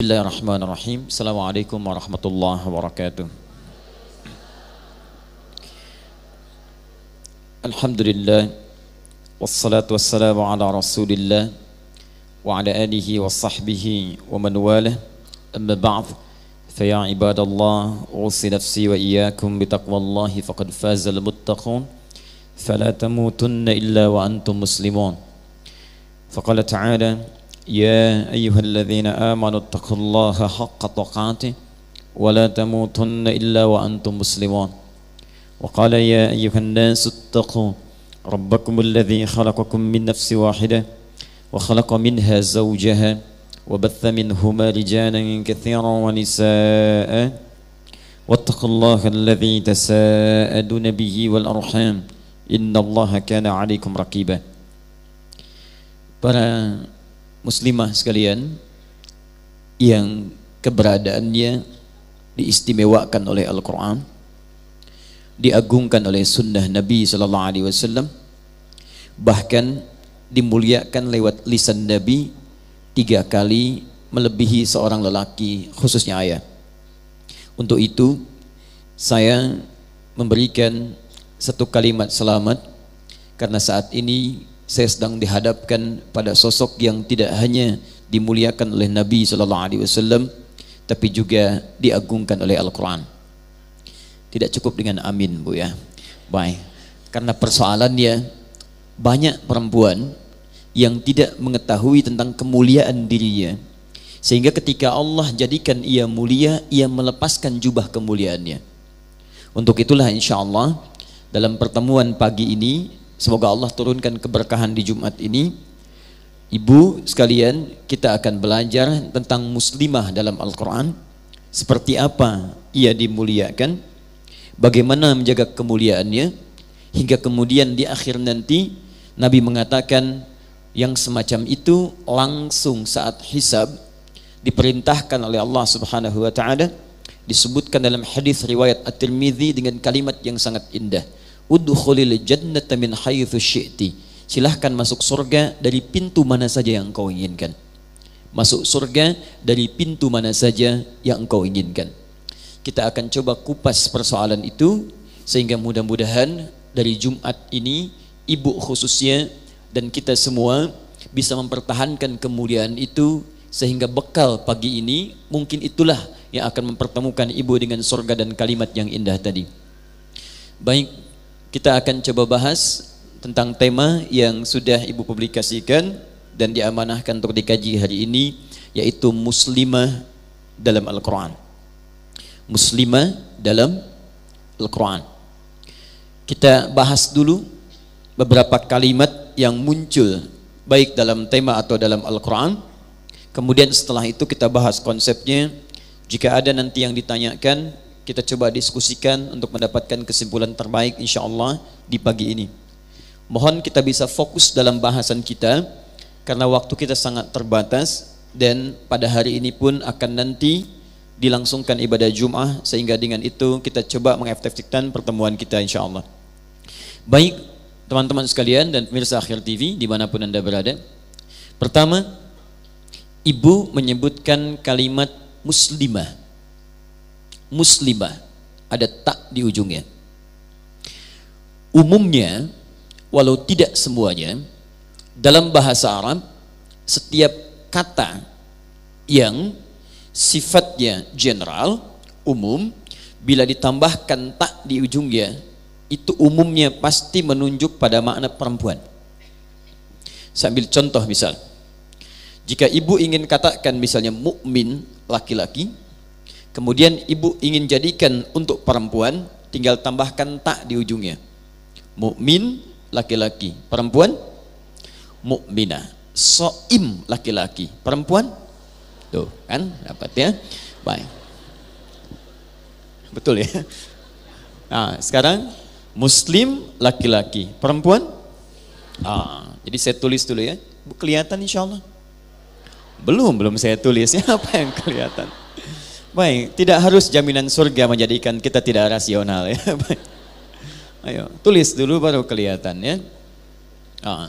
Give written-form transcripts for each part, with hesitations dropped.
Bismillahirrahmanirrahim. Assalamualaikum warahmatullahi wabarakatuh. Alhamdulillah, wassalatu wassalamu ala rasulillah wa ala alihi wa sahbihi wa man walah. Amma ba'd, faya ibadallah, usi nafsi wa iyyakum bitaqwallahi faqad fazal muttaqun, fala tamutunna illa wa antum muslimun. Faqala ta'ala, يا أيها الذين آمنوا اتقوا الله حق تقاته ولا تموتن إلا وأنتم مسلمون. وقال يا أيها الناس اتقوا ربكم الذي خلقكم من نفس واحدة وخلق منها زوجها وبث منهما رجالا كثيرا ونساء واتقوا الله الذي تساءلون به والأرحام إن الله كان عليكم رقيبا. Para muslimah sekalian yang keberadaannya diistimewakan oleh Al-Quran, diagungkan oleh sunnah Nabi Sallallahu Alaihi Wasallam, bahkan dimuliakan lewat lisan Nabi 3 kali melebihi seorang lelaki, khususnya ayah. Untuk itu saya memberikan satu kalimat selamat, karena saat ini saya sedang dihadapkan pada sosok yang tidak hanya dimuliakan oleh Nabi Sallallahu Alaihi Wasallam, tapi juga diagungkan oleh Al-Quran. Tidak cukup dengan amin, Bu, ya. Baik, karena persoalannya banyak perempuan yang tidak mengetahui tentang kemuliaan dirinya, sehingga ketika Allah jadikan ia mulia, ia melepaskan jubah kemuliaannya. Untuk itulah insya Allah dalam pertemuan pagi ini, semoga Allah turunkan keberkahan di Jumat ini, ibu sekalian, kita akan belajar tentang muslimah dalam Al-Quran. Seperti apa ia dimuliakan, bagaimana menjaga kemuliaannya, hingga kemudian di akhir nanti Nabi mengatakan yang semacam itu langsung saat hisab diperintahkan oleh Allah Subhanahu wa Ta'ala. Disebutkan dalam hadis riwayat At-Tirmidzi dengan kalimat yang sangat indah, udkhulil jannata min haitsu syi'ti. Silahkan masuk surga dari pintu mana saja yang engkau inginkan. Masuk surga dari pintu mana saja yang engkau inginkan. Kita akan coba kupas persoalan itu, sehingga mudah-mudahan dari Jumat ini ibu khususnya dan kita semua bisa mempertahankan kemuliaan itu, sehingga bekal pagi ini mungkin itulah yang akan mempertemukan ibu dengan surga dan kalimat yang indah tadi. Baik, kita akan coba bahas tentang tema yang sudah ibu publikasikan dan diamanahkan untuk dikaji hari ini, yaitu muslimah dalam Al-Quran. Muslimah dalam Al-Quran. Kita bahas dulu beberapa kalimat yang muncul baik dalam tema atau dalam Al-Quran. Kemudian setelah itu kita bahas konsepnya. Jika ada nanti yang ditanyakan, kita coba diskusikan untuk mendapatkan kesimpulan terbaik insyaallah di pagi ini. Mohon kita bisa fokus dalam bahasan kita, karena waktu kita sangat terbatas, dan pada hari ini pun akan nanti dilangsungkan ibadah Jum'ah, sehingga dengan itu kita coba mengefektifkan pertemuan kita insyaallah. Baik teman-teman sekalian dan pemirsa Akhir TV dimanapun Anda berada, pertama, ibu menyebutkan kalimat muslimah. Muslimah, ada tak di ujungnya. Umumnya, walau tidak semuanya, dalam bahasa Arab setiap kata yang sifatnya general, umum, bila ditambahkan tak di ujungnya, itu umumnya pasti menunjuk pada makna perempuan. Saya ambil contoh misal, jika ibu ingin katakan misalnya mukmin laki-laki, kemudian ibu ingin jadikan untuk perempuan, tinggal tambahkan tak di ujungnya. Mukmin laki-laki, perempuan mukminah. Shaim laki-laki, perempuan, tuh kan dapat ya. Baik, betul ya. Nah sekarang muslim laki-laki, perempuan. Jadi saya tulis dulu ya. Kelihatan insyaallah? Belum saya tulis ya. Apa yang kelihatan? Baik, tidak harus jaminan surga menjadikan kita tidak rasional ya. Baik. Ayo, tulis dulu baru kelihatan ya.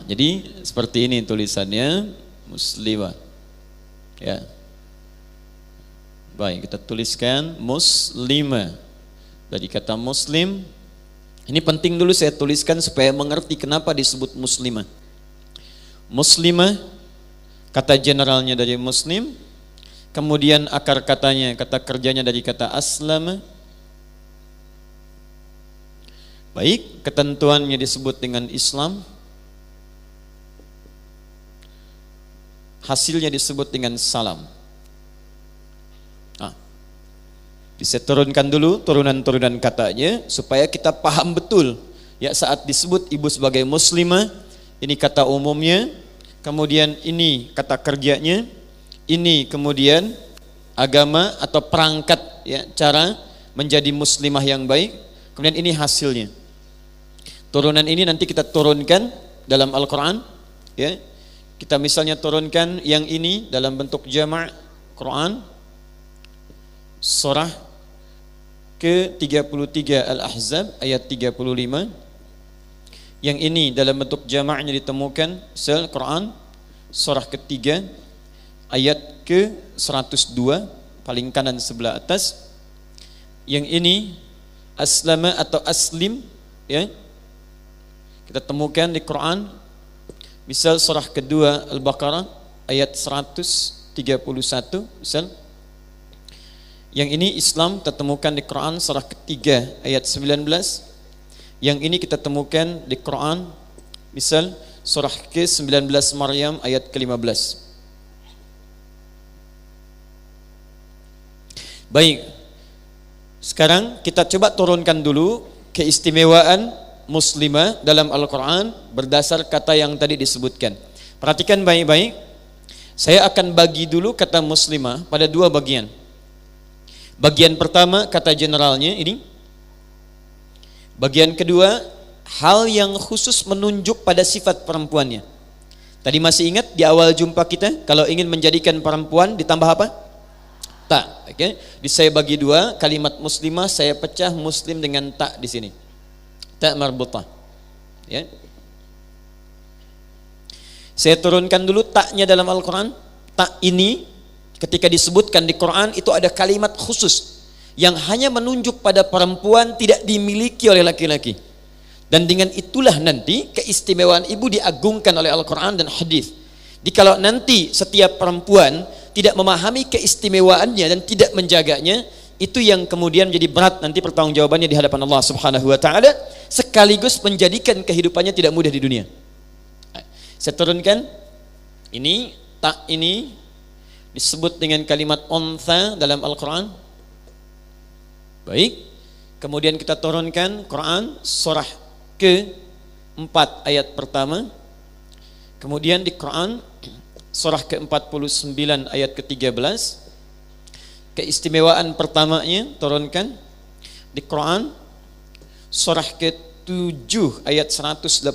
Jadi seperti ini tulisannya, muslimah. Ya. Baik, kita tuliskan muslimah. Dari kata muslim, ini penting dulu saya tuliskan supaya mengerti kenapa disebut muslimah. Muslimah, kata generalnya dari muslim, kemudian akar katanya, kata kerjanya dari kata aslama. Baik, ketentuannya disebut dengan Islam. Hasilnya disebut dengan salam. Bisa turunkan dulu turunan-turunan katanya supaya kita paham betul. Ya, saat disebut ibu sebagai muslimah, ini kata umumnya, kemudian ini kata kerjanya, ini kemudian agama atau perangkat, ya, cara menjadi muslimah yang baik, kemudian ini hasilnya. Turunan ini nanti kita turunkan dalam Al-Quran, ya. Kita misalnya turunkan yang ini dalam bentuk jama' Quran, surah ke-33 Al-Ahzab ayat 35. Yang ini dalam bentuk jama'nya ditemukan Quran surah ketiga ayat ke-102 paling kanan sebelah atas. Yang ini aslama atau aslim, ya, kita temukan di Quran misal surah kedua Al-Baqarah ayat 131 misal. Yang ini Islam kita temukan di Quran surah ketiga ayat 19. Yang ini kita temukan di Quran misal surah ke-19 Maryam ayat ke-15. Baik, sekarang kita coba turunkan dulu keistimewaan muslimah dalam Al-Quran berdasar kata yang tadi disebutkan. Perhatikan baik-baik. Saya akan bagi dulu kata muslimah pada dua bagian. Bagian pertama kata generalnya ini. Bagian kedua hal yang khusus menunjuk pada sifat perempuannya. Tadi masih ingat di awal jumpa kita kalau ingin menjadikan perempuan ditambah apa? Ta. Oke. Saya bagi dua kalimat muslimah, saya pecah muslim dengan ta di sini. Ta marbutah. Ya. Saya turunkan dulu taknya dalam Al-Quran. Tak ini ketika disebutkan di Quran itu ada kalimat khusus yang hanya menunjuk pada perempuan, tidak dimiliki oleh laki-laki. Dan dengan itulah nanti keistimewaan ibu diagungkan oleh Al-Quran dan hadis. Jikalau nanti setiap perempuan tidak memahami keistimewaannya dan tidak menjaganya, itu yang kemudian menjadi berat nanti pertanggungjawabannya di hadapan Allah Subhanahu wa taala, sekaligus menjadikan kehidupannya tidak mudah di dunia. Saya turunkan ini, tak ini disebut dengan kalimat untha dalam Al-Quran. Baik, kemudian kita turunkan Quran surah ke-4 ayat pertama. Kemudian di Quran surah ke-49 ayat ke-13. Keistimewaan pertamanya turunkan di Quran surah ke-7 ayat 189.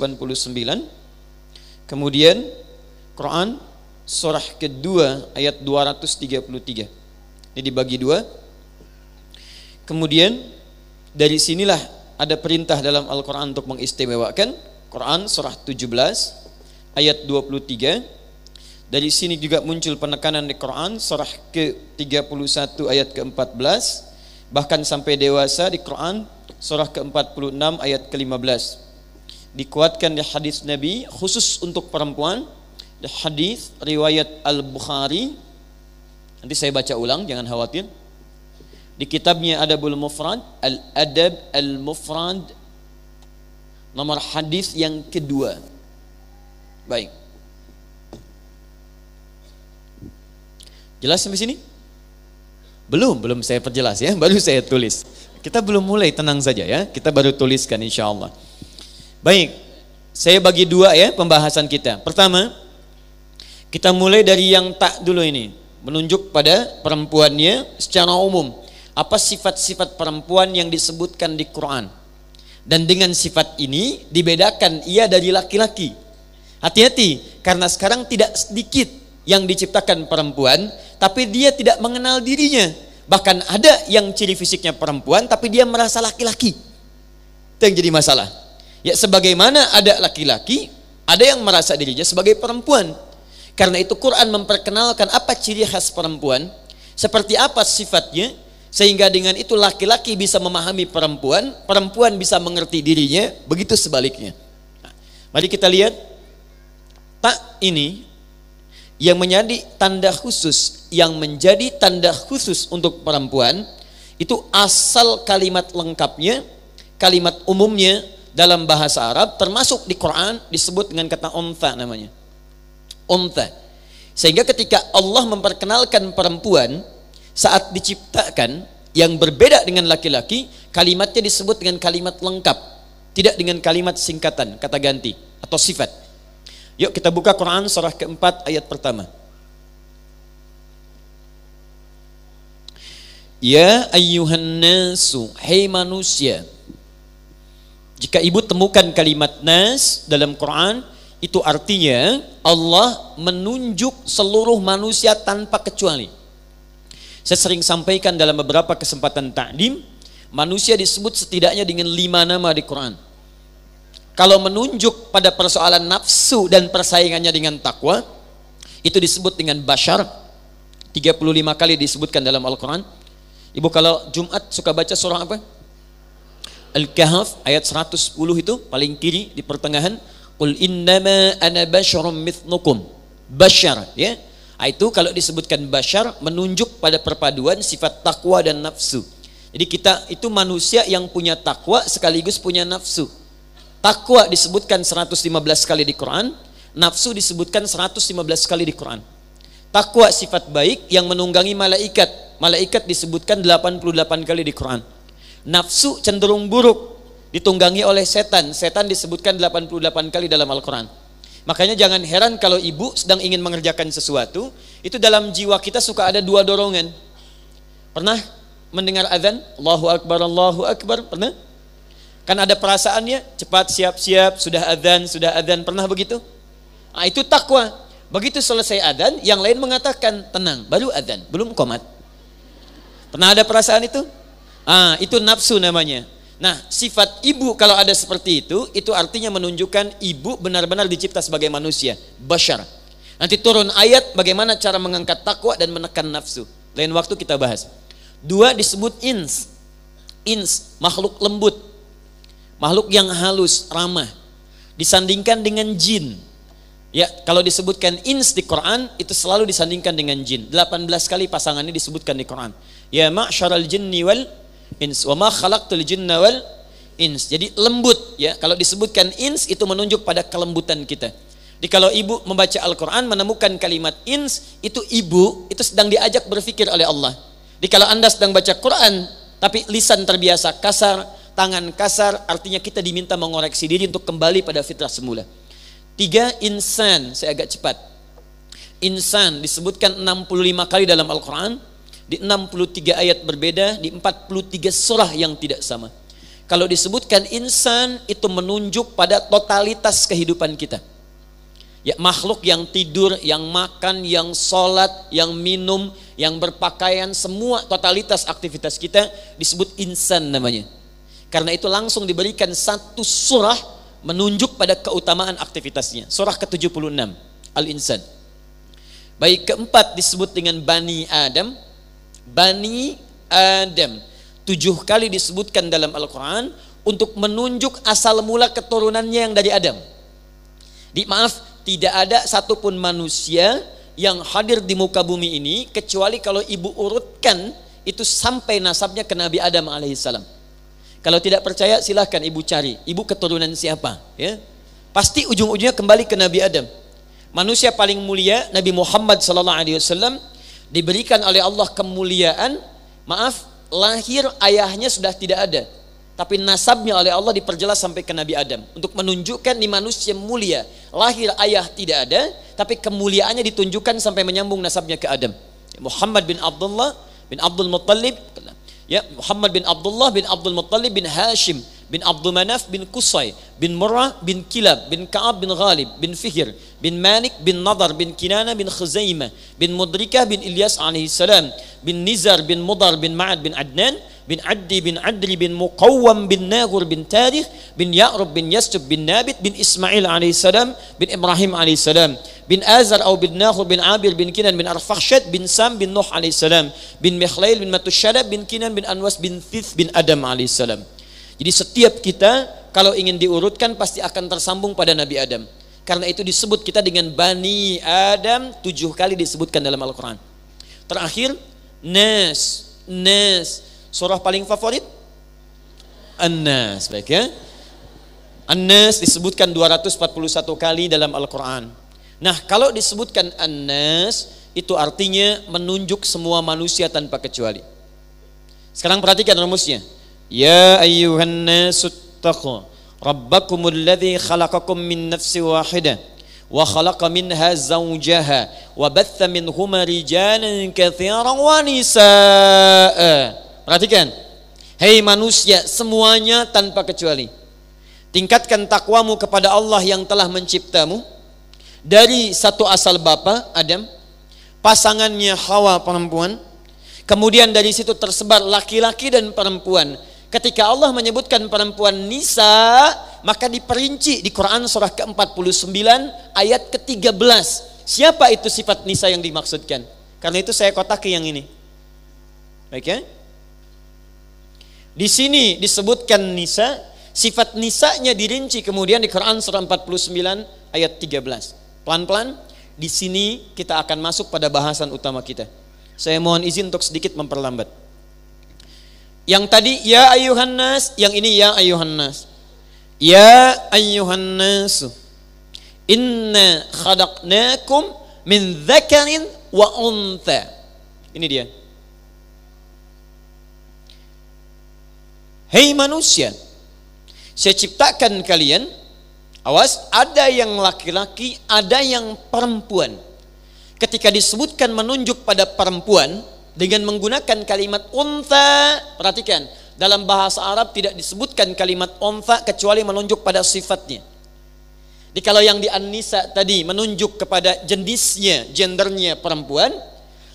Kemudian Quran surah kedua ayat 233. Ini dibagi dua. Kemudian dari sinilah ada perintah dalam Al-Quran untuk mengistimewakan. Quran surah 17 ayat 23. Dari sini juga muncul penekanan di Quran surah ke-31 ayat ke-14. Bahkan sampai dewasa di Quran surah ke-46 ayat ke-15. Dikuatkan di hadis Nabi khusus untuk perempuan. Di hadis riwayat Al-Bukhari, nanti saya baca ulang, jangan khawatir. Di kitabnya Adabul Mufrad, Al-Adab Al-Mufrad, nomor hadis yang kedua. Baik. Jelas sampai sini? Belum saya perjelas ya, baru saya tulis. Kita belum mulai, tenang saja ya. Kita baru tuliskan insyaallah. Baik, saya bagi dua ya pembahasan kita. Pertama, kita mulai dari yang tak dulu ini, menunjuk pada perempuannya secara umum. Apa sifat-sifat perempuan yang disebutkan di Quran? Dan dengan sifat ini dibedakan ia dari laki-laki. Hati-hati, karena sekarang tidak sedikit yang diciptakan perempuan, tapi dia tidak mengenal dirinya. Bahkan ada yang ciri fisiknya perempuan, tapi dia merasa laki-laki. Itu yang jadi masalah. Ya, sebagaimana ada laki-laki, ada yang merasa dirinya sebagai perempuan. Karena itu Quran memperkenalkan apa ciri khas perempuan. Seperti apa sifatnya sehingga dengan itu laki-laki bisa memahami perempuan, perempuan bisa mengerti dirinya, begitu sebaliknya. Nah, mari kita lihat tak ini yang menjadi tanda khusus, yang menjadi tanda khusus untuk perempuan itu asal kalimat lengkapnya, kalimat umumnya dalam bahasa Arab, termasuk di Quran disebut dengan kata untha namanya. Untha. Sehingga ketika Allah memperkenalkan perempuan saat diciptakan yang berbeda dengan laki-laki, kalimatnya disebut dengan kalimat lengkap, tidak dengan kalimat singkatan, kata ganti atau sifat. Yuk kita buka Quran surah keempat ayat pertama. Ya ayyuhan nasu, hai manusia. Jika ibu temukan kalimat nas dalam Quran, itu artinya Allah menunjuk seluruh manusia tanpa kecuali. Saya sering sampaikan dalam beberapa kesempatan ta'lim, manusia disebut setidaknya dengan 5 nama di Quran. Kalau menunjuk pada persoalan nafsu dan persaingannya dengan takwa, itu disebut dengan bashar. 35 kali disebutkan dalam Al-Quran. Ibu kalau Jumat suka baca surah apa? Al-Kahf ayat 110 itu paling kiri di pertengahan. Qul innama ana basyarum mithlukum. Bashar, ya. Itu kalau disebutkan bashar menunjuk pada perpaduan sifat takwa dan nafsu. Jadi kita itu manusia yang punya takwa sekaligus punya nafsu. Takwa disebutkan 115 kali di Quran, nafsu disebutkan 115 kali di Quran. Takwa sifat baik yang menunggangi malaikat. Malaikat disebutkan 88 kali di Quran. Nafsu cenderung buruk ditunggangi oleh setan. Setan disebutkan 88 kali dalam Al-Quran. Makanya jangan heran kalau ibu sedang ingin mengerjakan sesuatu, itu dalam jiwa kita suka ada 2 dorongan. Pernah mendengar azan? Allahu Akbar, Allahu Akbar. Pernah? Kan ada perasaannya, cepat siap-siap, sudah azan. Pernah begitu? Nah, itu takwa. Begitu selesai azan, yang lain mengatakan tenang, baru azan, belum qomat. Pernah ada perasaan itu? Itu nafsu namanya. Nah, sifat ibu kalau ada seperti itu artinya menunjukkan ibu benar-benar dicipta sebagai manusia, bashar. Nanti turun ayat bagaimana cara mengangkat takwa dan menekan nafsu. Lain waktu kita bahas. 2 disebut ins. Ins, makhluk lembut. Makhluk yang halus, ramah. Disandingkan dengan jin. Ya, kalau disebutkan ins di Quran itu selalu disandingkan dengan jin. 18 kali pasangannya disebutkan di Quran. Ya ma'syaral jinni wal ins wa ma khalaqtul jinna wal ins. Jadi lembut ya. Kalau disebutkan ins itu menunjuk pada kelembutan kita. Jadi kalau ibu membaca Al-Quran menemukan kalimat ins, itu ibu itu sedang diajak berpikir oleh Allah. Jadi kalau Anda sedang baca Quran tapi lisan terbiasa kasar, tangan kasar, artinya kita diminta mengoreksi diri untuk kembali pada fitrah semula. 3 insan, saya agak cepat. Insan disebutkan 65 kali dalam Al-Quran, di 63 ayat berbeda, di 43 surah yang tidak sama. Kalau disebutkan insan itu menunjuk pada totalitas kehidupan kita. Ya, makhluk yang tidur, yang makan, yang sholat, yang minum, yang berpakaian, semua totalitas aktivitas kita disebut insan namanya. Karena itu langsung diberikan satu surah menunjuk pada keutamaan aktivitasnya. Surah ke-76 Al-Insan. Baik, keempat disebut dengan Bani Adam. Bani Adam 7 kali disebutkan dalam Al-Quran untuk menunjuk asal mula keturunannya yang dari Adam. Maaf, tidak ada satupun manusia yang hadir di muka bumi ini kecuali kalau ibu urutkan itu sampai nasabnya ke Nabi Adam alaihissalam. Kalau tidak percaya silahkan ibu cari, ibu keturunan siapa, ya. Pasti ujung-ujungnya kembali ke Nabi Adam. Manusia paling mulia Nabi Muhammad SAW diberikan oleh Allah kemuliaan. Maaf, lahir ayahnya sudah tidak ada, tapi nasabnya oleh Allah diperjelas sampai ke Nabi Adam untuk menunjukkan di manusia mulia. Lahir ayah tidak ada, tapi kemuliaannya ditunjukkan sampai menyambung nasabnya ke Adam. Muhammad bin Abdullah bin Abdul Muttalib. Ya, Muhammad bin Abdullah bin Abdul Muttalib bin Hashim bin Abdul Manaf bin Qusay bin Murrah bin Kilab bin Ka'ab bin Ghalib bin Fihr bin Malik bin Nadar bin Kinana bin Khuzaimah bin Mudrikah bin Ilyas alaihissalam bin Nizar bin Mudar bin Ma'ad bin Adnan bin Addi bin Adri bin Muqawwam bin Nagur bin Tarikh bin Ya'rub bin Yastub bin Nabit bin Ismail alaihissalam bin Ibrahim alaihissalam bin Azar atau bin Nakhur bin Abir bin Kinan bin Arfakhshad bin Sam bin Nuh alaihissalam bin Mikhlail bin Matusyalab bin Kinan bin Anwas bin Thith bin Adam alaihissalam. Jadi setiap kita kalau ingin diurutkan pasti akan tersambung pada Nabi Adam. Karena itu disebut kita dengan Bani Adam 7 kali disebutkan dalam Al-Quran. Terakhir Nas. Surah paling favorit An-Nas. Baik ya. An-Nas disebutkan 241 kali dalam Al-Quran. Nah kalau disebutkan An-Nas itu artinya menunjuk semua manusia tanpa kecuali. Sekarang perhatikan rumusnya. Ya ayyuhan nasuttaqu rabbakumul ladzi khalaqakum min nafsin wahidah wa khalaqa minha zawjaha wa batha minhuma rijalan katsiran wa nisaa. Perhatikan. Hei manusia semuanya tanpa kecuali. Tingkatkan takwamu kepada Allah yang telah menciptamu dari satu asal bapa Adam, pasangannya Hawa perempuan, kemudian dari situ tersebar laki-laki dan perempuan. Ketika Allah menyebutkan perempuan nisa, maka diperinci di Quran surah ke-49 ayat ke-13. Siapa itu sifat nisa yang dimaksudkan? Karena itu saya kotaki yang ini. Baik ya? Di sini disebutkan nisa, sifat nisanya dirinci kemudian di Quran surah 49 ayat 13. Pelan-pelan di sini kita akan masuk pada bahasan utama kita. Saya mohon izin untuk sedikit memperlambat. Yang tadi ya ayyuhan nas, yang ini ya ayyuhan nas. Ya ayyuhan nas, inna khalaqnakum min dzakarin wa untha. Ini dia. Hei manusia, saya ciptakan kalian. Awas, ada yang laki-laki, ada yang perempuan. Ketika disebutkan menunjuk pada perempuan dengan menggunakan kalimat untha, perhatikan, dalam bahasa Arab tidak disebutkan kalimat untha kecuali menunjuk pada sifatnya. Jadi kalau yang di An-Nisa tadi menunjuk kepada jenisnya, gendernya perempuan,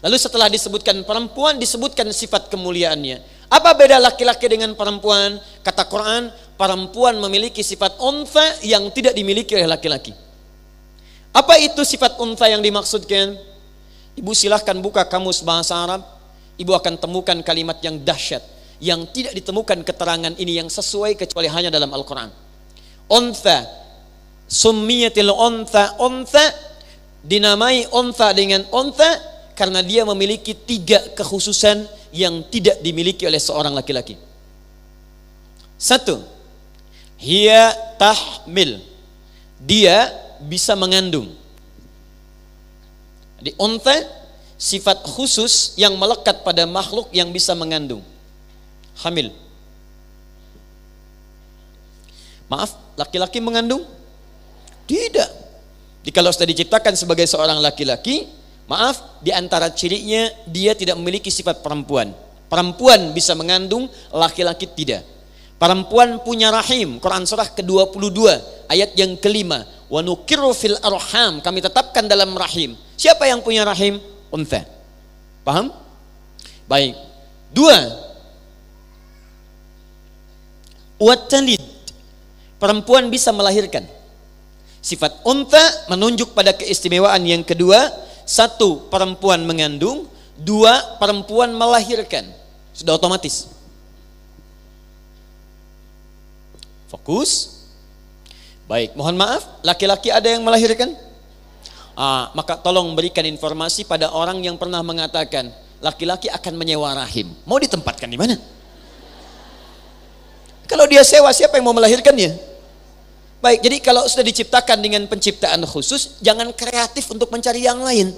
lalu setelah disebutkan perempuan disebutkan sifat kemuliaannya. Apa beda laki-laki dengan perempuan? Kata Quran, perempuan memiliki sifat untha yang tidak dimiliki oleh laki-laki. Apa itu sifat untha yang dimaksudkan? Ibu silahkan buka kamus bahasa Arab. Ibu akan temukan kalimat yang dahsyat, yang tidak ditemukan keterangan ini yang sesuai kecuali hanya dalam Al-Quran. Untha, summiyatil untha, untha dinamai untha dengan untha karena dia memiliki 3 kekhususan yang tidak dimiliki oleh seorang laki-laki. 1, hiya tahmil, dia bisa mengandung. Di untha sifat khusus yang melekat pada makhluk yang bisa mengandung. Hamil. Maaf, laki-laki mengandung? Tidak. Jadi kalau sudah diciptakan sebagai seorang laki-laki, maaf, di antara cirinya dia tidak memiliki sifat perempuan. Perempuan bisa mengandung, laki-laki tidak. Perempuan punya rahim. Quran surah ke-22 ayat yang kelima. Wa nuqirru fil arham, kami tetapkan dalam rahim. Siapa yang punya rahim? Untha. Paham? Baik. 2, watalid, perempuan bisa melahirkan. Sifat untha menunjuk pada keistimewaan yang kedua. 1, perempuan mengandung. 2, perempuan melahirkan. Sudah otomatis. Fokus. Baik, mohon maaf, laki-laki ada yang melahirkan? Maka tolong berikan informasi pada orang yang pernah mengatakan laki-laki akan menyewa rahim. Mau ditempatkan di mana? Kalau dia sewa, siapa yang mau melahirkannya? Baik, jadi kalau sudah diciptakan dengan penciptaan khusus, jangan kreatif untuk mencari yang lain.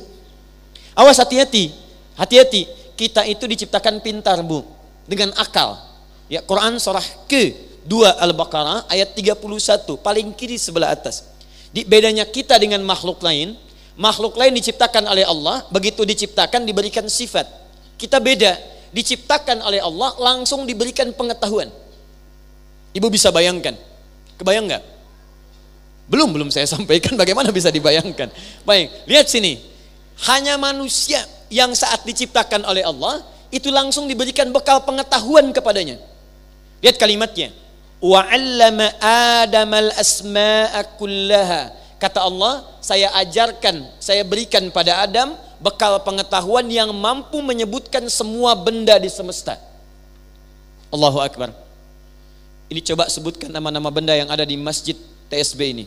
Awas, hati-hati. Hati-hati, kita itu diciptakan pintar, Bu, dengan akal. Ya, Quran surah ke-2 Al-Baqarah ayat 31, paling kiri sebelah atas. Di bedanya kita dengan makhluk lain diciptakan oleh Allah, begitu diciptakan diberikan sifat. Kita beda, diciptakan oleh Allah langsung diberikan pengetahuan. Ibu bisa bayangkan? Kebayang nggak? Belum saya sampaikan bagaimana bisa dibayangkan. Baik, lihat sini. Hanya manusia yang saat diciptakan oleh Allah, itu langsung diberikan bekal pengetahuan kepadanya. Lihat kalimatnya. Wa 'allama Adamal asma'a kullaha. Kata Allah, saya ajarkan, saya berikan pada Adam bekal pengetahuan yang mampu menyebutkan semua benda di semesta. Allahu Akbar. Ini coba sebutkan nama-nama benda yang ada di masjid TSB ini.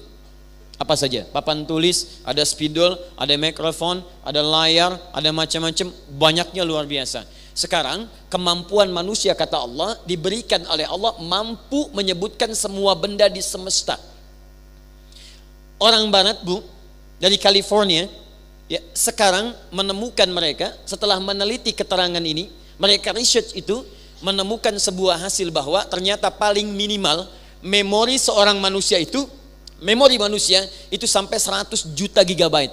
Apa saja? Papan tulis, ada spidol, ada mikrofon, ada layar, ada macam-macam, banyaknya luar biasa. Sekarang kemampuan manusia, kata Allah, diberikan oleh Allah mampu menyebutkan semua benda di semesta. Orang barat, Bu, dari California, ya, sekarang menemukan mereka, setelah meneliti keterangan ini, mereka research itu, menemukan sebuah hasil bahwa ternyata paling minimal memori seorang manusia itu, memori manusia itu sampai 100 juta gigabyte.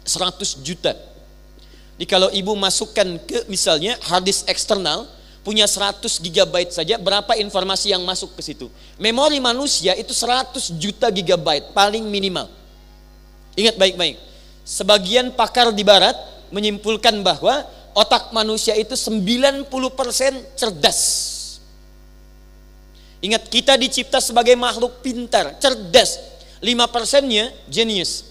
100 juta. Jadi kalau ibu masukkan ke misalnya hard disk eksternal, punya 100 gigabyte saja, berapa informasi yang masuk ke situ? Memori manusia itu 100 juta gigabyte paling minimal. Ingat baik-baik. Sebagian pakar di barat menyimpulkan bahwa otak manusia itu 90% cerdas. Ingat, kita dicipta sebagai makhluk pintar, cerdas. 5%-nya genius.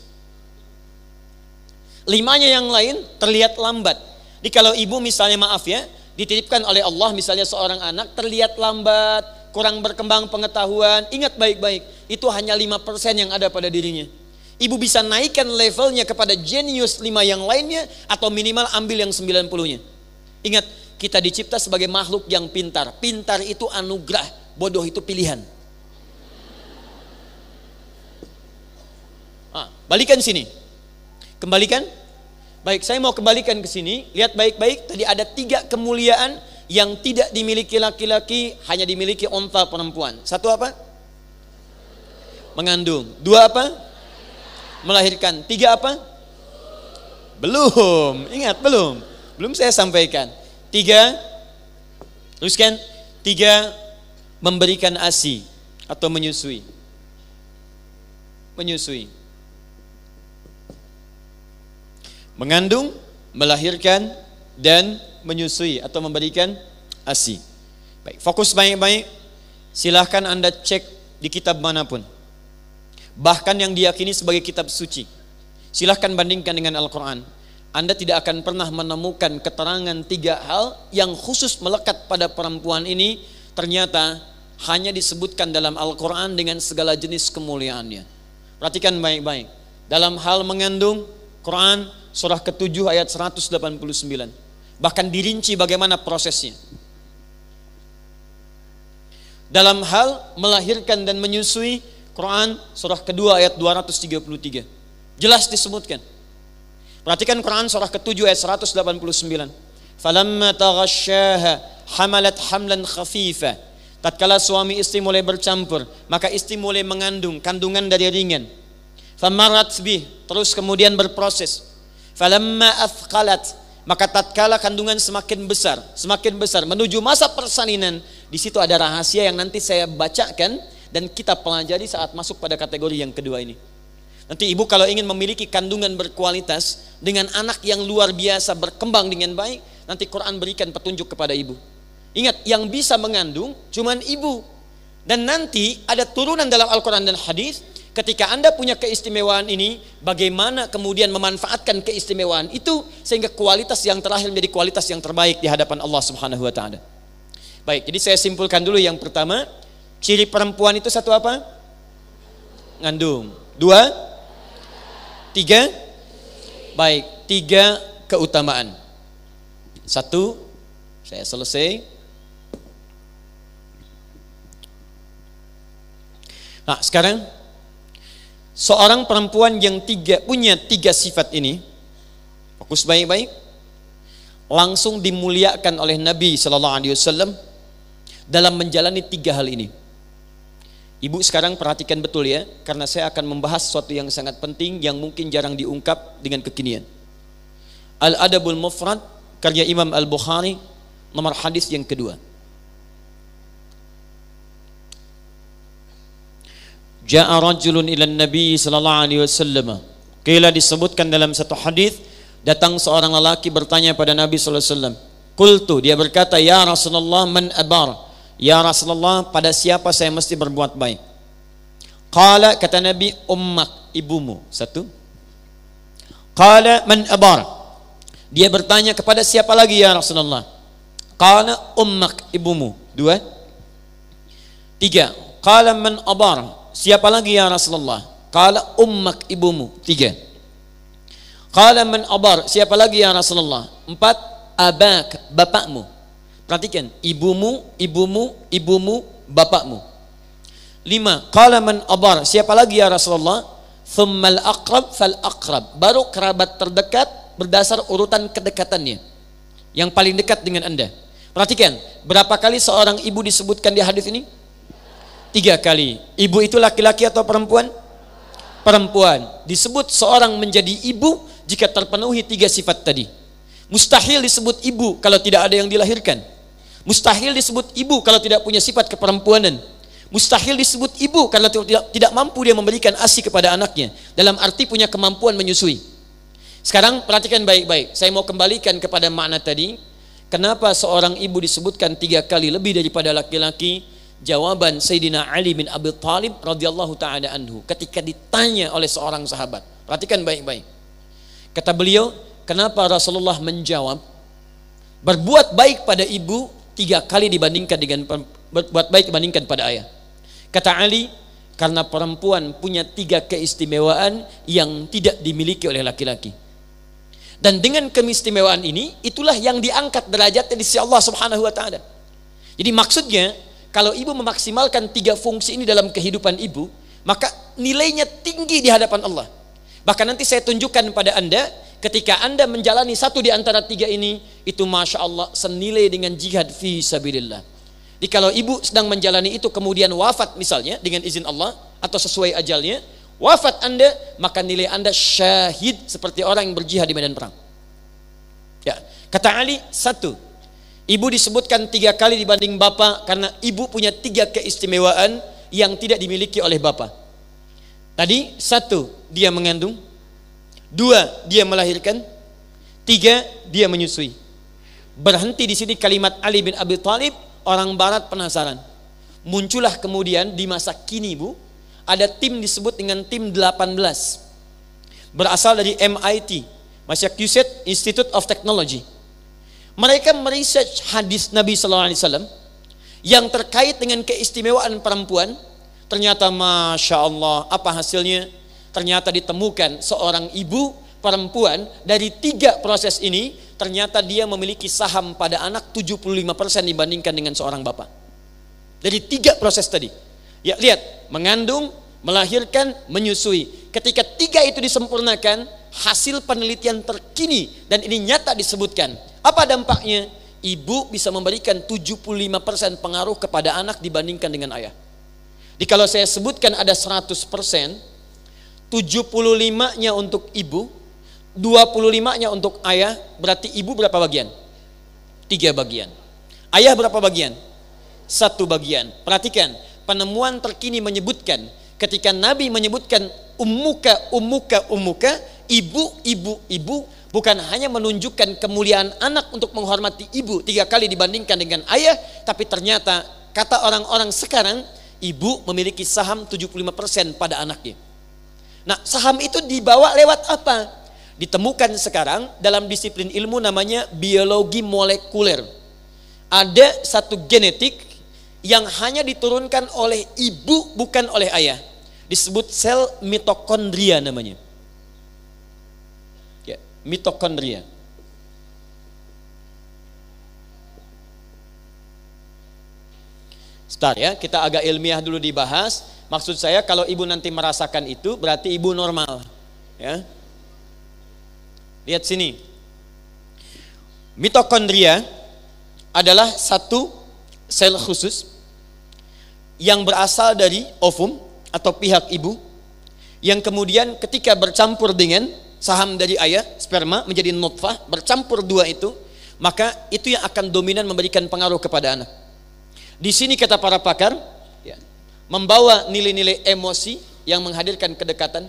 5-nya yang lain terlihat lambat. Jadi kalau ibu misalnya, maaf ya, dititipkan oleh Allah misalnya seorang anak terlihat lambat, kurang berkembang pengetahuan, ingat baik-baik, itu hanya 5% yang ada pada dirinya. Ibu bisa naikkan levelnya kepada jenius 5 yang lainnya, atau minimal ambil yang 90-nya. Ingat, kita dicipta sebagai makhluk yang pintar. Pintar itu anugerah, bodoh itu pilihan. Balikan sini. Kembalikan. Baik, saya mau kembalikan ke sini. Lihat baik-baik, tadi ada 3 kemuliaan yang tidak dimiliki laki-laki, hanya dimiliki unta perempuan. 1 apa? Mengandung. 2 apa? Melahirkan. 3 apa? Belum. Ingat, belum. Belum saya sampaikan. 3, teruskan. 3, memberikan ASI atau menyusui. Menyusui. Mengandung, melahirkan, dan menyusui atau memberikan ASI. Baik, fokus baik-baik. Silahkan Anda cek di kitab manapun, bahkan yang diyakini sebagai kitab suci. Silahkan bandingkan dengan Al-Quran. Anda tidak akan pernah menemukan keterangan 3 hal yang khusus melekat pada perempuan ini, ternyata hanya disebutkan dalam Al-Quran dengan segala jenis kemuliaannya. Perhatikan baik-baik. Dalam hal mengandung, Quran surah ke-7 ayat 189. Bahkan dirinci bagaimana prosesnya. Dalam hal melahirkan dan menyusui, Quran surah ke-2 ayat 233. Jelas disebutkan. Perhatikan Quran surah ke-7 ayat 189. Falamma taghasyaha hamalat hamlan khafifa. Tatkala suami istri mulai bercampur, maka istri mulai mengandung, kandungan dari ringan. Famarat bih, terus kemudian berproses. Falamma athqalat, maka tatkala kandungan semakin besar menuju masa persalinan, di situ ada rahasia yang nanti saya bacakan dan kita pelajari saat masuk pada kategori yang kedua ini. Nanti ibu kalau ingin memiliki kandungan berkualitas dengan anak yang luar biasa berkembang dengan baik, nanti Quran berikan petunjuk kepada ibu. Ingat, yang bisa mengandung cuman ibu. Dan nanti ada turunan dalam Al-Quran dan hadis. Ketika Anda punya keistimewaan ini, bagaimana kemudian memanfaatkan keistimewaan itu sehingga kualitas yang terakhir menjadi kualitas yang terbaik di hadapan Allah Subhanahu wa taala. Baik, jadi saya simpulkan dulu yang pertama, ciri perempuan itu 1 apa? Ngandung. 2, 3, baik, 3 keutamaan. 1, saya selesai. Nah, sekarang seorang perempuan yang punya 3 sifat ini, fokus baik-baik, langsung dimuliakan oleh Nabi Sallallahu Alaihi Wasallam dalam menjalani 3 hal ini. Ibu sekarang perhatikan betul ya, karena saya akan membahas sesuatu yang sangat penting yang mungkin jarang diungkap dengan kekinian. Al-Adabul Mufrad karya Imam Al-Bukhari, nomor hadis yang kedua. Ja'a rajulun ila Nabi sallallahu alaihi wasallam. Qila, disebutkan dalam satu hadis, Datang seorang lelaki bertanya pada Nabi sallallahu alaihi wasallam. Qultu, dia berkata, ya Rasulullah, man abar? Ya Rasulullah, pada siapa saya mesti berbuat baik? Qala, kata Nabi, ummak, ibumu. Satu. Qala man abar? Dia bertanya, kepada siapa lagi ya Rasulullah? Qala ummak, ibumu. Dua. Tiga. Qala man abar? Siapa lagi ya Rasulullah? Qala ummak, ibumu. Tiga. Qala man abar? Siapa lagi ya Rasulullah? Empat. Abak, bapakmu. Perhatikan, ibumu, ibumu, ibumu, bapakmu. Lima. Qala man abar? Siapa lagi ya Rasulullah? Thummal aqrab fal aqrab. Baru kerabat terdekat berdasar urutan kedekatannya. Yang paling dekat dengan Anda. Perhatikan, berapa kali seorang ibu disebutkan di hadis ini? 3 kali. Ibu itu laki-laki atau perempuan? Perempuan. Disebut seorang menjadi ibu jika terpenuhi 3 sifat tadi. Mustahil disebut ibu kalau tidak ada yang dilahirkan. Mustahil disebut ibu kalau tidak punya sifat keperempuanan. Mustahil disebut ibu karena tidak mampu dia memberikan ASI kepada anaknya. Dalam arti punya kemampuan menyusui. Sekarang perhatikan baik-baik. Saya mau kembalikan kepada makna tadi. Kenapa seorang ibu disebutkan 3 kali lebih daripada laki-laki? Jawaban Sayyidina Ali bin Abi Thalib radhiyallahu ta'ala anhu ketika ditanya oleh seorang sahabat. Perhatikan baik-baik. Kata beliau, kenapa Rasulullah menjawab berbuat baik pada ibu 3 kali dibandingkan dengan berbuat baik dibandingkan pada ayah? Kata Ali, karena perempuan punya 3 keistimewaan yang tidak dimiliki oleh laki-laki. Dan dengan keistimewaan ini, itulah yang diangkat derajatnya di sisi Allah Subhanahu wa taala. Jadi maksudnya, kalau ibu memaksimalkan 3 fungsi ini dalam kehidupan ibu, maka nilainya tinggi di hadapan Allah. Bahkan nanti saya tunjukkan pada Anda, ketika Anda menjalani 1 di antara 3 ini, itu Masya Allah senilai dengan jihad fi sabilillah. Jadi kalau ibu sedang menjalani itu kemudian wafat misalnya dengan izin Allah atau sesuai ajalnya, wafat Anda, maka nilai Anda syahid seperti orang yang berjihad di medan perang. Ya, kata Ali, 1, ibu disebutkan 3 kali dibanding bapak karena ibu punya 3 keistimewaan yang tidak dimiliki oleh bapak. Tadi 1, dia mengandung. 2, dia melahirkan. 3, dia menyusui. Berhenti di sini kalimat Ali bin Abi Thalib. Orang barat penasaran. Muncullah kemudian di masa kini, Bu, ada tim disebut dengan tim 18. Berasal dari MIT, Massachusetts Institute of Technology. Mereka meresearch hadis Nabi sallallahu alaihi wasallam yang terkait dengan keistimewaan perempuan. Ternyata Masya Allah, apa hasilnya? Ternyata ditemukan seorang ibu perempuan dari 3 proses ini, ternyata dia memiliki saham pada anak 75% dibandingkan dengan seorang bapak. Dari 3 proses tadi. Ya, lihat, mengandung, melahirkan, menyusui. Ketika 3 itu disempurnakan, hasil penelitian terkini dan ini nyata disebutkan. Apa dampaknya? Ibu bisa memberikan 75% pengaruh kepada anak dibandingkan dengan ayah. Jadi kalau saya sebutkan ada 100%, 75-nya untuk ibu, 25-nya untuk ayah, berarti ibu berapa bagian? 3 bagian. Ayah berapa bagian? 1 bagian. Perhatikan, penemuan terkini menyebutkan ketika Nabi menyebutkan ummuka, ibu, bukan hanya menunjukkan kemuliaan anak untuk menghormati ibu 3 kali dibandingkan dengan ayah, tapi ternyata kata orang-orang sekarang, ibu memiliki saham 75% pada anaknya. Nah, saham itu dibawa lewat apa? Ditemukan sekarang dalam disiplin ilmu namanya biologi molekuler. Ada satu genetik yang hanya diturunkan oleh ibu bukan oleh ayah. Disebut sel mitokondria namanya. Ya, mitokondria. Start ya, kita agak ilmiah dulu dibahas. Maksud saya kalau ibu nanti merasakan itu berarti ibu normal. Ya. Lihat sini. Mitokondria adalah satu sel khusus yang berasal dari ovum atau pihak ibu yang kemudian ketika bercampur dengan saham dari ayah, sperma menjadi nutfah, bercampur 2 itu, maka itu yang akan dominan memberikan pengaruh kepada anak. Di sini kata para pakar, ya, membawa nilai-nilai emosi yang menghadirkan kedekatan,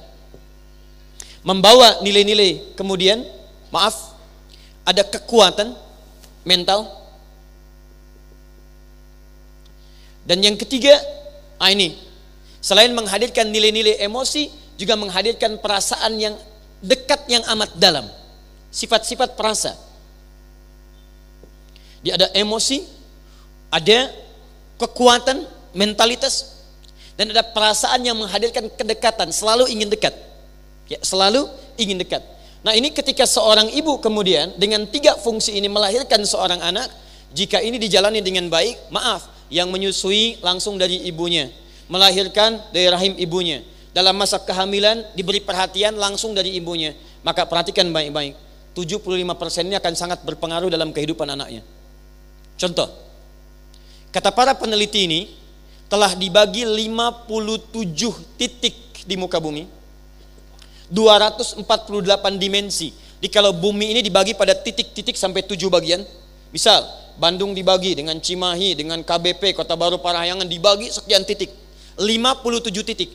membawa nilai-nilai kemudian Maaf, ada kekuatan mental. Dan yang ketiga, ini selain menghadirkan nilai-nilai emosi, juga menghadirkan perasaan yang dekat, yang amat dalam. Sifat-sifat perasa. Dia ada emosi, ada kekuatan, mentalitas, dan ada perasaan yang menghadirkan kedekatan, selalu ingin dekat. Ya, selalu ingin dekat. Nah, ini ketika seorang ibu kemudian dengan 3 fungsi ini melahirkan seorang anak, jika ini dijalani dengan baik, maaf, yang menyusui langsung dari ibunya, melahirkan dari rahim ibunya, dalam masa kehamilan diberi perhatian langsung dari ibunya, maka perhatikan baik-baik, 75%-nya akan sangat berpengaruh dalam kehidupan anaknya. Contoh, kata para peneliti ini telah dibagi 57 titik di muka bumi, 248 dimensi. Jadi kalau bumi ini dibagi pada titik-titik sampai 7 bagian, misal Bandung dibagi dengan Cimahi, dengan KBP, Kota Baru Parahyangan dibagi sekian titik, 57 titik,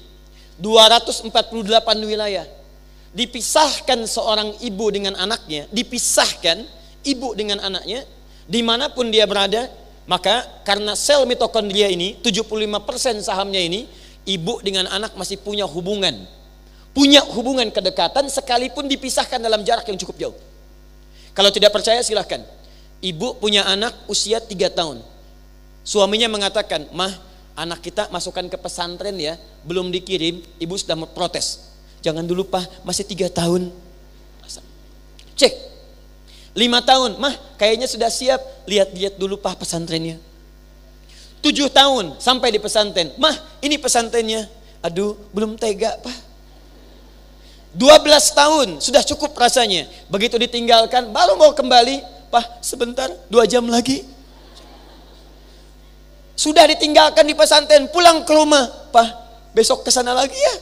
248 wilayah. Dipisahkan seorang ibu dengan anaknya, dipisahkan ibu dengan anaknya, dimanapun dia berada, maka karena sel mitokondria ini 75% sahamnya ini, ibu dengan anak masih punya hubungan kedekatan sekalipun dipisahkan dalam jarak yang cukup jauh. Kalau tidak percaya silahkan. Ibu punya anak usia 3 tahun, suaminya mengatakan, "Mah, anak kita masukkan ke pesantren ya, belum dikirim." Ibu sudah protes, "Jangan dulu Pak, masih 3 tahun. Cek 5 tahun, "Mah, kayaknya sudah siap." "Lihat-lihat dulu Pak pesantrennya." 7 tahun sampai di pesantren, "Mah, ini pesantrennya." "Aduh, belum tega Pak." 12 tahun sudah cukup rasanya. Begitu ditinggalkan baru mau kembali, "Pak, sebentar, 2 jam lagi." Sudah ditinggalkan di pesantren, pulang ke rumah, "Pak, besok ke sana lagi ya."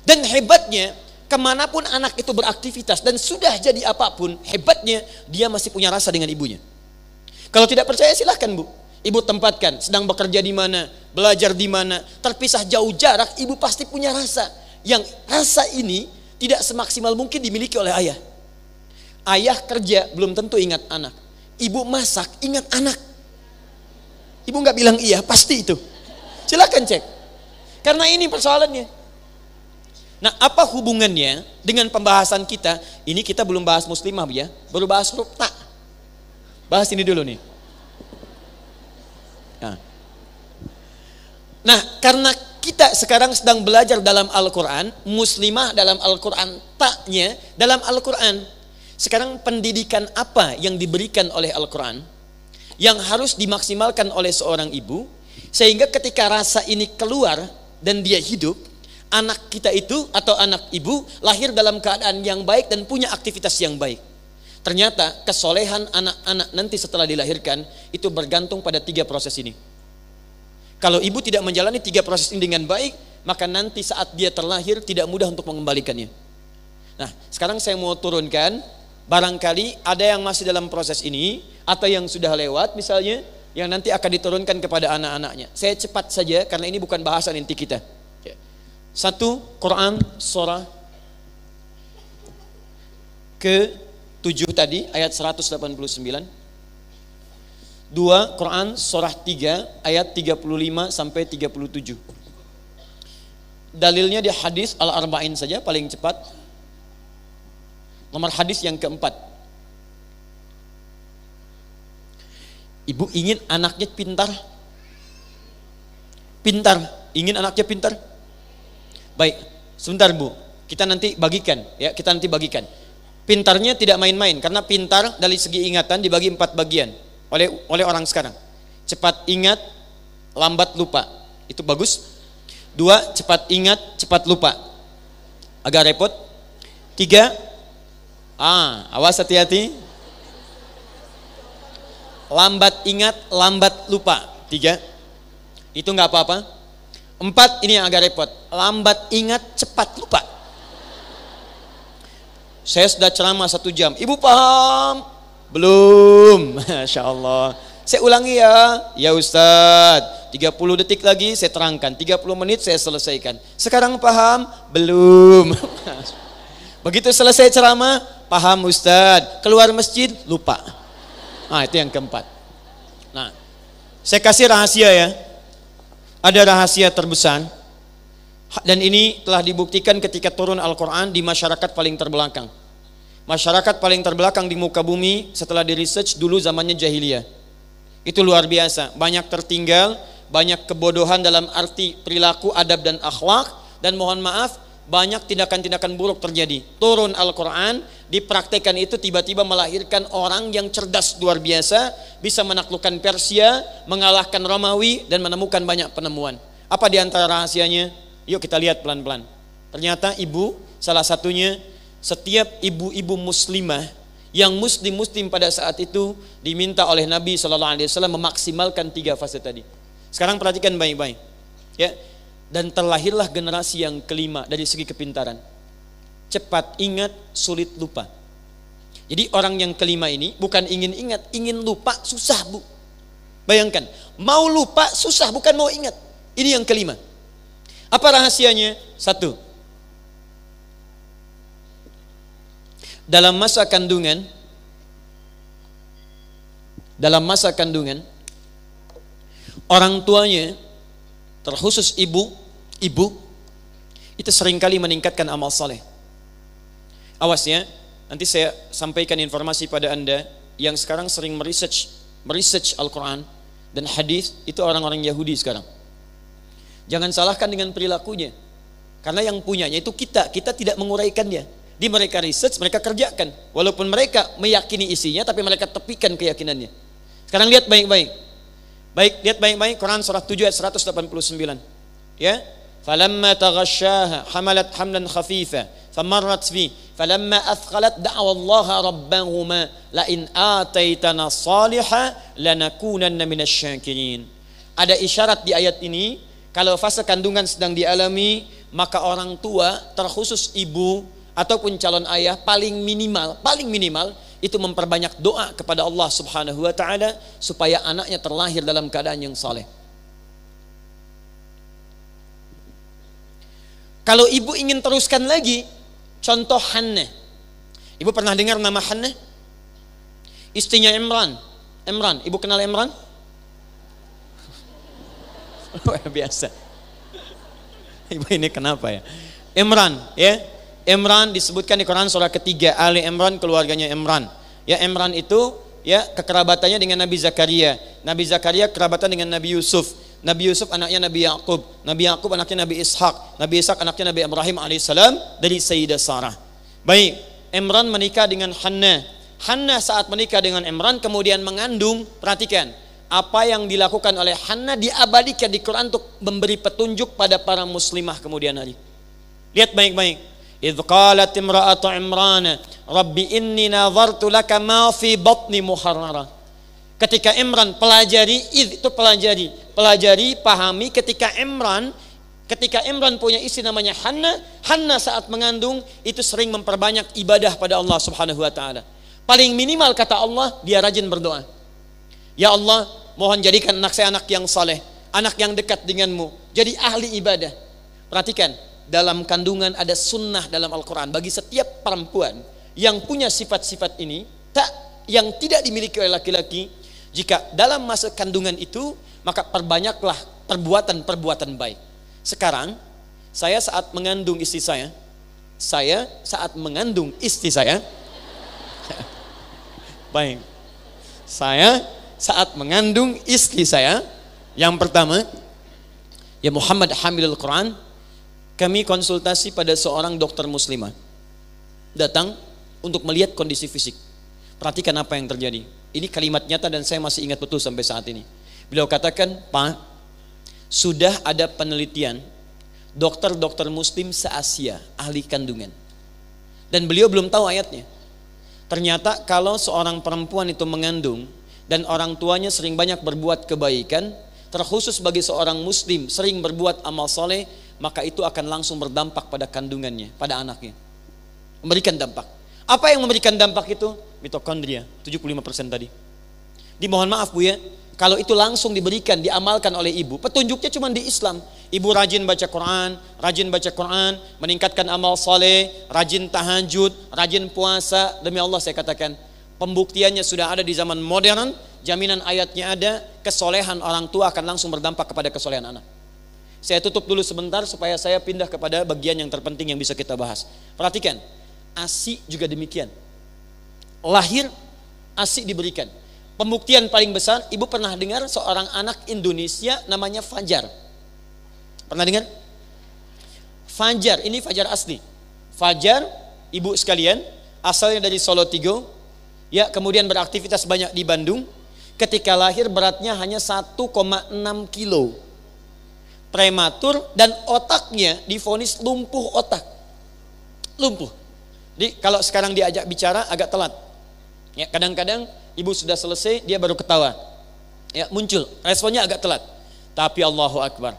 Dan hebatnya, kemanapun anak itu beraktivitas dan sudah jadi apapun, hebatnya dia masih punya rasa dengan ibunya. Kalau tidak percaya silahkan Bu, ibu tempatkan, sedang bekerja di mana, belajar di mana, terpisah jauh jarak, ibu pasti punya rasa. Yang rasa ini tidak semaksimal mungkin dimiliki oleh ayah. Ayah kerja belum tentu ingat anak, ibu masak ingat anak. Ibu nggak bilang iya, pasti itu. Silahkan cek, karena ini persoalannya. Nah, apa hubungannya dengan pembahasan kita? Ini kita belum bahas muslimah ya, baru bahas huruf ta. Bahas ini dulu nih. Nah, karena kita sekarang sedang belajar dalam Al-Quran, muslimah dalam Al-Quran, taknya dalam Al-Quran. Sekarang pendidikan apa yang diberikan oleh Al-Quran yang harus dimaksimalkan oleh seorang ibu, sehingga ketika rasa ini keluar dan dia hidup, anak kita itu atau anak ibu lahir dalam keadaan yang baik dan punya aktivitas yang baik. Ternyata kesolehan anak-anak nanti setelah dilahirkan itu bergantung pada 3 proses ini. Kalau ibu tidak menjalani 3 proses ini dengan baik, maka nanti saat dia terlahir tidak mudah untuk mengembalikannya. Nah, sekarang saya mau turunkan, barangkali ada yang masih dalam proses ini atau yang sudah lewat misalnya, yang nanti akan diturunkan kepada anak-anaknya. Saya cepat saja karena ini bukan bahasan inti kita. 1 Quran surah ke-7 tadi ayat 189. 2 Quran surah 3 ayat 35 sampai 37. Dalilnya di hadis Al-Arba'in saja paling cepat. Nomor hadis yang keempat. Ibu ingin anaknya pintar? Pintar, ingin anaknya pintar? Baik, sebentar Bu, kita nanti bagikan ya, kita nanti bagikan. Pintarnya tidak main-main, karena pintar dari segi ingatan dibagi 4 bagian oleh orang sekarang. Cepat ingat, lambat lupa. Itu bagus. 2, cepat ingat, cepat lupa. Agak repot. 3, awas hati-hati. Lambat ingat, lambat lupa. 3, itu nggak apa-apa. 4, ini yang agak repot. Lambat ingat, cepat lupa. Saya sudah ceramah 1 jam. Ibu paham? Belum. Masya Allah. Saya ulangi ya. Ya Ustadz, 30 detik lagi saya terangkan, 30 menit saya selesaikan. Sekarang paham? Belum. Begitu selesai ceramah, paham Ustadz. Keluar masjid, lupa. Nah, itu yang keempat. Nah, saya kasih rahasia ya. Ada rahasia terbesar. Dan ini telah dibuktikan ketika turun Al-Quran di masyarakat paling terbelakang. Masyarakat paling terbelakang di muka bumi setelah di research dulu zamannya jahiliyah. Itu luar biasa. Banyak tertinggal, banyak kebodohan dalam arti perilaku, adab dan akhlak. Dan mohon maaf, banyak tindakan-tindakan buruk terjadi. Turun Al-Quran, dipraktekkan itu tiba-tiba melahirkan orang yang cerdas luar biasa, bisa menaklukkan Persia, mengalahkan Romawi, dan menemukan banyak penemuan. Apa di antara rahasianya? Yuk kita lihat pelan-pelan. Ternyata ibu, salah satunya, setiap ibu-ibu muslimah yang muslim pada saat itu diminta oleh Nabi SAW memaksimalkan 3 fase tadi. Sekarang perhatikan baik-baik. Ya. Dan terlahirlah generasi yang kelima dari segi kepintaran. Cepat ingat, sulit lupa. Jadi orang yang kelima ini bukan ingin ingat, ingin lupa susah bu. Bayangkan, mau lupa susah, bukan mau ingat. Ini yang kelima. Apa rahasianya? 1. Dalam masa kandungan, orang tuanya, terkhusus ibu itu seringkali meningkatkan amal saleh. Awas ya, nanti saya sampaikan informasi pada Anda yang sekarang sering meresearch Al-Quran dan hadis, itu orang-orang Yahudi sekarang. Jangan salahkan dengan perilakunya, karena yang punyanya itu kita tidak menguraikannya. Di mereka research, mereka kerjakan, walaupun mereka meyakini isinya, tapi mereka tepikan keyakinannya. Sekarang lihat baik-baik. Lihat baik-baik Quran surah 7 ayat 189. Ya, falamma taghasyaha hamalat hamlan khafifa famarrat fi falamma athqalat da'wa Allah rabbahuma la in ataitana salihah lanakunanna minasyakirin. Ada isyarat di ayat ini kalau fase kandungan sedang dialami, maka orang tua, terkhusus ibu ataupun calon ayah, paling minimal itu memperbanyak doa kepada Allah Subhanahu wa taala supaya anaknya terlahir dalam keadaan yang saleh. Kalau ibu ingin teruskan lagi, contoh Hannah. Ibu pernah dengar nama Hannah? Istrinya Imran. Ibu kenal Imran? Biasa. Ibu ini kenapa ya? Imran, ya. Imran disebutkan di Quran surah ketiga, Ali Imran, keluarganya Imran. Ya, Imran itu ya kekerabatannya dengan Nabi Zakaria. Nabi Zakaria kerabatan dengan Nabi Yusuf. Nabi Yusuf anaknya Nabi Yaqub. Nabi Yaqub anaknya Nabi Ishaq. Nabi Ishaq anaknya Nabi Ibrahim alaihissalam dari Sayyidah Sarah. Baik, Imran menikah dengan Hannah. Hannah saat menikah dengan Imran kemudian mengandung. Perhatikan, apa yang dilakukan oleh Hannah diabadikan di Quran untuk memberi petunjuk pada para muslimah kemudian hari. Lihat baik-baik. Idh qalat imra'atu Imran, Rabbi inni nazartu laka ma fi batni muharrara. Ketika Imran pelajari, pahami ketika Imran punya istri namanya Hannah saat mengandung itu sering memperbanyak ibadah pada Allah Subhanahu wa taala. Paling minimal kata Allah, dia rajin berdoa. Ya Allah, mohon jadikan anak saya anak yang saleh, anak yang dekat denganmu, jadi ahli ibadah. Perhatikan, dalam kandungan ada sunnah dalam Al-Quran bagi setiap perempuan yang punya sifat-sifat ini, yang tidak dimiliki oleh laki-laki. Jika dalam masa kandungan itu, maka perbanyaklah perbuatan-perbuatan baik. Sekarang, saya saat mengandung istri saya, baik, saya saat mengandung istri saya, yang pertama, ya Muhammad Hamilul Quran, kami konsultasi pada seorang dokter muslimah. Datang untuk melihat kondisi fisik. Perhatikan apa yang terjadi. Ini kalimat nyata dan saya masih ingat betul sampai saat ini. Beliau katakan, Pak, sudah ada penelitian dokter-dokter muslim se-Asia, ahli kandungan. Dan beliau belum tahu ayatnya. Ternyata kalau seorang perempuan itu mengandung dan orang tuanya sering banyak berbuat kebaikan, terkhusus bagi seorang muslim sering berbuat amal soleh, maka itu akan langsung berdampak pada kandungannya, pada anaknya. Memberikan dampak. Apa yang memberikan dampak itu? Mitokondria, 75% tadi. Dimohon maaf Bu ya, kalau itu langsung diberikan, diamalkan oleh ibu, petunjuknya cuma di Islam. Ibu rajin baca Quran, meningkatkan amal soleh, rajin tahajud, rajin puasa. Demi Allah saya katakan, pembuktiannya sudah ada di zaman modern, jaminan ayatnya ada, kesolehan orang tua akan langsung berdampak kepada kesolehan anak. Saya tutup dulu sebentar supaya saya pindah kepada bagian yang terpenting yang bisa kita bahas. Perhatikan, ASI juga demikian. Lahir, ASI diberikan. Pembuktian paling besar, ibu pernah dengar seorang anak Indonesia namanya Fajar. Pernah dengar? Fajar, ini Fajar asli. Fajar, ibu sekalian, asalnya dari Solo Tigo, ya, kemudian beraktivitas banyak di Bandung. Ketika lahir beratnya hanya 1,6 kilo. Prematur dan otaknya divonis lumpuh otak. Lumpuh. Jadi kalau sekarang diajak bicara agak telat. Ya, kadang-kadang ibu sudah selesai, dia baru ketawa. Ya, muncul, responnya agak telat. Tapi Allahu Akbar.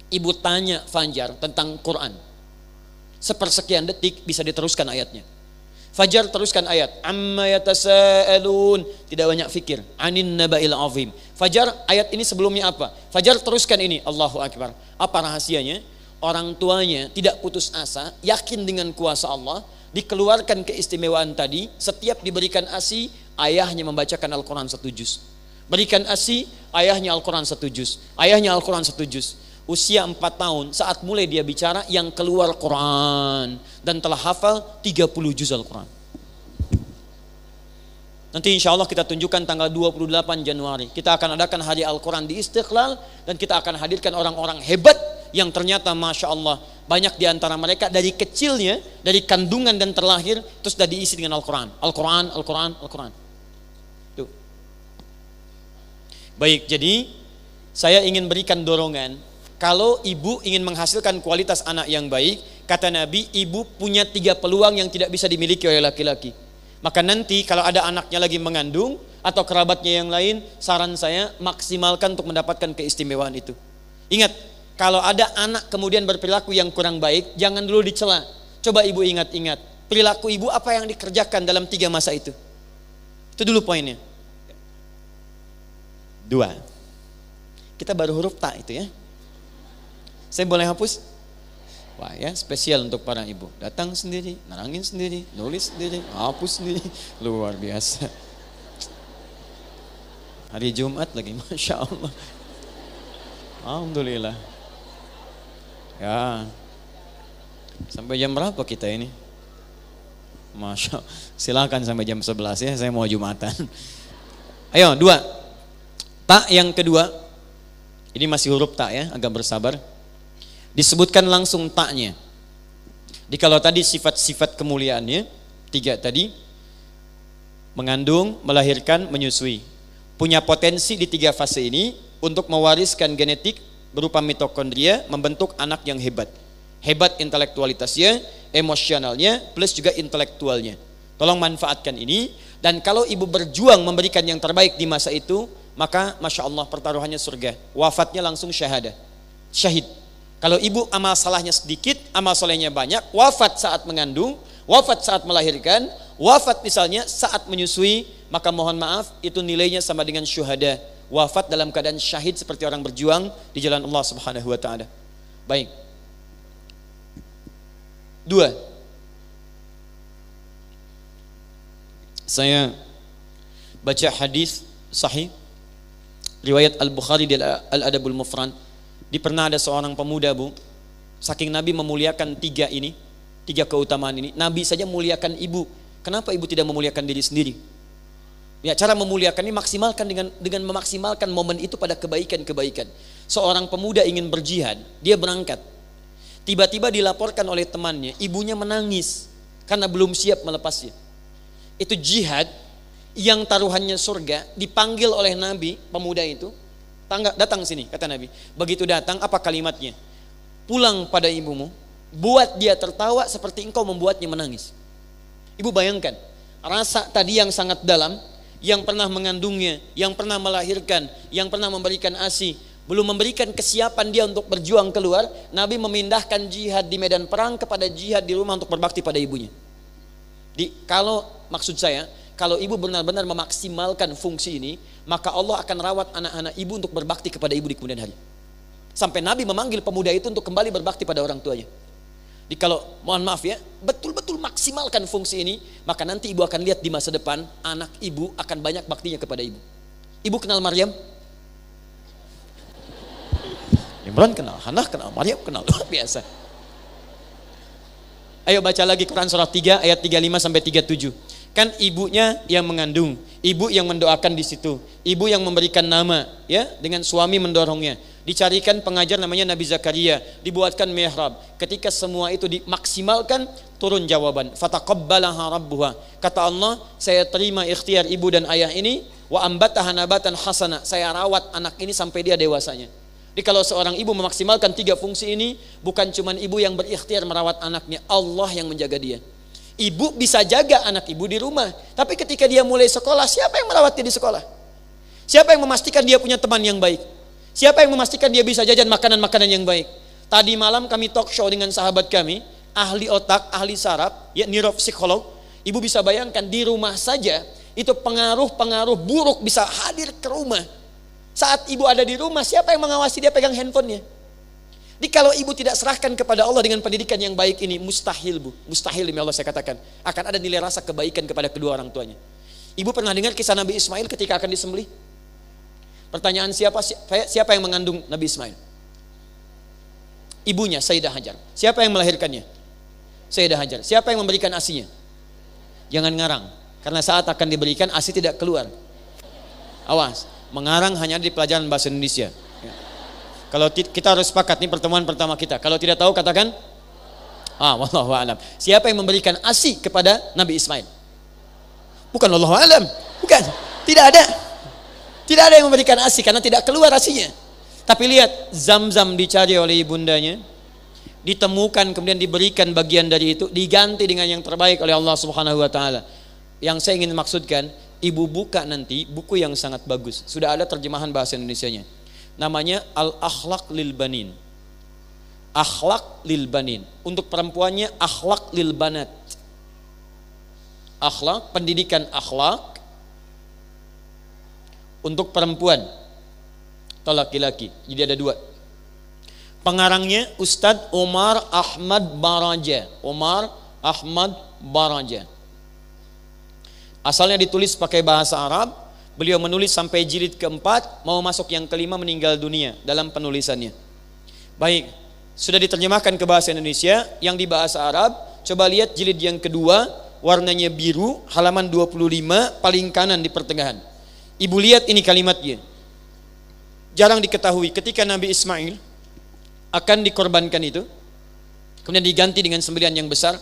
Ibu tanya Fajar tentang Quran. Sepersekian detik bisa diteruskan ayatnya. Fajar teruskan ayat. Amma yatasaalun. Tidak banyak fikir. Anin naba'il azim. Fajar ayat ini sebelumnya apa? Fajar teruskan ini. Allahu Akbar. Apa rahasianya? Orang tuanya tidak putus asa, yakin dengan kuasa Allah, dikeluarkan keistimewaan tadi. Setiap diberikan ASI, ayahnya membacakan Al-Quran 1 juz. Berikan ASI, ayahnya Al-Quran 1 juz. Ayahnya Al-Quran 1 juz. Usia 4 tahun, saat mulai dia bicara, yang keluar Quran. Dan telah hafal 30 juz Al-Quran. Nanti insya Allah kita tunjukkan tanggal 28 Januari. Kita akan adakan hari Al-Quran di Istiqlal. Dan kita akan hadirkan orang-orang hebat yang ternyata Masya Allah banyak di antara mereka dari kecilnya, dari kandungan dan terlahir, terus sudah diisi dengan Al-Quran. Al-Quran, Al-Quran, Al-Quran. Tuh. Baik, jadi saya ingin berikan dorongan. Kalau ibu ingin menghasilkan kualitas anak yang baik, kata Nabi, ibu punya 3 peluang yang tidak bisa dimiliki oleh laki-laki. Maka nanti kalau ada anaknya lagi mengandung atau kerabatnya yang lain, saran saya maksimalkan untuk mendapatkan keistimewaan itu. Ingat, kalau ada anak kemudian berperilaku yang kurang baik, jangan dulu dicela. Coba ibu ingat-ingat, perilaku ibu apa yang dikerjakan dalam 3 masa itu. Itu dulu poinnya. 2. Kita baru huruf ta itu ya. Saya boleh hapus? Wah ya, spesial untuk para ibu. Datang sendiri, narangin sendiri, nulis sendiri, hapus sendiri. Luar biasa. Hari Jumat lagi, Masya Allah. Alhamdulillah. Ya. Sampai jam berapa kita ini? Masya Allah. Silakan sampai jam 11 ya, saya mau Jumatan. Ayo, 2. Tak yang kedua. Ini masih huruf tak ya, agak bersabar. Disebutkan langsung taknya. Jadi kalau tadi sifat-sifat kemuliaannya 3 tadi, mengandung, melahirkan, menyusui, punya potensi di 3 fase ini untuk mewariskan genetik berupa mitokondria, membentuk anak yang hebat. Hebat intelektualitasnya, emosionalnya, plus juga intelektualnya. Tolong manfaatkan ini. Dan kalau ibu berjuang memberikan yang terbaik di masa itu, maka Masya Allah pertaruhannya surga. Wafatnya langsung syahadah, syahid. Kalau ibu amal salahnya sedikit, amal solehnya banyak, wafat saat mengandung, wafat saat melahirkan, wafat misalnya saat menyusui, maka mohon maaf itu nilainya sama dengan syuhada. Wafat dalam keadaan syahid seperti orang berjuang di jalan Allah Subhanahu wa taala. Baik. 2. Saya baca hadis sahih riwayat Al-Bukhari di Al-Adabul Mufrad. Pernah ada seorang pemuda, Bu, saking Nabi memuliakan 3 ini, 3 keutamaan ini, Nabi saja muliakan ibu. Kenapa ibu tidak memuliakan diri sendiri? Ya, cara memuliakan ini maksimalkan dengan memaksimalkan momen itu pada kebaikan-kebaikan. Seorang pemuda ingin berjihad, dia berangkat. Tiba-tiba dilaporkan oleh temannya, ibunya menangis karena belum siap melepasnya. Itu jihad yang taruhannya surga, dipanggil oleh Nabi pemuda itu. Datang sini, kata Nabi. Begitu datang, apa kalimatnya? Pulang pada ibumu, buat dia tertawa seperti engkau membuatnya menangis. Ibu bayangkan, rasa tadi yang sangat dalam, yang pernah mengandungnya, yang pernah melahirkan, yang pernah memberikan ASI, belum memberikan kesiapan dia untuk berjuang keluar, Nabi memindahkan jihad di medan perang kepada jihad di rumah untuk berbakti pada ibunya. Maksud saya, kalau ibu benar-benar memaksimalkan fungsi ini, maka Allah akan rawat anak-anak ibu untuk berbakti kepada ibu di kemudian hari. Sampai Nabi memanggil pemuda itu untuk kembali berbakti pada orang tuanya. Jadi kalau mohon maaf ya, betul-betul maksimalkan fungsi ini, maka nanti ibu akan lihat di masa depan anak ibu akan banyak baktinya kepada ibu. Ibu kenal Maryam? Imran kenal, Hannah kenal, Maryam kenal, luar biasa. Ayo baca lagi Quran surah 3 ayat 35 sampai 37. Kan ibunya yang mengandung, ibu yang mendoakan di situ, ibu yang memberikan nama, ya, dengan suami mendorongnya. Dicarikan pengajar namanya Nabi Zakaria, dibuatkan mihrab. Ketika semua itu dimaksimalkan, turun jawaban. Fataqabbalaha rabbuha. Kata Allah, saya terima ikhtiar ibu dan ayah ini, wa ambataha nabatan hasana. Saya rawat anak ini sampai dia dewasanya. Jadi kalau seorang ibu memaksimalkan 3 fungsi ini, bukan cuma ibu yang berikhtiar merawat anaknya, Allah yang menjaga dia. Ibu bisa jaga anak ibu di rumah, tapi ketika dia mulai sekolah, siapa yang merawat dia di sekolah? Siapa yang memastikan dia punya teman yang baik? Siapa yang memastikan dia bisa jajan makanan-makanan yang baik? Tadi malam kami talk show dengan sahabat kami, ahli otak, ahli saraf, ya, neuropsikolog. Ibu bisa bayangkan di rumah saja, itu pengaruh-pengaruh buruk bisa hadir ke rumah. Saat ibu ada di rumah, siapa yang mengawasi dia pegang handphonenya? Jadi kalau ibu tidak serahkan kepada Allah dengan pendidikan yang baik ini, mustahil bu, mustahil demi Allah saya katakan, akan ada nilai rasa kebaikan kepada kedua orang tuanya. Ibu pernah dengar kisah Nabi Ismail ketika akan disembelih? Pertanyaan siapa yang mengandung Nabi Ismail? Ibunya Sayyidah Hajar. Siapa yang melahirkannya? Sayyidah Hajar. Siapa yang memberikan asinya? Jangan ngarang, karena saat akan diberikan asi tidak keluar. Awas, mengarang hanya di pelajaran bahasa Indonesia. Kalau kita harus sepakat, ini pertemuan pertama kita. Kalau tidak tahu katakan, wallahu a'lam. Siapa yang memberikan asi kepada Nabi Ismail? Bukan wallahu a'lam, bukan. Tidak ada. Tidak ada yang memberikan asi karena tidak keluar asinya. Tapi lihat, Zam-Zam dicari oleh ibundanya, ditemukan kemudian diberikan bagian dari itu, diganti dengan yang terbaik oleh Allah Subhanahu wa taala. Yang saya ingin maksudkan, ibu buka nanti buku yang sangat bagus. Sudah ada terjemahan bahasa Indonesianya. Namanya Al-Akhlaq lil Banin. Akhlak lil Banin. Untuk perempuannya akhlak lil banat. Akhlak, pendidikan akhlak untuk perempuan atau laki-laki. Jadi ada 2. Pengarangnya Ustadz Omar Ahmad Baraja. Omar Ahmad Baraja. Asalnya ditulis pakai bahasa Arab. Beliau menulis sampai jilid ke-4, mau masuk yang ke-5 meninggal dunia dalam penulisannya. Baik, sudah diterjemahkan ke bahasa Indonesia. Yang di bahasa Arab, coba lihat jilid yang kedua, warnanya biru, halaman 25, paling kanan di pertengahan. Ibu lihat ini kalimatnya. Jarang diketahui ketika Nabi Ismail akan dikorbankan itu, kemudian diganti dengan sembelihan yang besar.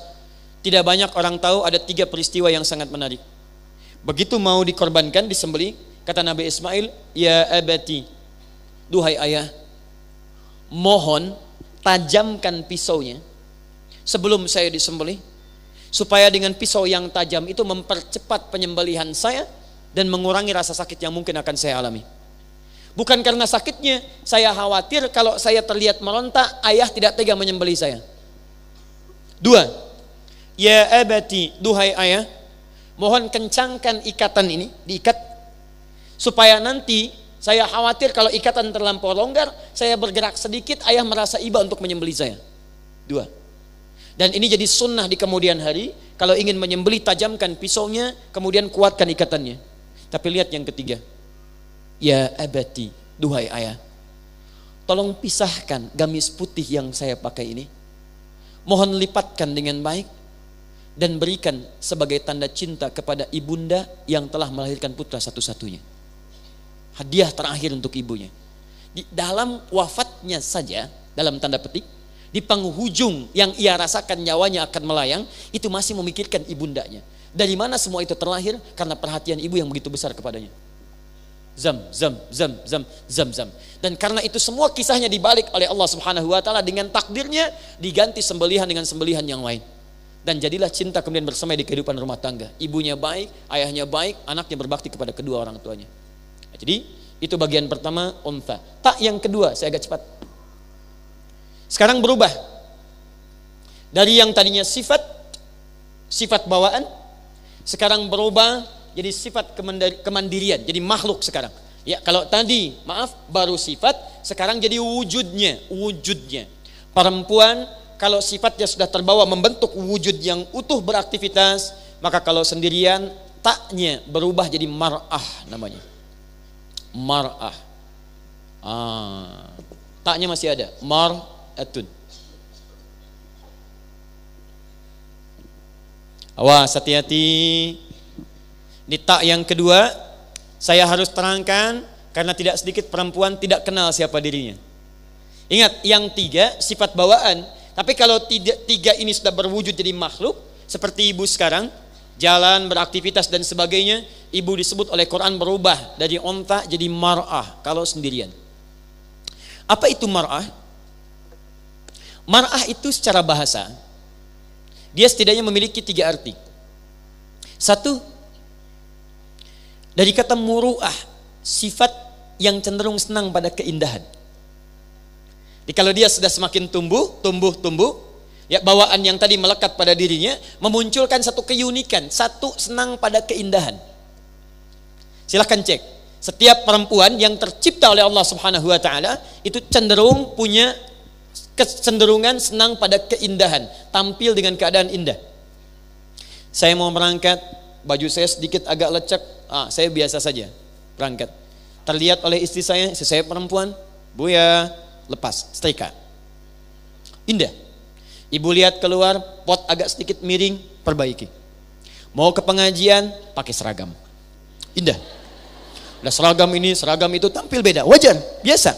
Tidak banyak orang tahu ada 3 peristiwa yang sangat menarik. Begitu mau dikorbankan, disembelih, kata Nabi Ismail, ya abati, duhai ayah, mohon tajamkan pisaunya sebelum saya disembelih, supaya dengan pisau yang tajam itu mempercepat penyembelihan saya dan mengurangi rasa sakit yang mungkin akan saya alami. Bukan karena sakitnya, saya khawatir kalau saya terlihat meronta, ayah tidak tega menyembelih saya. 2, ya abati, duhai ayah, mohon kencangkan ikatan ini, diikat, supaya nanti saya khawatir kalau ikatan terlampau longgar, saya bergerak sedikit, ayah merasa iba untuk menyembelih saya. 2. Dan ini jadi sunnah di kemudian hari, kalau ingin menyembelih tajamkan pisaunya, kemudian kuatkan ikatannya. Tapi lihat yang ketiga, ya abati, duhai ayah, tolong pisahkan gamis putih yang saya pakai ini, mohon lipatkan dengan baik dan berikan sebagai tanda cinta kepada ibunda yang telah melahirkan putra satu-satunya. Hadiah terakhir untuk ibunya. Di dalam wafatnya saja, dalam tanda petik, di penghujung yang ia rasakan nyawanya akan melayang, itu masih memikirkan ibundanya. Dari mana semua itu terlahir? Karena perhatian ibu yang begitu besar kepadanya. Zam, zam, zam, zam, zam, zam. Dan karena itu semua kisahnya dibalik oleh Allah Subhanahu wa taala, dengan takdirnya diganti sembelihan dengan sembelihan yang lain. Dan jadilah cinta kemudian bersemai di kehidupan rumah tangga. Ibunya baik, ayahnya baik, anaknya berbakti kepada kedua orang tuanya. Jadi itu bagian pertama, untha. Tak yang kedua, saya agak cepat. Sekarang berubah. Dari yang tadinya sifat bawaan, sekarang berubah jadi sifat kemandirian, jadi makhluk sekarang. Ya, kalau tadi maaf baru sifat, sekarang jadi wujudnya. Perempuan kalau sifatnya sudah terbawa membentuk wujud yang utuh beraktivitas, maka kalau sendirian taknya berubah jadi mar'ah namanya. Mar'ah. Taknya masih ada. Mar'atun. Awas, hati-hati. Di tak yang kedua saya harus terangkan karena tidak sedikit perempuan tidak kenal siapa dirinya. Ingat, yang tiga sifat bawaan. Tapi kalau tiga ini sudah berwujud jadi makhluk, seperti ibu sekarang, jalan, beraktivitas dan sebagainya, ibu disebut oleh Quran berubah dari onta jadi mar'ah kalau sendirian. Apa itu mar'ah? Mar'ah itu secara bahasa, dia setidaknya memiliki tiga arti. Satu, dari kata muru'ah, sifat yang cenderung senang pada keindahan. Jadi kalau dia sudah semakin tumbuh, ya bawaan yang tadi melekat pada dirinya memunculkan satu keunikan, satu senang pada keindahan. Silahkan cek. Setiap perempuan yang tercipta oleh Allah Subhanahu wa taala itu cenderung punya kecenderungan senang pada keindahan, tampil dengan keadaan indah. Saya mau berangkat, baju saya sedikit agak lecek, saya biasa saja berangkat. Terlihat oleh istri saya perempuan, Buya, lepas setrika. Indah. Ibu lihat keluar, pot agak sedikit miring, perbaiki. Mau ke pengajian, pakai seragam. Indah. Udah seragam ini, seragam itu, tampil beda, wajar, biasa.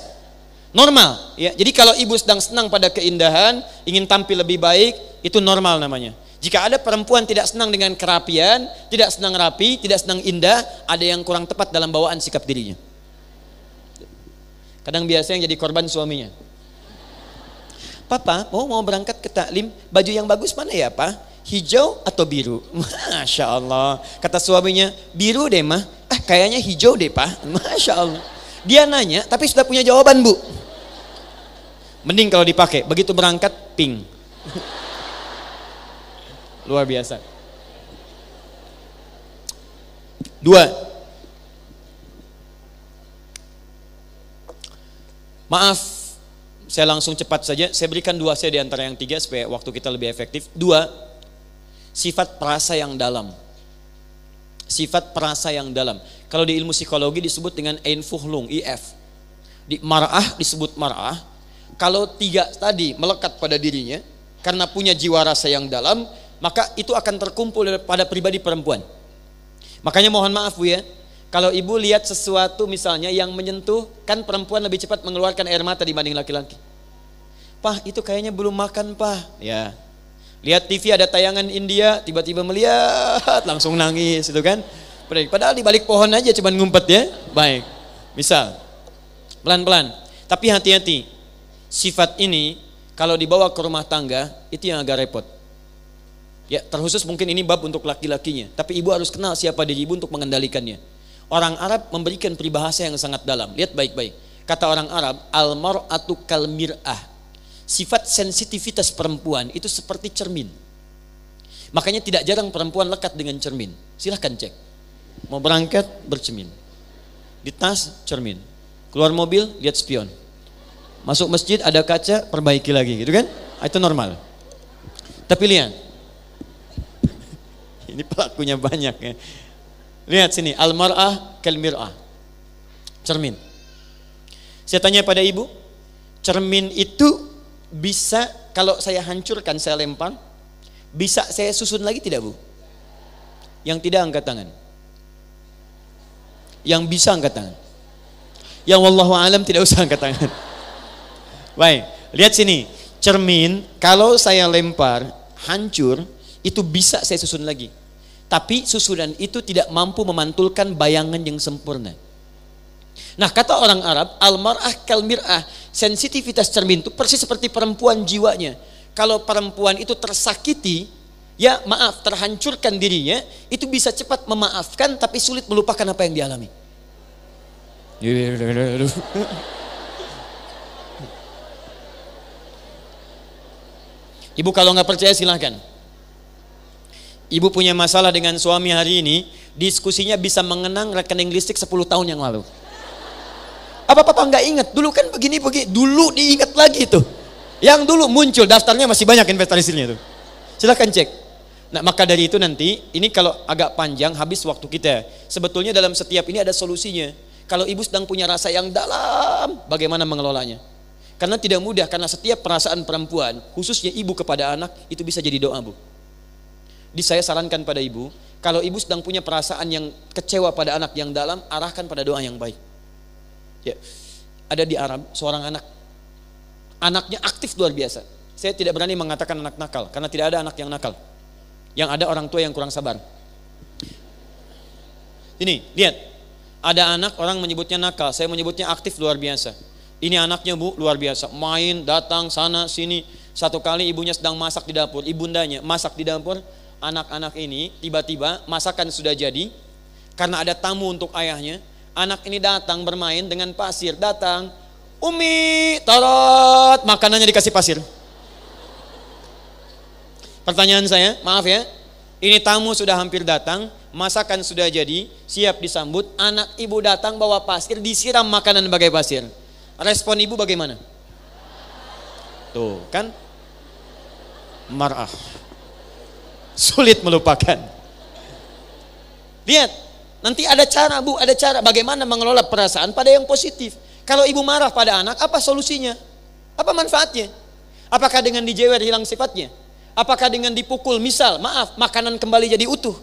Normal, ya. Jadi kalau ibu sedang senang pada keindahan, ingin tampil lebih baik, itu normal namanya. Jika ada perempuan tidak senang dengan kerapian, tidak senang rapi, tidak senang indah, ada yang kurang tepat dalam bawaan sikap dirinya. Kadang biasanya yang jadi korban suaminya. Papa, mau berangkat ke taklim, baju yang bagus mana ya, Pak? Hijau atau biru? Masya Allah. Kata suaminya, biru deh mah. Kayaknya hijau deh, Pak. Masya Allah. Dia nanya, tapi sudah punya jawaban, Bu. Mending kalau dipakai, begitu berangkat, pink. Luar biasa. Dua. Maaf, saya langsung cepat saja. Saya berikan dua saja di antara yang tiga supaya waktu kita lebih efektif. Dua, sifat perasa yang dalam. Sifat perasa yang dalam. Kalau di ilmu psikologi disebut dengan Einfuhlung, IF. Di mar'ah disebut mar'ah. Kalau tiga tadi melekat pada dirinya, karena punya jiwa rasa yang dalam, maka itu akan terkumpul pada pribadi perempuan. Makanya mohon maaf Bu ya, kalau ibu lihat sesuatu misalnya yang menyentuh, kan perempuan lebih cepat mengeluarkan air mata dibanding laki-laki. Pah, itu kayaknya belum makan, Pah. Ya. Lihat TV ada tayangan India, tiba-tiba melihat langsung nangis itu kan. Padahal di balik pohon aja cuman ngumpet ya. Baik. Misal pelan-pelan. Tapi hati-hati. Sifat ini kalau dibawa ke rumah tangga itu yang agak repot. Ya, terkhusus mungkin ini bab untuk laki-lakinya, tapi ibu harus kenal siapa diri ibu untuk mengendalikannya. Orang Arab memberikan peribahasa yang sangat dalam. Lihat baik-baik. Kata orang Arab, al-mar'atu kal mir'ah. Sifat sensitivitas perempuan itu seperti cermin. Makanya tidak jarang perempuan lekat dengan cermin. Silahkan cek. Mau berangkat, bercermin. Di tas, cermin. Keluar mobil, lihat spion. Masuk masjid, ada kaca, perbaiki lagi, gitu kan? Itu normal. Tapi lihat. Ini pelakunya banyak ya. Lihat sini, al-mar'ah kal mir'ah. Cermin. Saya tanya pada ibu, cermin itu bisa kalau saya hancurkan, saya lempar, bisa saya susun lagi tidak Bu? Yang tidak angkat tangan. Yang bisa angkat tangan. Yang wallahu alam tidak usah angkat tangan. Baik, lihat sini. Cermin kalau saya lempar, hancur, itu bisa saya susun lagi. Tapi susunan itu tidak mampu memantulkan bayangan yang sempurna. Nah, kata orang Arab, al-mar'ah kal mir'ah, sensitivitas cermin itu persis seperti perempuan jiwanya. Kalau perempuan itu tersakiti, ya maaf, terhancurkan dirinya, itu bisa cepat memaafkan tapi sulit melupakan apa yang dialami. Ibu kalau nggak percaya silahkan. Ibu punya masalah dengan suami hari ini, diskusinya bisa mengenang rekening listrik 10 tahun yang lalu. Apa papa nggak ingat? Dulu kan begini-begini. Dulu diingat lagi tuh. Yang dulu muncul daftarnya masih banyak inventarisirnya tuh. Silahkan cek. Nah maka dari itu nanti, ini kalau agak panjang habis waktu kita. Sebetulnya dalam setiap ini ada solusinya. Kalau ibu sedang punya rasa yang dalam, bagaimana mengelolanya? Karena tidak mudah, karena setiap perasaan perempuan, khususnya ibu kepada anak, itu bisa jadi doa, Bu. Jadi saya sarankan pada ibu, kalau ibu sedang punya perasaan yang kecewa pada anak yang dalam, arahkan pada doa yang baik. Ya, ada di Arab seorang anak, anaknya aktif luar biasa. Saya tidak berani mengatakan anak nakal, karena tidak ada anak yang nakal. Yang ada orang tua yang kurang sabar. Ini, lihat, ada anak orang menyebutnya nakal, saya menyebutnya aktif luar biasa. Ini anaknya, Bu, luar biasa, main, datang sana sini. Satu kali ibunya sedang masak di dapur, ibundanya masak di dapur, anak-anak ini tiba-tiba masakan sudah jadi, karena ada tamu untuk ayahnya. Anak ini datang bermain dengan pasir, datang, Umi, tarot, makanannya dikasih pasir. Pertanyaan saya, maaf ya, ini tamu sudah hampir datang, masakan sudah jadi, siap disambut, anak ibu datang bawa pasir, disiram makanan bagai pasir. Respon ibu bagaimana? Tuh kan, marah, sulit melupakan. Lihat, nanti ada cara, Bu, ada cara bagaimana mengelola perasaan pada yang positif. Kalau ibu marah pada anak, apa solusinya? Apa manfaatnya? Apakah dengan dijewer hilang sifatnya? Apakah dengan dipukul, misal, maaf, makanan kembali jadi utuh?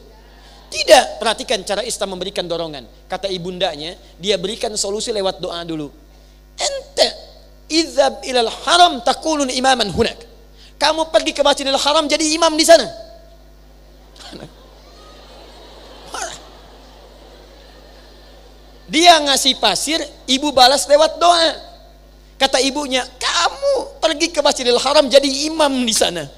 Tidak. Perhatikan cara Islam memberikan dorongan. Kata ibundanya, dia berikan solusi lewat doa dulu. Ente izhab ilal haram takunun imaman hunak. Kamu pergi ke Masjidil Haram jadi imam di sana. Dia ngasih pasir, ibu balas lewat doa. Kata ibunya, kamu pergi ke Masjidil Haram jadi imam di sana.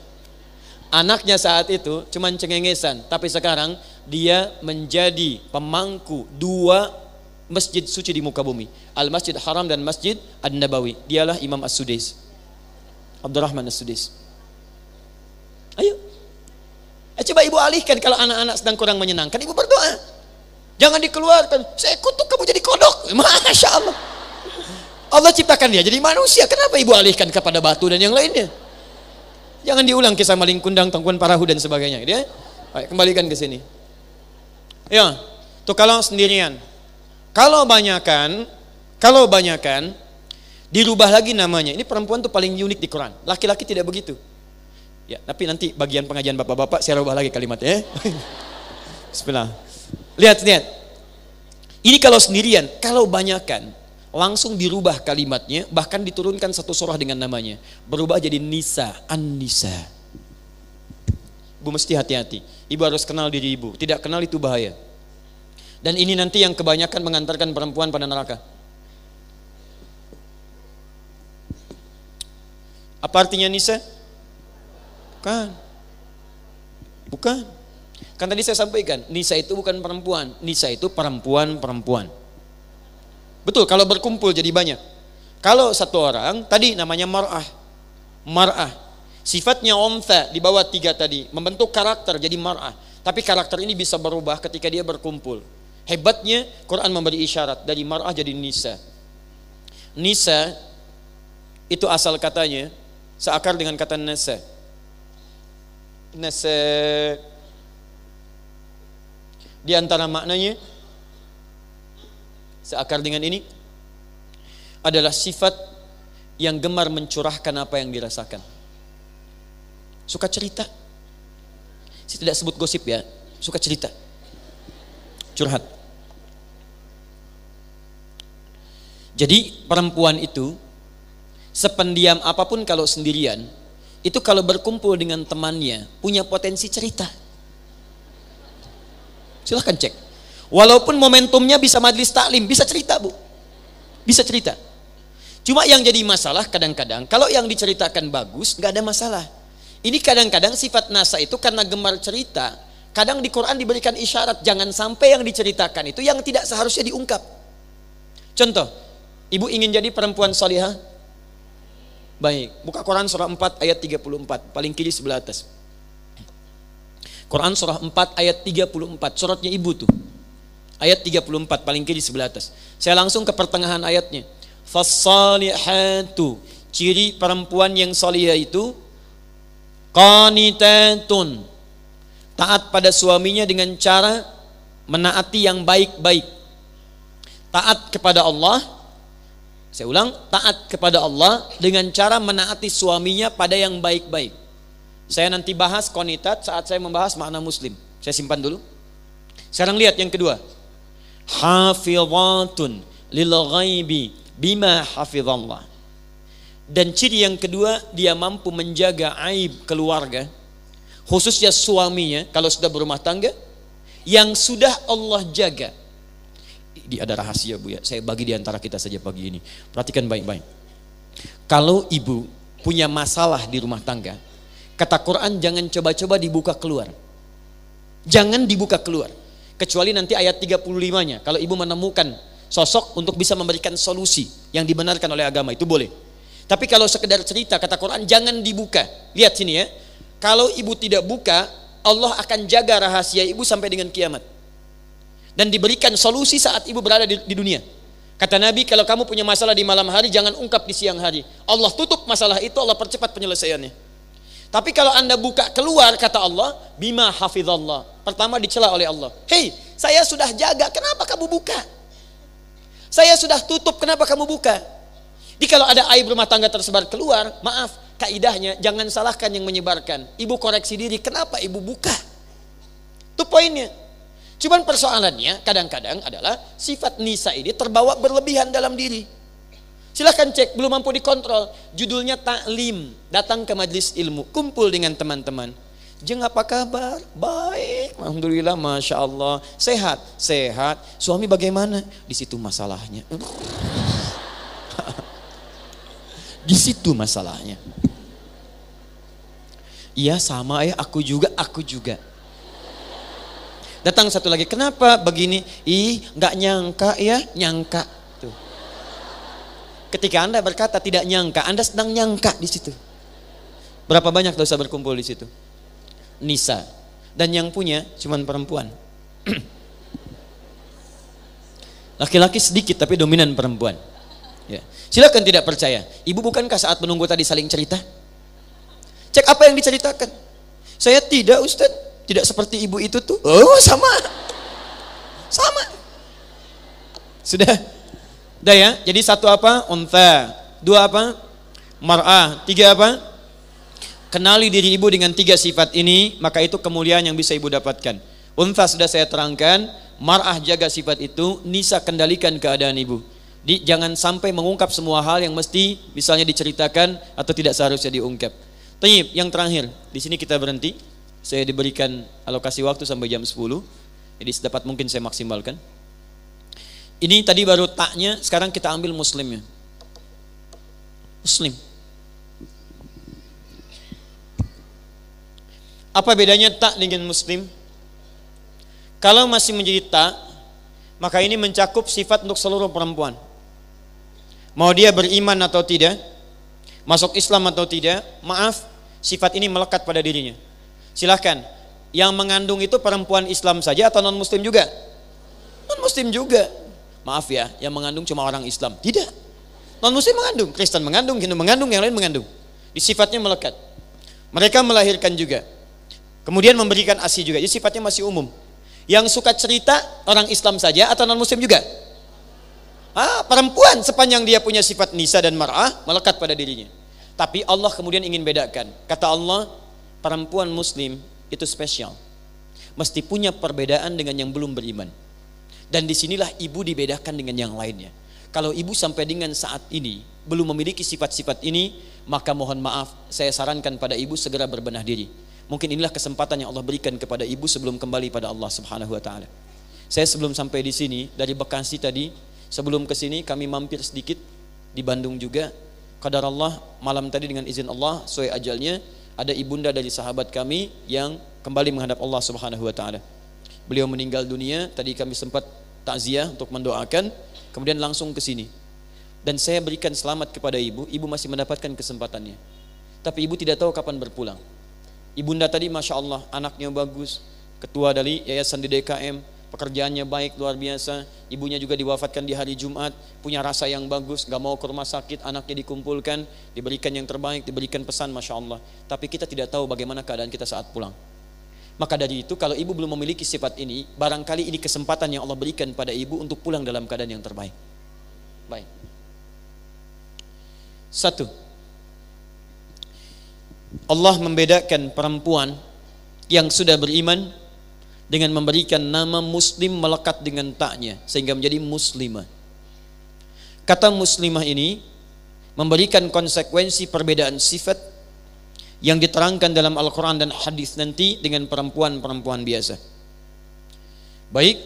Anaknya saat itu cuman cengengesan, tapi sekarang dia menjadi pemangku dua masjid suci di muka bumi, Al-Masjid Haram dan Masjid An-Nabawi. Dialah Imam As-Sudais, Abdurrahman As-Sudais. Ayo, coba ibu alihkan. Kalau anak-anak sedang kurang menyenangkan, ibu berdoa, jangan dikeluarkan. Saya kutuk kamu jadi kodok. Masya Allah, Allah ciptakan dia jadi manusia. Kenapa ibu alihkan kepada batu dan yang lainnya? Jangan diulang kisah maling kundang, tangkuan parahu dan sebagainya. Dia, kembalikan ke sini. Ya, tuh kalau sendirian. Kalau banyakan dirubah lagi namanya. Ini perempuan tuh paling unik di Quran. Laki-laki tidak begitu. Ya, tapi nanti bagian pengajian bapak-bapak saya rubah lagi kalimatnya. Bismillah. Lihat. Ini kalau sendirian, kalau banyakan langsung dirubah kalimatnya, bahkan diturunkan satu surah dengan namanya. Berubah jadi Nisa, An-Nisa. Ibu mesti hati-hati. Ibu harus kenal diri ibu. Tidak kenal itu bahaya. Dan ini nanti yang kebanyakan mengantarkan perempuan pada neraka. Apa artinya Nisa? Bukan. Kan tadi saya sampaikan, Nisa itu bukan perempuan. Nisa itu perempuan-perempuan. Betul, kalau berkumpul jadi banyak. Kalau satu orang, tadi namanya mar'ah. Sifatnya untha di bawah 3 tadi, membentuk karakter jadi mar'ah. Tapi karakter ini bisa berubah ketika dia berkumpul. Hebatnya Quran memberi isyarat dari mar'ah jadi nisa. Nisa itu asal katanya seakar dengan kata nasa. Nasa di antara maknanya seakar dengan ini adalah sifat yang gemar mencurahkan apa yang dirasakan. Suka cerita. Saya tidak sebut gosip ya, suka cerita. Curhat. Jadi perempuan itu sependiam apapun kalau sendirian, itu kalau berkumpul dengan temannya punya potensi cerita. Silahkan cek. Walaupun momentumnya bisa majelis taklim, bisa cerita, Bu. Bisa cerita. Cuma yang jadi masalah kadang-kadang kalau yang diceritakan bagus nggak ada masalah. Ini kadang-kadang sifat nasa itu karena gemar cerita. Kadang di Quran diberikan isyarat jangan sampai yang diceritakan itu yang tidak seharusnya diungkap. Contoh, ibu ingin jadi perempuan salihah? Baik, buka Quran surah 4 ayat 34, paling kiri sebelah atas. Quran surah 4 ayat 34, suratnya ibu tuh. Ayat 34 paling kiri sebelah atas. Saya langsung ke pertengahan ayatnya. Fassalihatu, ciri perempuan yang salihah itu qanitatun, taat pada suaminya dengan cara menaati yang baik-baik. Taat kepada Allah, saya ulang, taat kepada Allah dengan cara menaati suaminya pada yang baik-baik. Saya nanti bahas qanitat saat saya membahas makna muslim. Saya simpan dulu. Sekarang lihat yang kedua. Hafizatun lil ghaibi bima hafizallah. Dan ciri yang kedua, dia mampu menjaga aib keluarga, khususnya suaminya kalau sudah berumah tangga, yang sudah Allah jaga. Ini ada rahasia Bu ya, saya bagi di antara kita saja pagi ini. Perhatikan baik-baik. Kalau ibu punya masalah di rumah tangga, kata Quran jangan coba-coba dibuka keluar. Jangan dibuka keluar. Kecuali nanti ayat 35-nya, kalau ibu menemukan sosok untuk bisa memberikan solusi yang dibenarkan oleh agama, itu boleh. Tapi kalau sekedar cerita, kata Quran jangan dibuka. Lihat sini ya, kalau ibu tidak buka, Allah akan jaga rahasia ibu sampai dengan kiamat. Dan diberikan solusi saat ibu berada di dunia. Kata Nabi, kalau kamu punya masalah di malam hari, jangan ungkap di siang hari. Allah tutup masalah itu, Allah percepat penyelesaiannya. Tapi kalau anda buka keluar, kata Allah, bima hafizallah, pertama dicela oleh Allah. Hei, saya sudah jaga, kenapa kamu buka? Saya sudah tutup, kenapa kamu buka? Jadi kalau ada aib rumah tangga tersebar keluar, maaf, kaidahnya jangan salahkan yang menyebarkan. Ibu koreksi diri, kenapa ibu buka? Itu poinnya. Cuman persoalannya kadang-kadang adalah sifat nisa ini terbawa berlebihan dalam diri. Silahkan cek, belum mampu dikontrol. Judulnya taklim, datang ke majelis ilmu, kumpul dengan teman-teman. Jeng, apa kabar? Baik, alhamdulillah, masya Allah. Sehat, sehat. Suami bagaimana? Di situ masalahnya. Di situ masalahnya. Iya sama ya, aku juga. Datang satu lagi, kenapa begini? Ih, nggak nyangka ya, nyangka. Tuh. Ketika anda berkata tidak nyangka, anda sedang nyangka di situ. Berapa banyak dosa berkumpul di situ? Nisa. Dan yang punya cuman perempuan. Laki-laki sedikit tapi dominan perempuan. Ya. Silakan tidak percaya. Ibu bukankah saat menunggu tadi saling cerita? Cek apa yang diceritakan. Saya tidak, Ustaz, tidak seperti ibu itu tuh. Oh, sama. Sudah ya. Jadi satu apa? Untha. Dua apa? Mar'ah. Tiga apa? Kenali diri ibu dengan tiga sifat ini, maka itu kemuliaan yang bisa ibu dapatkan. Untha sudah saya terangkan. Mar'ah jaga sifat itu. Nisa kendalikan keadaan ibu. Jangan sampai mengungkap semua hal yang mesti misalnya diceritakan atau tidak seharusnya diungkap. Tayyib, yang terakhir, di sini kita berhenti. Saya diberikan alokasi waktu sampai jam 10. Jadi sedapat mungkin saya maksimalkan. Ini tadi baru taknya, sekarang kita ambil muslimnya. Muslim. Apa bedanya tak dengan muslim? Kalau masih menjadi tak, maka ini mencakup sifat untuk seluruh perempuan. Mau dia beriman atau tidak, masuk Islam atau tidak, maaf, sifat ini melekat pada dirinya. Silahkan, yang mengandung itu perempuan Islam saja atau non muslim juga? Non muslim juga. Maaf ya, yang mengandung cuma orang Islam. Tidak, non muslim mengandung, Kristen mengandung, Hindu mengandung, yang lain mengandung. Di sifatnya melekat. Mereka melahirkan juga, kemudian memberikan ASI juga. Jadi sifatnya masih umum. Yang suka cerita orang Islam saja atau non muslim juga? Perempuan sepanjang dia punya sifat nisa dan mar'ah melekat pada dirinya. Tapi Allah kemudian ingin bedakan. Kata Allah, perempuan muslim itu spesial. Mesti punya perbedaan dengan yang belum beriman. Dan disinilah ibu dibedakan dengan yang lainnya. Kalau ibu sampai dengan saat ini belum memiliki sifat-sifat ini, maka mohon maaf, saya sarankan pada ibu segera berbenah diri. Mungkin inilah kesempatan yang Allah berikan kepada ibu sebelum kembali pada Allah Subhanahu wa taala. Saya sebelum sampai di sini dari Bekasi tadi, sebelum ke sini kami mampir sedikit di Bandung juga. Qadar Allah, malam tadi dengan izin Allah sesuai ajalnya ada ibunda dari sahabat kami yang kembali menghadap Allah Subhanahu wa taala. Beliau meninggal dunia, tadi kami sempat takziah untuk mendoakan, kemudian langsung ke sini. Dan saya berikan selamat kepada ibu masih mendapatkan kesempatannya. Tapi ibu tidak tahu kapan berpulang. Ibunda tadi Masya Allah, anaknya bagus, ketua dari yayasan di DKM, pekerjaannya baik luar biasa, ibunya juga diwafatkan di hari Jumat, punya rasa yang bagus, gak mau ke rumah sakit, anaknya dikumpulkan, diberikan yang terbaik, diberikan pesan, Masya Allah. Tapi kita tidak tahu bagaimana keadaan kita saat pulang. Maka dari itu, kalau ibu belum memiliki sifat ini, barangkali ini kesempatan yang Allah berikan pada ibu untuk pulang dalam keadaan yang terbaik. Baik. Satu, Allah membedakan perempuan yang sudah beriman dengan memberikan nama muslim melekat dengan taknya sehingga menjadi muslimah. Kata muslimah ini memberikan konsekuensi perbedaan sifat yang diterangkan dalam Al-Quran dan hadis nanti dengan perempuan-perempuan biasa. Baik,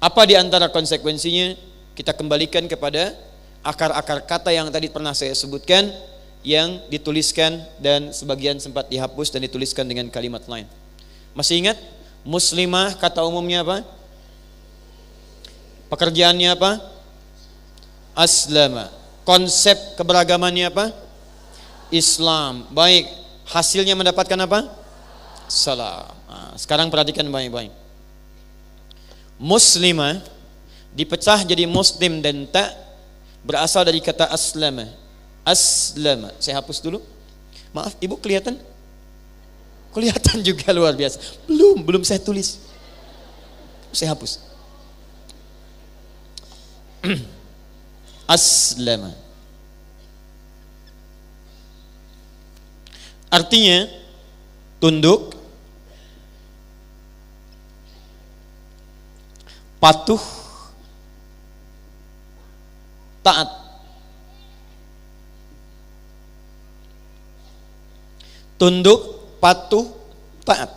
apa di antara konsekuensinya? Kita kembalikan kepada akar-akar kata yang tadi pernah saya sebutkan, yang dituliskan dan sebagian sempat dihapus dan dituliskan dengan kalimat lain. Masih ingat? Muslimah kata umumnya apa? Pekerjaannya apa? Aslama. Konsep keberagamannya apa? Islam. Baik, hasilnya mendapatkan apa? Salam. Nah, sekarang perhatikan baik-baik. Muslimah dipecah jadi muslim dan ta berasal dari kata aslama. Aslama. Saya hapus dulu. Maaf, ibu kelihatan? Kelihatan juga luar biasa. Belum saya tulis. Saya hapus. Aslama. Artinya tunduk, patuh, taat. Tunduk, patuh, taat.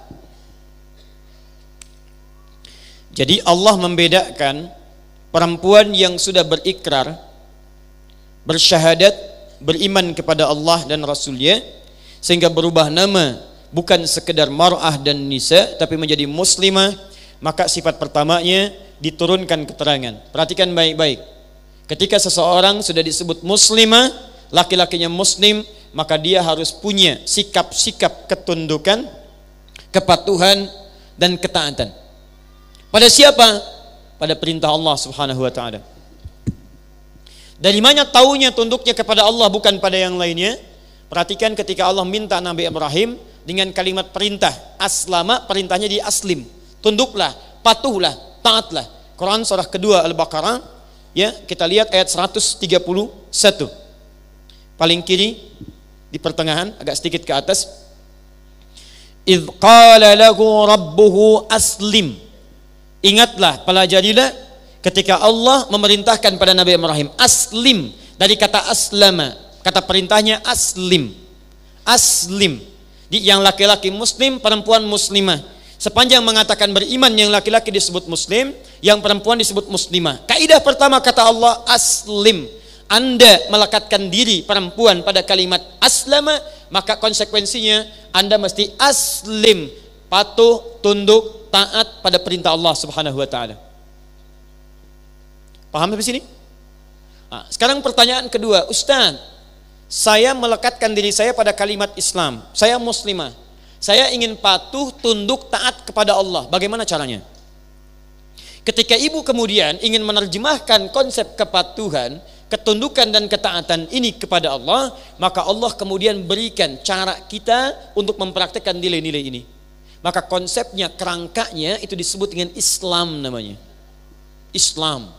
Jadi Allah membedakan perempuan yang sudah berikrar, bersyahadat, beriman kepada Allah dan Rasulnya, sehingga berubah nama bukan sekedar mar'ah dan nisa, tapi menjadi muslimah. Maka sifat pertamanya diturunkan keterangan. Perhatikan baik-baik. Ketika seseorang sudah disebut muslimah, laki-lakinya muslim, maka dia harus punya sikap-sikap ketundukan, kepatuhan, dan ketaatan. Pada siapa? Pada perintah Allah Subhanahu wa ta'ala. Dari mana taunya tunduknya kepada Allah bukan pada yang lainnya? Perhatikan ketika Allah minta Nabi Ibrahim dengan kalimat perintah, aslama, perintahnya di aslim. Tunduklah, patuhlah, taatlah. Quran surah kedua Al-Baqarah, ya, kita lihat ayat 131. Paling kiri di pertengahan, agak sedikit ke atas. Idh qala lahu rabbuhu aslim. Ingatlah, pelajarilah ketika Allah memerintahkan pada Nabi Ibrahim aslim, dari kata aslama, kata perintahnya aslim. Aslim. Yang laki-laki muslim, perempuan muslimah. Sepanjang mengatakan beriman, yang laki-laki disebut muslim, yang perempuan disebut muslimah. Kaidah pertama kata Allah aslim. Anda melekatkan diri perempuan pada kalimat aslama, maka konsekuensinya Anda mesti aslim, patuh, tunduk, taat pada perintah Allah Subhanahu wa ta'ala. Paham sampai sini? Nah, sekarang pertanyaan kedua, Ustaz, saya melekatkan diri saya pada kalimat Islam, saya muslimah, saya ingin patuh, tunduk, taat kepada Allah, bagaimana caranya? Ketika ibu kemudian ingin menerjemahkan konsep kepatuhan, ketundukan dan ketaatan ini kepada Allah, maka Allah kemudian berikan cara kita untuk mempraktikkan nilai-nilai ini. Maka konsepnya, kerangkanya itu disebut dengan Islam namanya. Islam.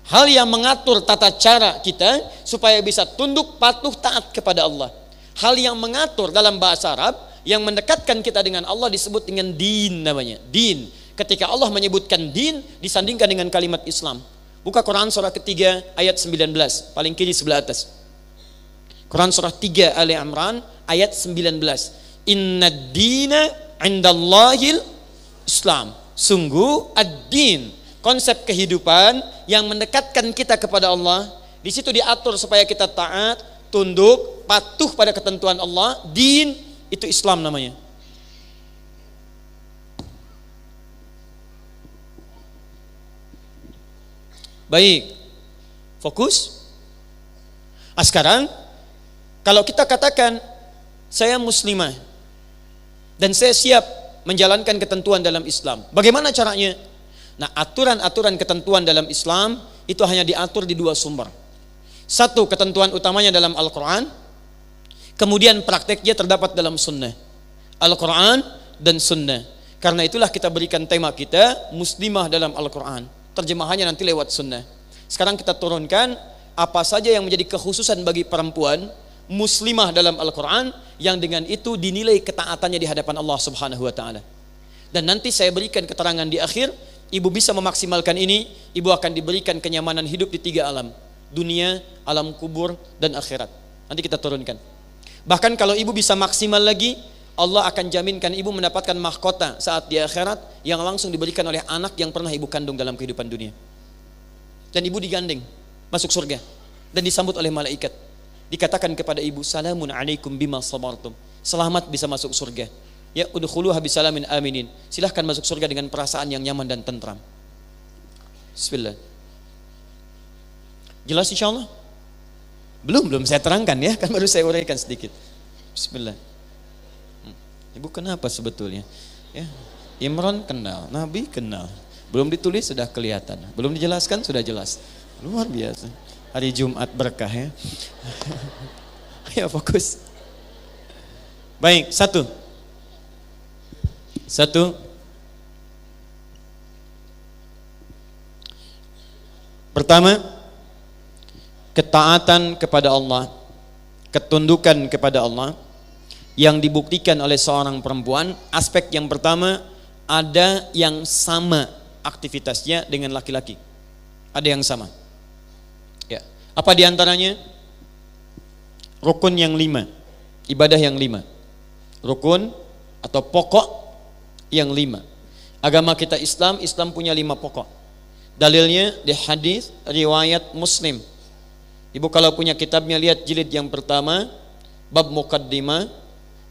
Hal yang mengatur tata cara kita supaya bisa tunduk, patuh, taat kepada Allah. Hal yang mengatur dalam bahasa Arab yang mendekatkan kita dengan Allah disebut dengan din namanya. Din. Ketika Allah menyebutkan din disandingkan dengan kalimat Islam. Buka Quran surah ketiga ayat 19, paling kiri sebelah atas. Quran surah 3 Ali Imran ayat 19. Inna dina indallahil Islam. Sungguh ad-din, konsep kehidupan yang mendekatkan kita kepada Allah. Di situ diatur supaya kita taat, tunduk, patuh pada ketentuan Allah. Din itu Islam namanya. Baik, fokus. Sekarang kalau kita katakan saya muslimah dan saya siap menjalankan ketentuan dalam Islam. Bagaimana caranya? Nah, aturan-aturan ketentuan dalam Islam itu hanya diatur di dua sumber. Satu, ketentuan utamanya dalam Al-Quran, kemudian prakteknya terdapat dalam sunnah. Al-Quran dan sunnah. Karena itulah kita berikan tema kita, muslimah dalam Al-Quran. Terjemahannya nanti lewat sunnah. Sekarang kita turunkan apa saja yang menjadi kekhususan bagi perempuan muslimah dalam Al-Quran, yang dengan itu dinilai ketaatannya di hadapan Allah Subhanahu wa ta'ala. Dan nanti saya berikan keterangan di akhir, ibu bisa memaksimalkan ini, ibu akan diberikan kenyamanan hidup di 3 alam, dunia, alam kubur, dan akhirat. Nanti kita turunkan. Bahkan kalau ibu bisa maksimal lagi, Allah akan jaminkan ibu mendapatkan mahkota saat di akhirat yang langsung diberikan oleh anak yang pernah ibu kandung dalam kehidupan dunia. Dan ibu digandeng masuk surga dan disambut oleh malaikat. Dikatakan kepada ibu, salamun alaikum bima sabartum. Selamat bisa masuk surga. Ya, udkhuluha bisalamin aminin. Silahkan masuk surga dengan perasaan yang nyaman dan tentram. Bismillah. Jelas insyaallah? Belum saya terangkan ya, kan baru saya uraikan sedikit. Bismillah. Ibu kenapa sebetulnya? Ya, Imran kenal, Nabi kenal. Belum ditulis sudah kelihatan, belum dijelaskan sudah jelas. Luar biasa. Hari Jumat berkah ya. Ayo fokus. Baik, satu. Pertama, ketaatan kepada Allah, ketundukan kepada Allah yang dibuktikan oleh seorang perempuan. Aspek yang pertama, ada yang sama aktivitasnya dengan laki-laki. Ada yang sama. Ya. Apa diantaranya? Rukun yang 5, ibadah yang 5, rukun atau pokok yang 5. Agama kita Islam punya 5 pokok. Dalilnya di hadis riwayat Muslim. Ibu kalau punya kitabnya lihat jilid yang pertama, bab muqaddimah,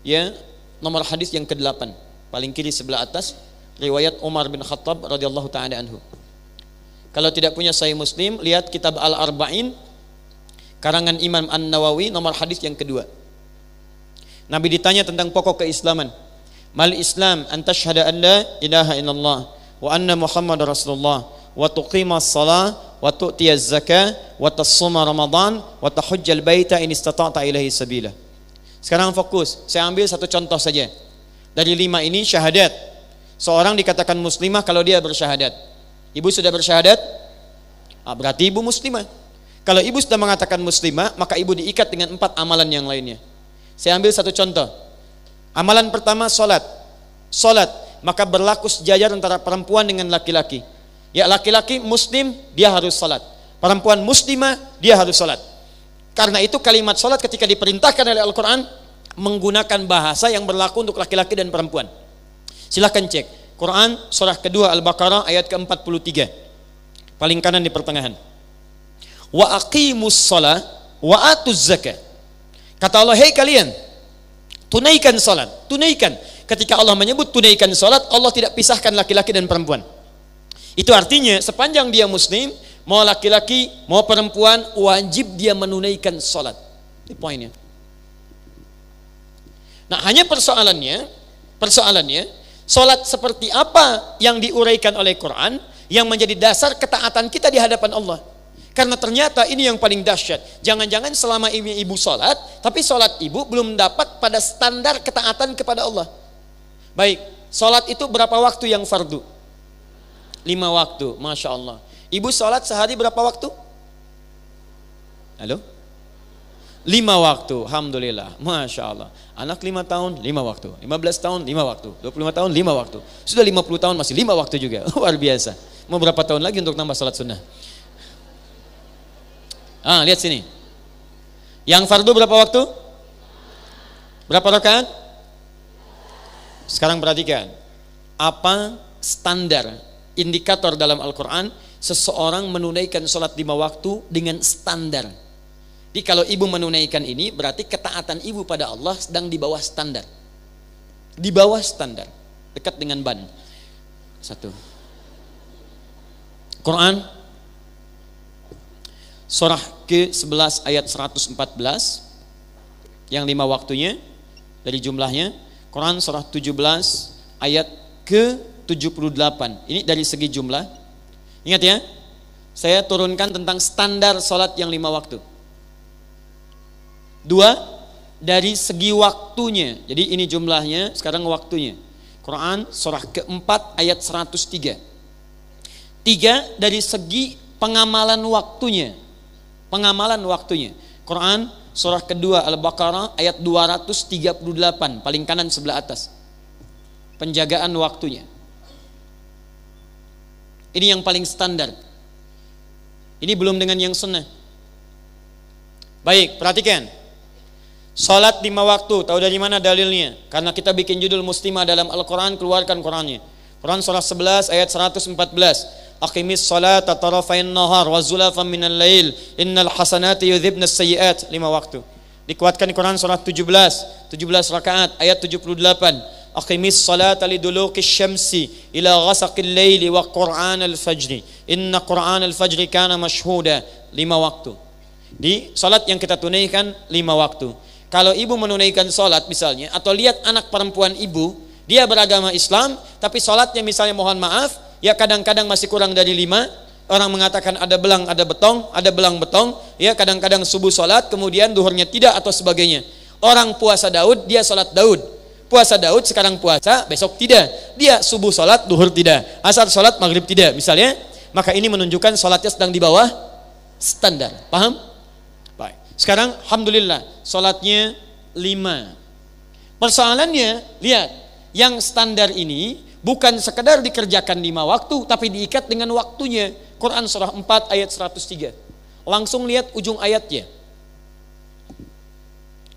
ya, nomor hadis yang ke-8, paling kiri sebelah atas, riwayat Umar bin Khattab radhiyallahu taala anhu. Kalau tidak punya Sahih Muslim, lihat kitab Al-Arba'in karangan Imam An-Nawawi, nomor hadis yang kedua. Nabi ditanya tentang pokok keislaman. Mal Islam an tashhada an la ilaha illallah wa anna Muhammadar Rasulullah wa tuqimas shalah wa tu'tiyaz zakah wa tasuma Ramadan wa tahujjal baita in istata'ta ilaihi sabila. Sekarang fokus, saya ambil satu contoh saja. Dari 5 ini syahadat. Seorang dikatakan muslimah kalau dia bersyahadat. Ibu sudah bersyahadat? Berarti ibu muslimah. Kalau ibu sudah mengatakan muslimah, maka ibu diikat dengan 4 amalan yang lainnya. Saya ambil satu contoh. Amalan pertama salat. Salat, maka berlaku sejajar antara perempuan dengan laki-laki. Ya, laki-laki muslim dia harus salat. Perempuan muslimah dia harus salat. Karena itu kalimat salat ketika diperintahkan oleh Al-Quran menggunakan bahasa yang berlaku untuk laki-laki dan perempuan. Silahkan cek Quran surah kedua Al-Baqarah ayat ke-43, paling kanan di pertengahan. Wa aqimus shalah wa atuz zakah. Kata Allah, hei kalian, tunaikan salat, tunaikan. Ketika Allah menyebut tunaikan salat, Allah tidak pisahkan laki-laki dan perempuan. Itu artinya sepanjang dia muslim, mau laki-laki, mau perempuan, wajib dia menunaikan salat. Ini poinnya. Nah, hanya persoalannya, salat seperti apa yang diuraikan oleh Quran yang menjadi dasar ketaatan kita di hadapan Allah. Karena ternyata ini yang paling dahsyat. Jangan-jangan selama ini ibu salat, tapi salat ibu belum dapat pada standar ketaatan kepada Allah. Baik, salat itu berapa waktu yang fardu? 5 waktu, Masya Allah. Ibu salat sehari berapa waktu? Halo? 5 waktu, Alhamdulillah, Masya Allah. Anak 5 tahun, 5 waktu. 15 tahun, 5 waktu. 25 tahun, 5 waktu. Sudah 50 tahun masih 5 waktu juga. Luar biasa. Mau berapa tahun lagi untuk nambah salat sunnah? Lihat sini. Yang fardu berapa waktu? Berapa rakaat? Sekarang perhatikan. Apa standar indikator dalam Al-Quran seseorang menunaikan salat 5 waktu dengan standar? Jadi kalau ibu menunaikan ini berarti ketaatan ibu pada Allah sedang di bawah standar. Di bawah standar. Dekat dengan ban. 1. Quran surah ke-11 ayat 114 yang 5 waktunya dari jumlahnya. Quran surah 17 ayat ke-78. Ini dari segi jumlah. Ingat ya, saya turunkan tentang standar sholat yang 5 waktu. 2, dari segi waktunya. Jadi ini jumlahnya, sekarang waktunya. Quran surah ke-4 ayat 103. 3, dari segi pengamalan waktunya. Pengamalan waktunya. Quran surah kedua Al-Baqarah ayat 238, paling kanan sebelah atas. Penjagaan waktunya. Ini yang paling standar. Ini belum dengan yang sunnah. Baik, perhatikan. Salat 5 waktu, tahu dari mana dalilnya? Karena kita bikin judul Muslimah dalam Al-Quran, keluarkan Qurannya. Quran surah 11 ayat 114. Aqimis salata tarafain nahar wa zulafan minal lail innal hasanati yudhibnas sayyiat. 5 waktu. Dikuatkan di Quran surah 17 rakaat ayat 78. Aqimis salata liduluqis syamsi ila ghasaqil laili wa qur'anal fajri inna qur'anal fajri kana mashhuda. 5 waktu. Di salat yang kita tunaikan 5 waktu. Kalau ibu menunaikan salat misalnya, atau lihat anak perempuan ibu, dia beragama Islam tapi salatnya misalnya mohon maaf ya kadang-kadang masih kurang dari 5. Orang mengatakan ada belang, ada betong, ada belang betong. Ya kadang-kadang subuh salat, kemudian duhurnya tidak atau sebagainya. Orang puasa Daud, dia salat Daud. Puasa Daud sekarang puasa, besok tidak. Dia subuh salat, duhur tidak. Asar salat, maghrib tidak. Misalnya, maka ini menunjukkan salatnya sedang di bawah standar. Paham? Baik. Sekarang alhamdulillah salatnya 5. Persoalannya, lihat, yang standar ini bukan sekedar dikerjakan 5 waktu, tapi diikat dengan waktunya. Quran surah 4 ayat 103. Langsung lihat ujung ayatnya.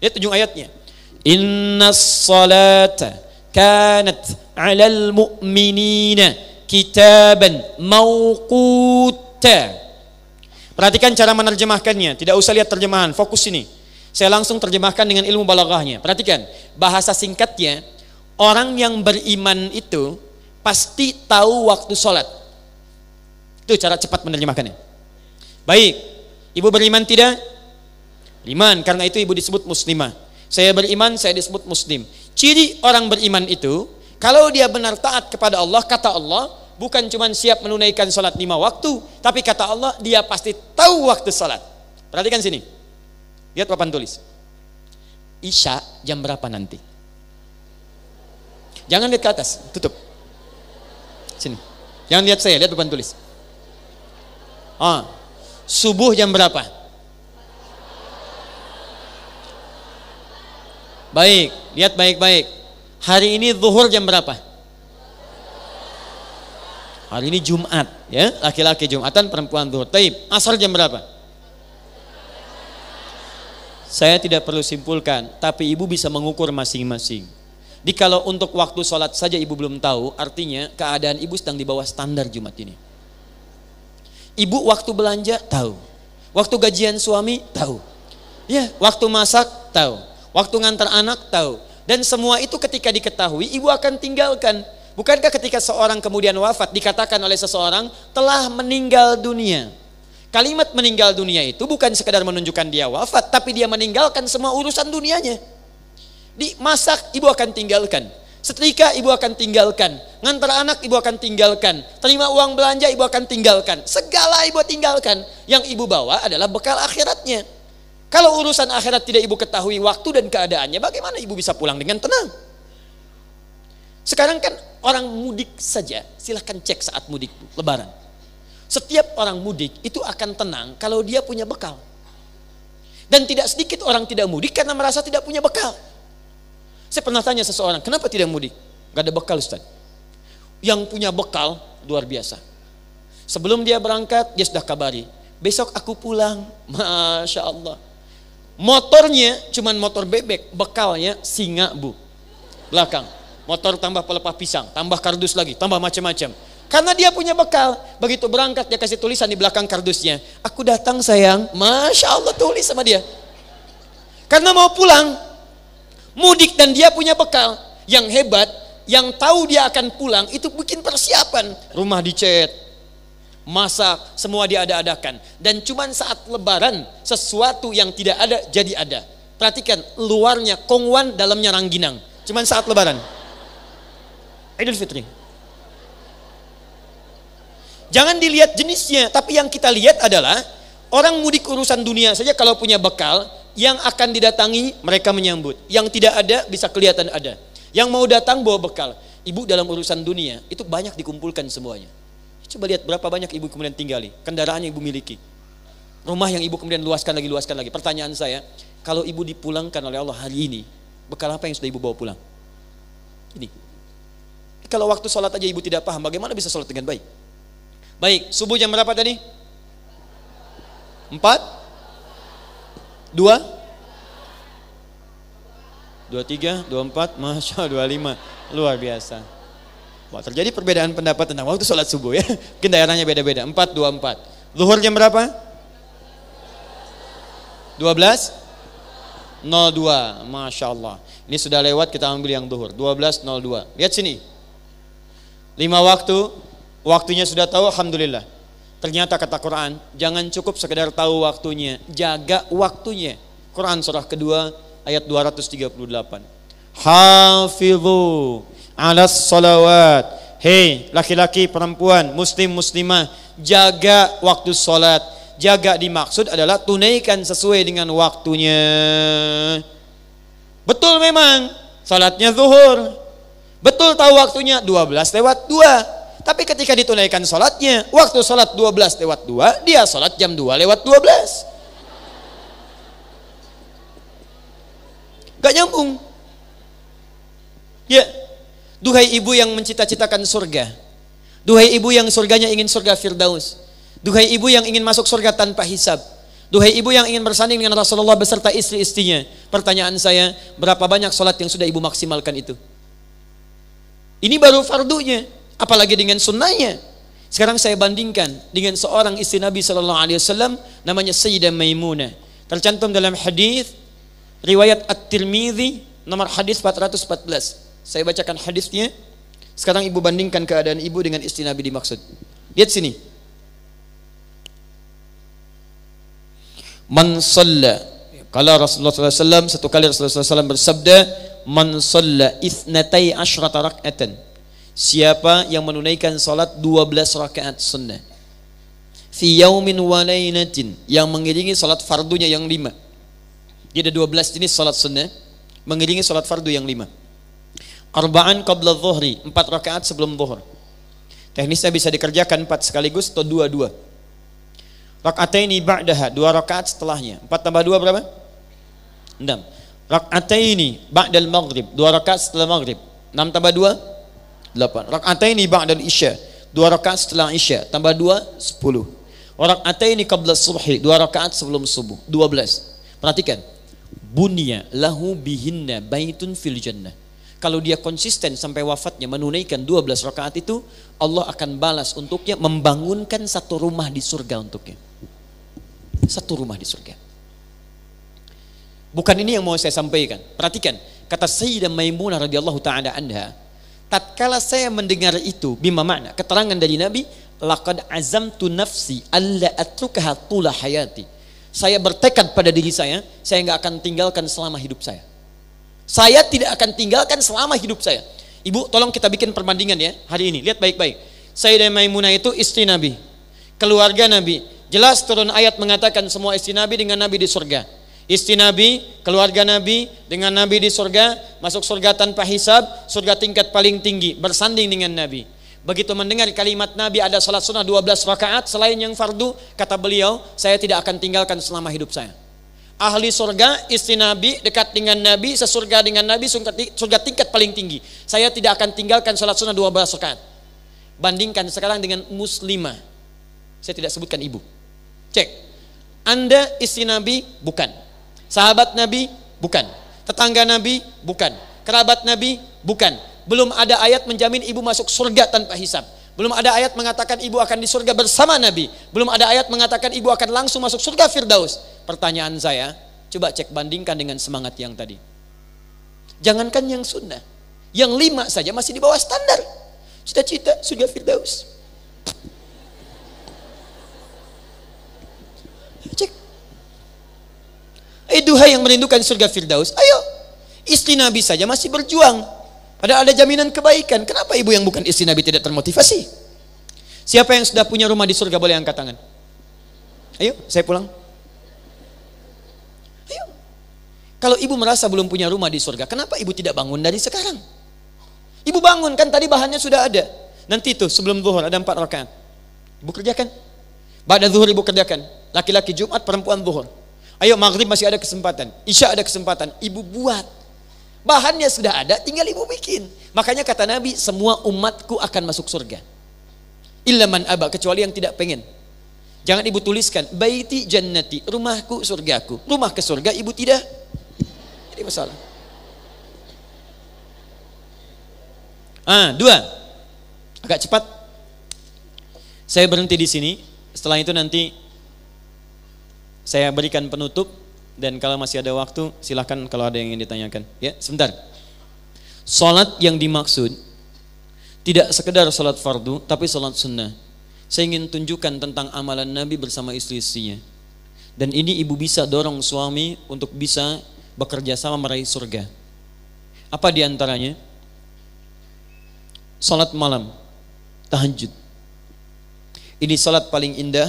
Lihat ujung ayatnya. Innas salata kanat 'alal mu'minina kitaban mawquta. Perhatikan cara menerjemahkannya, tidak usah lihat terjemahan, fokus ini. Saya langsung terjemahkan dengan ilmu balaghahnya. Perhatikan, bahasa singkatnya, orang yang beriman itu pasti tahu waktu sholat. Itu cara cepat menerjemahkannya. Baik, ibu beriman tidak? Beriman, karena itu ibu disebut muslimah. Saya beriman, saya disebut muslim. Ciri orang beriman itu, kalau dia benar taat kepada Allah, kata Allah, bukan cuma siap menunaikan sholat 5 waktu, tapi kata Allah, dia pasti tahu waktu sholat. Perhatikan sini. Lihat papan tulis. Isya jam berapa nanti? Jangan lihat ke atas, tutup. Sini. Jangan lihat saya, lihat papan tulis. Subuh jam berapa? Baik, lihat baik-baik. Hari ini zuhur jam berapa? Hari ini Jumat, ya, laki-laki Jumatan, perempuan zuhur. Taib, asar jam berapa? Saya tidak perlu simpulkan, tapi ibu bisa mengukur masing-masing. Jadi kalau untuk waktu sholat saja ibu belum tahu, artinya keadaan ibu sedang di bawah standar Jumat ini. Ibu waktu belanja tahu, waktu gajian suami tahu, ya, waktu masak tahu, waktu ngantar anak tahu, dan semua itu ketika diketahui ibu akan tinggalkan. Bukankah ketika seorang kemudian wafat dikatakan oleh seseorang telah meninggal dunia? Kalimat meninggal dunia itu bukan sekedar menunjukkan dia wafat, tapi dia meninggalkan semua urusan dunianya. Di masak ibu akan tinggalkan, setrika ibu akan tinggalkan, ngantar anak ibu akan tinggalkan, terima uang belanja ibu akan tinggalkan, segala ibu tinggalkan. Yang ibu bawa adalah bekal akhiratnya. Kalau urusan akhirat tidak ibu ketahui waktu dan keadaannya, bagaimana ibu bisa pulang dengan tenang? Sekarang kan orang mudik saja, silahkan cek saat mudik lebaran. Setiap orang mudik itu akan tenang kalau dia punya bekal. Dan tidak sedikit orang tidak mudik karena merasa tidak punya bekal. Saya pernah tanya seseorang, kenapa tidak mudik? Gak ada bekal, Ustaz. Yang punya bekal luar biasa. Sebelum dia berangkat, dia sudah kabari, besok aku pulang. Masya Allah. Motornya cuman motor bebek, bekalnya singa, Bu. Belakang. Motor tambah pelepah pisang, tambah kardus lagi, tambah macam-macam. Karena dia punya bekal. Begitu berangkat dia kasih tulisan di belakang kardusnya, aku datang sayang. Masya Allah, tulis sama dia. Karena mau pulang, mudik dan dia punya bekal. Yang hebat, yang tahu dia akan pulang itu bikin persiapan. Rumah dicat, masak, semua diada-adakan. Dan cuman saat lebaran sesuatu yang tidak ada jadi ada. Perhatikan, luarnya kongwan, dalamnya rangginang. Cuman saat lebaran. Idul Fitri. Jangan dilihat jenisnya, tapi yang kita lihat adalah orang mudik urusan dunia saja kalau punya bekal, yang akan didatangi mereka menyambut. Yang tidak ada bisa kelihatan ada. Yang mau datang bawa bekal. Ibu dalam urusan dunia itu banyak dikumpulkan semuanya. Coba lihat berapa banyak ibu kemudian tinggali, kendaraan yang ibu miliki, rumah yang ibu kemudian luaskan lagi. Pertanyaan saya, kalau ibu dipulangkan oleh Allah hari ini, bekal apa yang sudah ibu bawa pulang? Ini. Kalau waktu sholat aja ibu tidak paham, bagaimana bisa sholat dengan baik? Baik, subuh jam berapa tadi? 4? 2? 23, 24, Masya Allah, 25. Luar biasa. Wah, terjadi perbedaan pendapat tentang waktu sholat subuh ya. Mungkin daerahnya beda-beda. 4, 24. Zuhur jam berapa? 12? 02. Masya Allah. Ini sudah lewat, kita ambil yang zuhur. 12.02. Lihat sini. 5 waktu. Waktunya sudah tahu, alhamdulillah. Ternyata kata Quran, jangan cukup sekedar tahu waktunya, jaga waktunya. Quran surah kedua ayat 238. Hafidhu 'alas salawat. Hei laki-laki, perempuan, muslim, muslimah, jaga waktu salat. Jaga dimaksud adalah tunaikan sesuai dengan waktunya. Betul memang salatnya zuhur. Betul tahu waktunya 12:02. Tapi ketika ditunaikan sholatnya, waktu sholat 12:02, dia sholat jam 2:12. Gak nyambung. Ya, duhai ibu yang mencita-citakan surga, duhai ibu yang surganya ingin surga Firdaus, duhai ibu yang ingin masuk surga tanpa hisab, duhai ibu yang ingin bersanding dengan Rasulullah beserta istri-istrinya. Pertanyaan saya, berapa banyak sholat yang sudah ibu maksimalkan itu? Ini baru fardunya, apalagi dengan sunnahnya. Sekarang saya bandingkan dengan seorang istri Nabi SAW, namanya Sayyidah Maimunah. Tercantum dalam hadis riwayat At-Tirmidzi nomor hadis 414. Saya bacakan hadisnya. Sekarang ibu bandingkan keadaan ibu dengan istri Nabi dimaksud. Lihat sini. Man shalla, kalau Rasulullah SAW, satu kali Rasulullah SAW bersabda, man shalla itsnatai asyrata rak'atan. Siapa yang menunaikan salat 12 rakaat sunnah fi yaumin wa lailatin, yang mengiringi salat fardunya yang 5. Jadi ada 12 jenis salat sunnah mengiringi salat fardu yang 5. Arba'an qabla dhuhri, 4 rakaat sebelum zuhur. Teknisnya bisa dikerjakan 4 sekaligus atau 2-2. Rak'ataini ba'daha, 2 rakaat setelahnya. 4 tambah 2 berapa? 6. Rak'ataini ba'dal maghrib, 2 rakaat setelah maghrib. 6 tambah 2? 8. Rak'ataini ba'dal isya, 2 rakaat setelah isya. Tambah 2, 10. Rak'ataini qabla subhi, 2 rakaat sebelum subuh. 12. Perhatikan. Bunya lahu bihinna baitun fil jannah. Kalau dia konsisten sampai wafatnya menunaikan 12 rakaat itu, Allah akan balas untuknya, membangunkan satu rumah di surga untuknya. Satu rumah di surga. Bukan ini yang mau saya sampaikan. Perhatikan, kata Sayyidah Maimunah radhiyallahu taala anha, tatkala saya mendengar itu, bima makna keterangan dari Nabi, laqad azamtu nafsi alla atrukaha tula hayati. Saya bertekad pada diri saya enggak akan tinggalkan selama hidup saya. Saya tidak akan tinggalkan selama hidup saya. Ibu, tolong kita bikin perbandingan ya hari ini. Lihat baik-baik. Sayyidah Maimunah itu istri Nabi, keluarga Nabi. Jelas turun ayat mengatakan semua istri Nabi dengan Nabi di surga. Istri Nabi, keluarga Nabi dengan Nabi di surga, masuk surga tanpa hisab, surga tingkat paling tinggi, bersanding dengan Nabi. Begitu mendengar kalimat Nabi ada salat sunnah 12 rakaat selain yang fardu, kata beliau, saya tidak akan tinggalkan selama hidup saya. Ahli surga, istri Nabi, dekat dengan Nabi, sesurga dengan Nabi, surga tingkat paling tinggi. Saya tidak akan tinggalkan salat sunnah 12 rakaat. Bandingkan sekarang dengan muslimah. Saya tidak sebutkan ibu. Cek. Anda istri Nabi? Bukan. Sahabat Nabi? Bukan. Tetangga Nabi? Bukan. Kerabat Nabi? Bukan. Belum ada ayat menjamin ibu masuk surga tanpa hisab. Belum ada ayat mengatakan ibu akan di surga bersama Nabi. Belum ada ayat mengatakan ibu akan langsung masuk surga Firdaus. Pertanyaan saya, coba cek bandingkan dengan semangat yang tadi. Jangankan yang sunnah, yang 5 saja masih di bawah standar. Cita-cita surga Firdaus. Cek. Duhai yang merindukan surga Firdaus, ayo. Istri Nabi saja masih berjuang. Ada jaminan kebaikan. Kenapa ibu yang bukan istri Nabi tidak termotivasi? Siapa yang sudah punya rumah di surga boleh angkat tangan? Ayo, saya pulang. Ayo. Kalau ibu merasa belum punya rumah di surga, kenapa ibu tidak bangun dari sekarang? Ibu bangun, kan tadi bahannya sudah ada. Nanti itu sebelum zuhur ada 4 rakaat. Ibu kerjakan. Ba'da zuhur ibu kerjakan. Laki-laki Jumat, perempuan zuhur. Ayo maghrib masih ada kesempatan. Isya ada kesempatan. Ibu buat. Bahannya sudah ada, tinggal ibu bikin. Makanya kata Nabi, semua umatku akan masuk surga. Illa man aba, kecuali yang tidak pengen. Jangan ibu tuliskan baiti jannati, rumahku surgaku. Rumah ke surga ibu tidak. Jadi masalah. 2. Agak cepat. Saya berhenti di sini. Setelah itu nanti saya berikan penutup, dan kalau masih ada waktu silahkan kalau ada yang ingin ditanyakan. Ya, sebentar. Salat yang dimaksud tidak sekedar salat fardu, tapi salat sunnah. Saya ingin tunjukkan tentang amalan Nabi bersama istri-istrinya. Dan ini ibu bisa dorong suami untuk bisa bekerja sama meraih surga. Apa diantaranya? Salat malam, tahajud. Ini salat paling indah,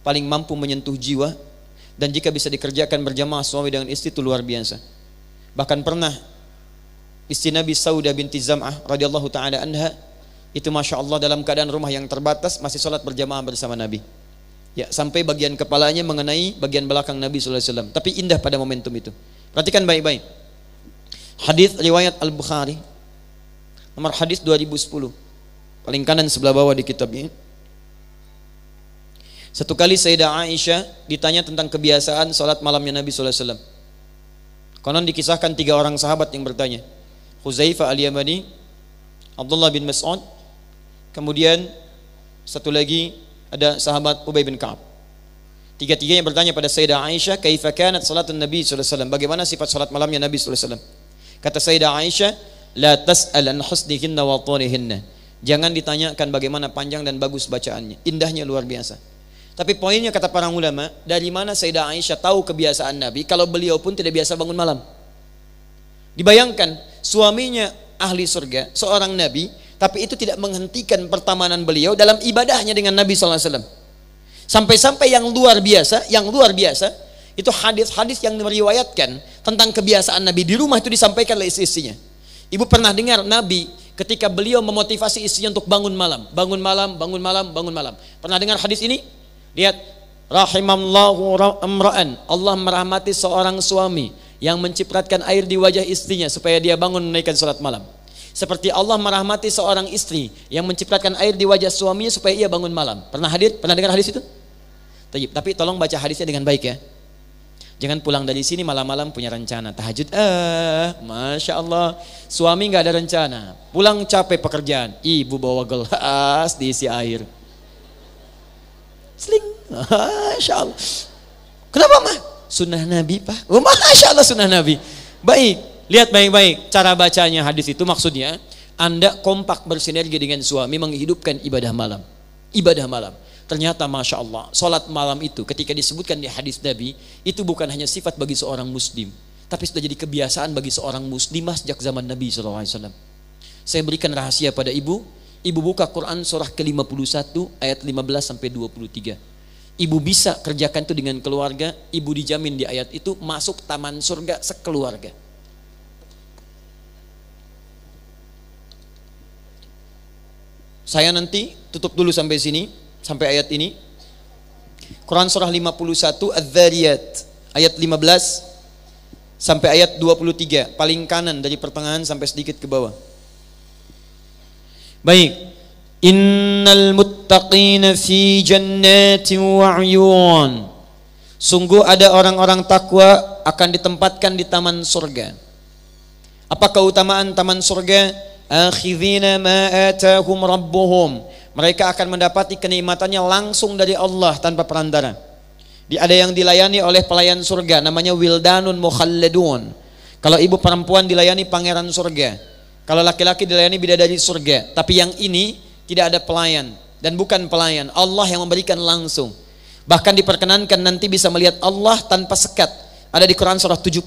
paling mampu menyentuh jiwa, dan jika bisa dikerjakan berjamaah suami dengan istri itu luar biasa. Bahkan pernah istri Nabi Saudah binti Zam'ah radhiyallahu taala anha itu masya Allah dalam keadaan rumah yang terbatas masih sholat berjamaah bersama Nabi. Ya, sampai bagian kepalanya mengenai bagian belakang Nabi SAW. Tapi indah pada momentum itu. Perhatikan baik-baik. Hadis riwayat Al-Bukhari, nomor hadis 2010, paling kanan sebelah bawah di kitabnya. Satu kali Sayyidah Aisyah ditanya tentang kebiasaan sholat malamnya Nabi SAW. Konon dikisahkan 3 orang sahabat yang bertanya. Huzaifah al-Yamani, Abdullah bin Mas'ud, kemudian satu lagi ada sahabat Ubay bin Ka'ab. Tiga-tiganya bertanya pada Sayyidah Aisyah, kaifa kanat salatun Nabi sallallahu alaihi wasallam? Bagaimana sifat salat malamnya Nabi sallallahu alaihi wasallam? Kata Sayyidah Aisyah, la tas'al an husnihinna wa tulihinna. Jangan ditanyakan bagaimana panjang dan bagus bacaannya, indahnya luar biasa. Tapi poinnya kata para ulama, dari mana Sayyidah Aisyah tahu kebiasaan Nabi kalau beliau pun tidak biasa bangun malam? Dibayangkan suaminya ahli surga, seorang nabi, tapi itu tidak menghentikan pertemanan beliau dalam ibadahnya dengan Nabi SAW. Sampai-sampai yang luar biasa, itu hadis-hadis yang meriwayatkan tentang kebiasaan Nabi di rumah itu disampaikan oleh istri-istrinya. Ibu pernah dengar Nabi ketika beliau memotivasi istrinya untuk bangun malam. Pernah dengar hadis ini? Lihat, rahimallahu amra'an, Allah merahmati seorang suami yang mencipratkan air di wajah istrinya supaya dia bangun menaikkan salat malam. Seperti Allah merahmati seorang istri yang mencipratkan air di wajah suaminya supaya ia bangun malam. Pernah dengar hadis itu? Tapi tolong baca hadisnya dengan baik ya. Jangan pulang dari sini malam-malam punya rencana tahajud. Masya Allah, suami nggak ada rencana. Pulang capek pekerjaan, ibu bawa gelas diisi air. Seling, Masya Allah. Kenapa mah? Sunnah Nabi Pak. Oh, Masya Allah sunnah Nabi. Baik, lihat baik-baik cara bacanya hadis itu, maksudnya Anda kompak bersinergi dengan suami menghidupkan ibadah malam. Ternyata Masya Allah, sholat malam itu ketika disebutkan di hadis Nabi, itu bukan hanya sifat bagi seorang muslim, tapi sudah jadi kebiasaan bagi seorang muslimah sejak zaman Nabi SAW. Saya berikan rahasia pada ibu buka Quran surah ke-51 ayat 15 sampai 23. Ibu bisa kerjakan itu dengan keluarga, ibu dijamin di ayat itu masuk taman surga sekeluarga. Saya nanti tutup dulu sampai sini, sampai ayat ini. Quran surah 51 Az-Zariyat ayat 15 sampai ayat 23, paling kanan dari pertengahan sampai sedikit ke bawah. Baik. Innal muttaqina fi jannatin wa 'uyun. Sungguh ada orang-orang takwa akan ditempatkan di taman surga. Apa keutamaan taman surga? Akhidhina ma atahum rabbuhum. Mereka akan mendapati kenikmatannya langsung dari Allah tanpa perantara. Ada yang dilayani oleh pelayan surga namanya wildanun mukhalladun. Kalau ibu perempuan dilayani pangeran surga. Kalau laki-laki dilayani bidadari surga. Tapi yang ini tidak ada pelayan dan bukan pelayan, Allah yang memberikan langsung. Bahkan diperkenankan nanti bisa melihat Allah tanpa sekat. Ada di Quran surah 75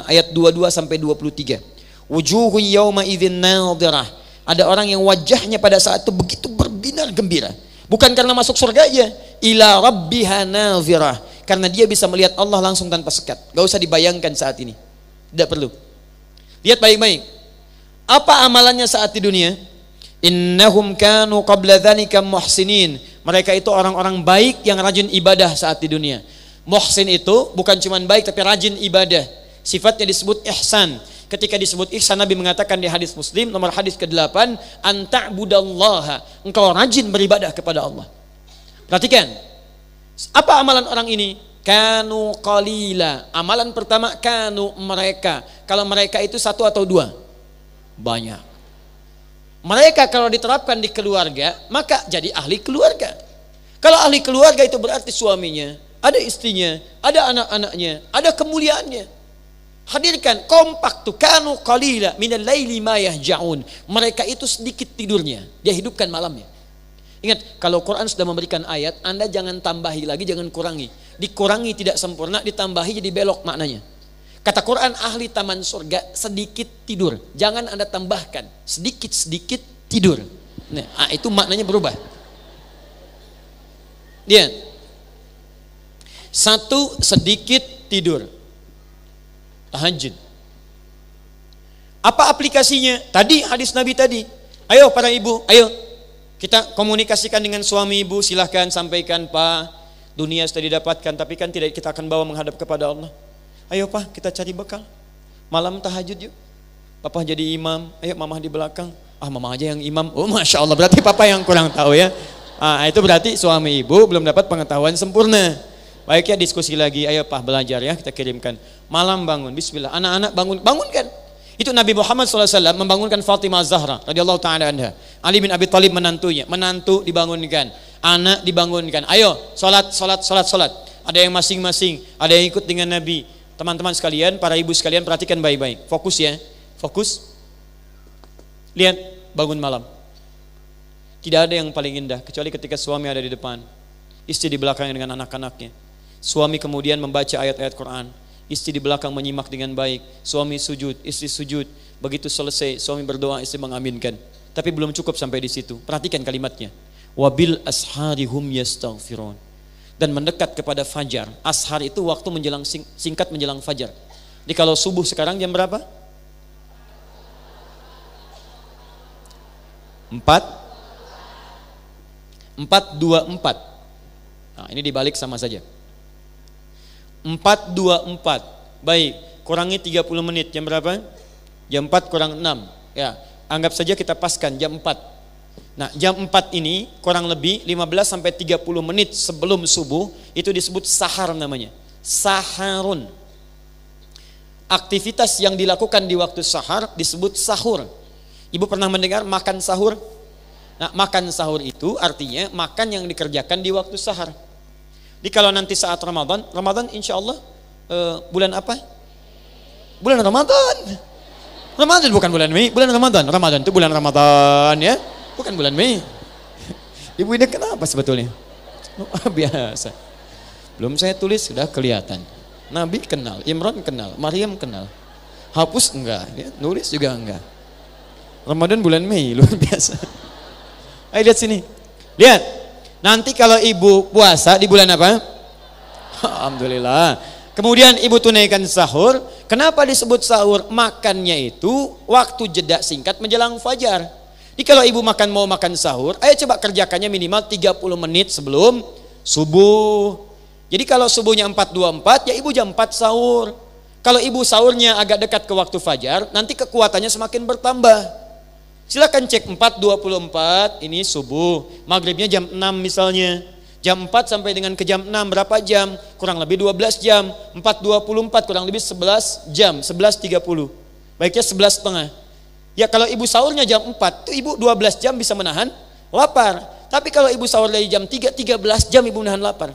ayat 22 sampai 23. Wujuhun yawma idzin nadhirah. Ada orang yang wajahnya pada saat itu begitu berbinar gembira. Bukan karena masuk surga aja, ila rabbiha nadhirah. Karena dia bisa melihat Allah langsung tanpa sekat. Gak usah dibayangkan saat ini. Tidak perlu. Lihat baik-baik. Apa amalannya saat di dunia? Innahum kanu qabla dzalika muhsinin. Mereka itu orang-orang baik yang rajin ibadah saat di dunia. Muhsin itu bukan cuma baik tapi rajin ibadah. Sifatnya disebut ihsan. Ketika disebut ihsan, Nabi mengatakan di hadis Muslim nomor hadis ke-8, anta'budallaha, engkau rajin beribadah kepada Allah. Perhatikan, apa amalan orang ini? Kanu qalila. Amalan pertama, kanu, mereka. Kalau mereka itu satu atau dua? Banyak. Mereka kalau diterapkan di keluarga, maka jadi ahli keluarga. Kalau ahli keluarga itu berarti suaminya, ada istrinya, ada anak-anaknya, ada kemuliaannya. Hadirkan kompak tuh, kanu qalila minal laili ma yahja'un. Mereka itu sedikit tidurnya, dia hidupkan malamnya. Ingat, kalau Quran sudah memberikan ayat, Anda jangan tambahi lagi, jangan kurangi. Dikurangi tidak sempurna, ditambahi jadi belok maknanya. Kata Quran, ahli taman surga sedikit tidur. Jangan Anda tambahkan, sedikit-sedikit tidur. Nah, itu maknanya berubah. Lihat. Satu, sedikit tidur. Tahajud. Apa aplikasinya? Tadi hadis Nabi tadi. Ayo para ibu, ayo kita komunikasikan dengan suami ibu, silahkan sampaikan, Pak, dunia sudah didapatkan, tapi kan tidak kita akan bawa menghadap kepada Allah. Ayo Pak, kita cari bekal. Malam tahajud yuk. Papa jadi imam, ayo mamah di belakang. Ah, mamah aja yang imam. Oh, Masya Allah, berarti papa yang kurang tahu ya. Itu berarti suami ibu belum dapat pengetahuan sempurna. Baik ya, diskusi lagi, ayo Pak belajar ya, kita kirimkan. Malam bangun, bismillah, anak-anak bangunkan. Itu Nabi Muhammad SAW membangunkan Fatimah Zahra radhiyallahu ta'ala anha. Ali bin Abi Thalib menantunya, menantu dibangunkan, anak dibangunkan. Ayo, salat. Ada yang masing-masing, ada yang ikut dengan Nabi. Teman-teman sekalian, para ibu sekalian, perhatikan baik-baik. Fokus ya, fokus. Lihat, bangun malam. Tidak ada yang paling indah kecuali ketika suami ada di depan, istri di belakangnya dengan anak-anaknya. Suami kemudian membaca ayat-ayat Quran, istri di belakang menyimak dengan baik. Suami sujud, istri sujud. Begitu selesai, suami berdoa, istri mengaminkan. Tapi belum cukup sampai di situ. Perhatikan kalimatnya. Wabil asharihum yastaghfirun. Dan mendekat kepada fajar. Ashar itu waktu menjelang singkat menjelang fajar. Jadi kalau subuh sekarang jam berapa? 4:24. Nah, ini dibalik sama saja. 4:24. Baik, kurangi 30 menit. Jam berapa? Jam 4 kurang 6. Ya, anggap saja kita paskan jam 4. Nah, jam 4 ini kurang lebih 15 sampai 30 menit sebelum subuh itu disebut sahar namanya. Saharun. Aktivitas yang dilakukan di waktu sahar disebut sahur. Ibu pernah mendengar makan sahur? Nah, makan sahur itu artinya makan yang dikerjakan di waktu sahar. Jadi kalau nanti saat Ramadan insya Allah bulan apa? Bulan Ramadan. Ramadan bukan bulan Mei, bulan Ramadan. Ramadan itu bulan Ramadan ya, bukan bulan Mei. Ibu ini kenapa sebetulnya? Biasa. Belum saya tulis sudah kelihatan. Nabi kenal, Imran kenal, Maryam kenal. Hapus enggak, ya, nulis juga enggak. Ramadan bulan Mei, luar biasa. Ayo lihat sini. Lihat. Nanti kalau ibu puasa di bulan apa? Alhamdulillah. Kemudian ibu tunaikan sahur. Kenapa disebut sahur? Makannya itu waktu jeda singkat menjelang fajar. Jadi kalau ibu mau makan sahur, ayo coba kerjakannya minimal 30 menit sebelum subuh. Jadi kalau subuhnya 4:24, ya ibu jam 4 sahur. Kalau ibu sahurnya agak dekat ke waktu fajar, nanti kekuatannya semakin bertambah. Silakan cek 4:24 ini subuh, maghribnya jam 6 misalnya. Jam 4 sampai dengan ke jam 6 berapa jam? Kurang lebih 12 jam. 4:24 kurang lebih 11 jam, 11:30. Baiknya 11:30. Ya kalau ibu sahurnya jam 4, itu ibu 12 jam bisa menahan lapar. Tapi kalau ibu sahur dari jam 3, 13 jam ibu menahan lapar.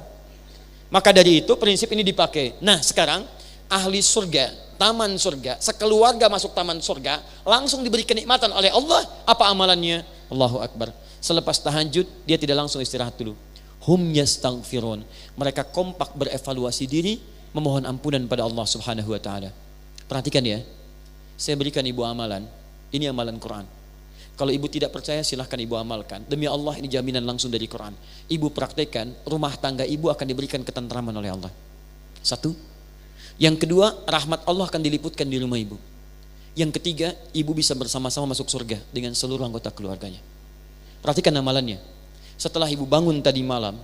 Maka dari itu prinsip ini dipakai. Nah sekarang ahli surga, taman surga, sekeluarga masuk taman surga, langsung diberi kenikmatan oleh Allah. Apa amalannya? Allahu Akbar. Selepas tahajud, dia tidak langsung istirahat dulu. Hum yastaghfirun. Mereka kompak berevaluasi diri, memohon ampunan pada Allah Subhanahu wa taala. Perhatikan ya. Saya berikan ibu amalan. Ini amalan Quran. Kalau ibu tidak percaya silahkan ibu amalkan. Demi Allah ini jaminan langsung dari Quran. Ibu praktekkan, rumah tangga ibu akan diberikan ketentraman oleh Allah. Satu. Yang kedua, rahmat Allah akan diliputkan di rumah ibu. Yang ketiga, ibu bisa bersama-sama masuk surga dengan seluruh anggota keluarganya. Perhatikan amalannya. Setelah ibu bangun tadi malam,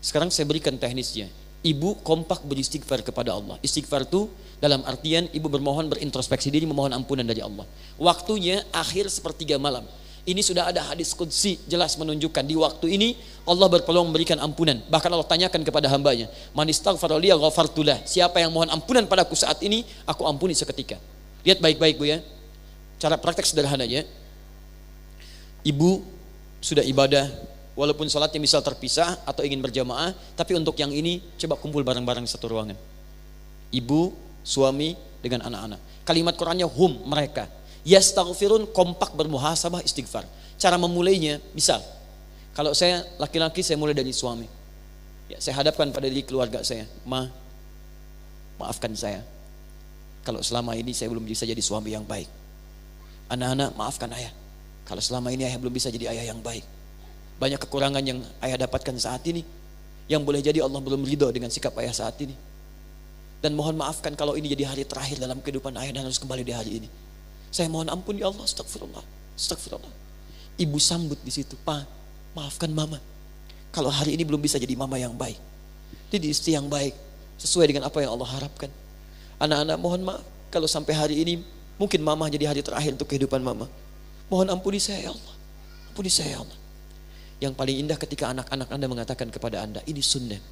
sekarang saya berikan teknisnya. Ibu kompak beristighfar kepada Allah. Istighfar itu dalam artian ibu bermohon, berintrospeksi diri, memohon ampunan dari Allah. Waktunya akhir sepertiga malam. Ini sudah ada hadis qudsi jelas menunjukkan di waktu ini Allah berpeluang memberikan ampunan. Bahkan Allah tanyakan kepada hambanya, man istaghfara liya ghafartulah. Siapa yang mohon ampunan padaku saat ini, aku ampuni seketika. Lihat baik-baik Bu ya. Cara praktek sederhananya. Ibu sudah ibadah, walaupun sholatnya misal terpisah atau ingin berjamaah, tapi untuk yang ini coba kumpul bareng-bareng satu ruangan. Ibu, suami dengan anak-anak. Kalimat Qurannya hum, mereka. Yastaghfirun, kompak bermuhasabah istighfar. Cara memulainya, misal kalau saya laki-laki, saya mulai dari suami. Ya, saya hadapkan pada diri keluarga saya. Maafkan saya. Kalau selama ini saya belum bisa jadi suami yang baik. Anak-anak, maafkan ayah. Kalau selama ini ayah belum bisa jadi ayah yang baik. Banyak kekurangan yang ayah dapatkan saat ini, yang boleh jadi Allah belum ridho dengan sikap ayah saat ini. Dan mohon maafkan kalau ini jadi hari terakhir dalam kehidupan ayah dan harus kembali di hari ini. Saya mohon ampun ya Allah, astagfirullah, astagfirullah. Ibu sambut di situ, Pak, maafkan mama. Kalau hari ini belum bisa jadi mama yang baik, jadi istri yang baik, sesuai dengan apa yang Allah harapkan. Anak-anak mohon maaf, kalau sampai hari ini mungkin mama jadi hari terakhir untuk kehidupan mama. Mohon ampuni saya ya Allah, ampuni saya ya Allah. Yang paling indah ketika anak-anak Anda mengatakan kepada Anda, ini sunnah.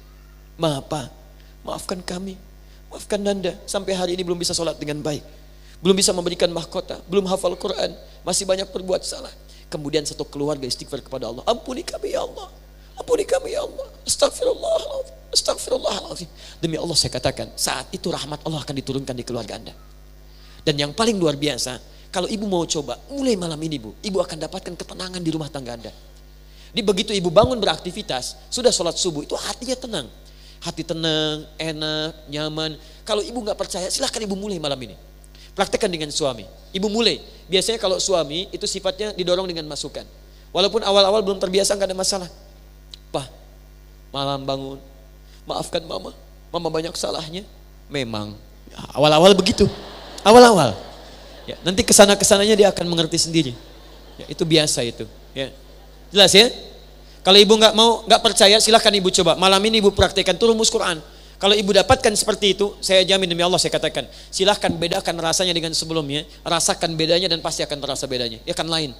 Pak, maafkan kami, maafkan Anda. Sampai hari ini belum bisa sholat dengan baik, belum bisa memberikan mahkota, belum hafal Quran, masih banyak berbuat salah. Kemudian satu keluarga istighfar kepada Allah, ampuni kami ya Allah, ampuni kami ya Allah, astagfirullahaladzim, astagfirullahaladzim. Demi Allah saya katakan, saat itu rahmat Allah akan diturunkan di keluarga Anda. Dan yang paling luar biasa, kalau ibu mau coba, mulai malam ini Bu, ibu akan dapatkan ketenangan di rumah tangga Anda. Di begitu ibu bangun beraktivitas, sudah sholat subuh, itu hatinya tenang. Hati tenang, enak, nyaman. Kalau ibu gak percaya, silahkan ibu mulai malam ini. Praktekkan dengan suami. Ibu mulai. Biasanya kalau suami, itu sifatnya didorong dengan masukan. Walaupun awal-awal belum terbiasa, gak ada masalah. Pak, malam bangun, maafkan mama. Mama banyak salahnya. Memang, ya, awal-awal begitu. Awal-awal. Ya, nanti kesana-kesananya dia akan mengerti sendiri. Ya, itu biasa itu. Ya. Jelas ya? Kalau ibu nggak percaya, silahkan ibu coba. Malam ini ibu praktekkan, turun rumus Quran. Kalau ibu dapatkan seperti itu, saya jamin demi Allah saya katakan, silahkan bedakan rasanya dengan sebelumnya, rasakan bedanya dan pasti akan terasa bedanya. Ya kan lain.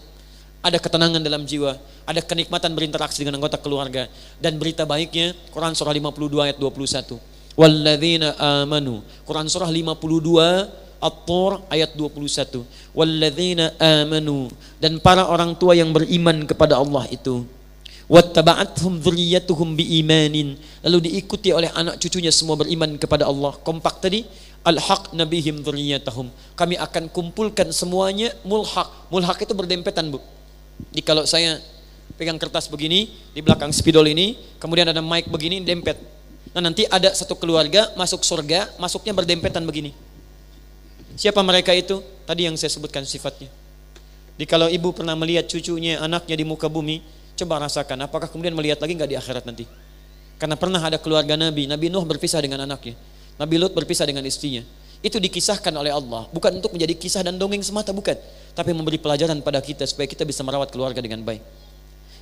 Ada ketenangan dalam jiwa, ada kenikmatan berinteraksi dengan anggota keluarga. Dan berita baiknya, Quran surah 52 ayat 21. Walladzina amanu. Quran surah 52 At-Tur ayat 21. Walladzina amanu, dan para orang tua yang beriman kepada Allah itu. Wattaba'athum dzurriyyatuhum biimanin, lalu diikuti oleh anak cucunya semua beriman kepada Allah. Kompak tadi, alhaqna bihim dzurriyyatahum. Kami akan kumpulkan semuanya mulhaq. Mulhaq itu berdempetan, Bu. Jadi kalau saya pegang kertas begini, di belakang spidol ini, kemudian ada mic begini, dempet. Nah, nanti ada satu keluarga masuk surga, masuknya berdempetan begini. Siapa mereka itu? Tadi yang saya sebutkan sifatnya. Jadi kalau ibu pernah melihat cucunya, anaknya di muka bumi, coba rasakan apakah kemudian melihat lagi nggak di akhirat nanti. Karena pernah ada keluarga Nabi Nuh berpisah dengan anaknya, Nabi Lut berpisah dengan istrinya. Itu dikisahkan oleh Allah, bukan untuk menjadi kisah dan dongeng semata, bukan, tapi memberi pelajaran pada kita supaya kita bisa merawat keluarga dengan baik.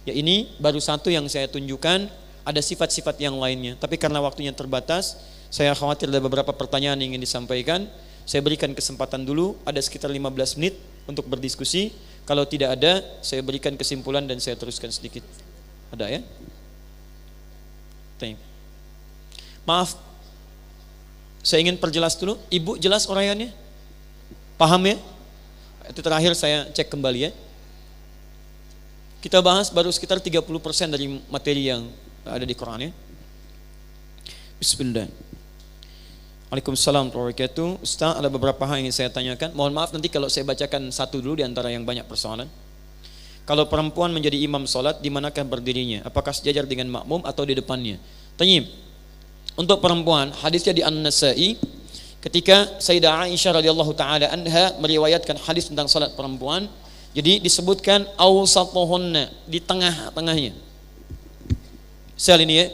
Ya, ini baru satu yang saya tunjukkan, ada sifat-sifat yang lainnya. Tapi karena waktunya terbatas, saya khawatir ada beberapa pertanyaan yang ingin disampaikan. Saya berikan kesempatan dulu, ada sekitar 15 menit untuk berdiskusi. Kalau tidak ada, saya berikan kesimpulan dan saya teruskan sedikit. Ada ya? Maaf, saya ingin perjelas dulu. Ibu jelas uraiannya? Paham ya? Itu terakhir saya cek kembali ya. Kita bahas baru sekitar 30% dari materi yang ada di Quran ya. Bismillah. Waalaikumsalam warahmatullahi wabarakatuh. Ustaz, ada beberapa hal yang ingin saya tanyakan. Mohon maaf nanti kalau saya bacakan satu dulu di antara yang banyak persoalan. Kalau perempuan menjadi imam sholat, di manakah berdirinya? Apakah sejajar dengan makmum atau di depannya? Tayyib. Untuk perempuan, hadisnya di An-Nasa'i, ketika Sayyidah Aisyah radhiyallahu taala anha meriwayatkan hadis tentang salat perempuan, jadi disebutkan awsatuhunna, di tengah-tengahnya. Sel ini ya.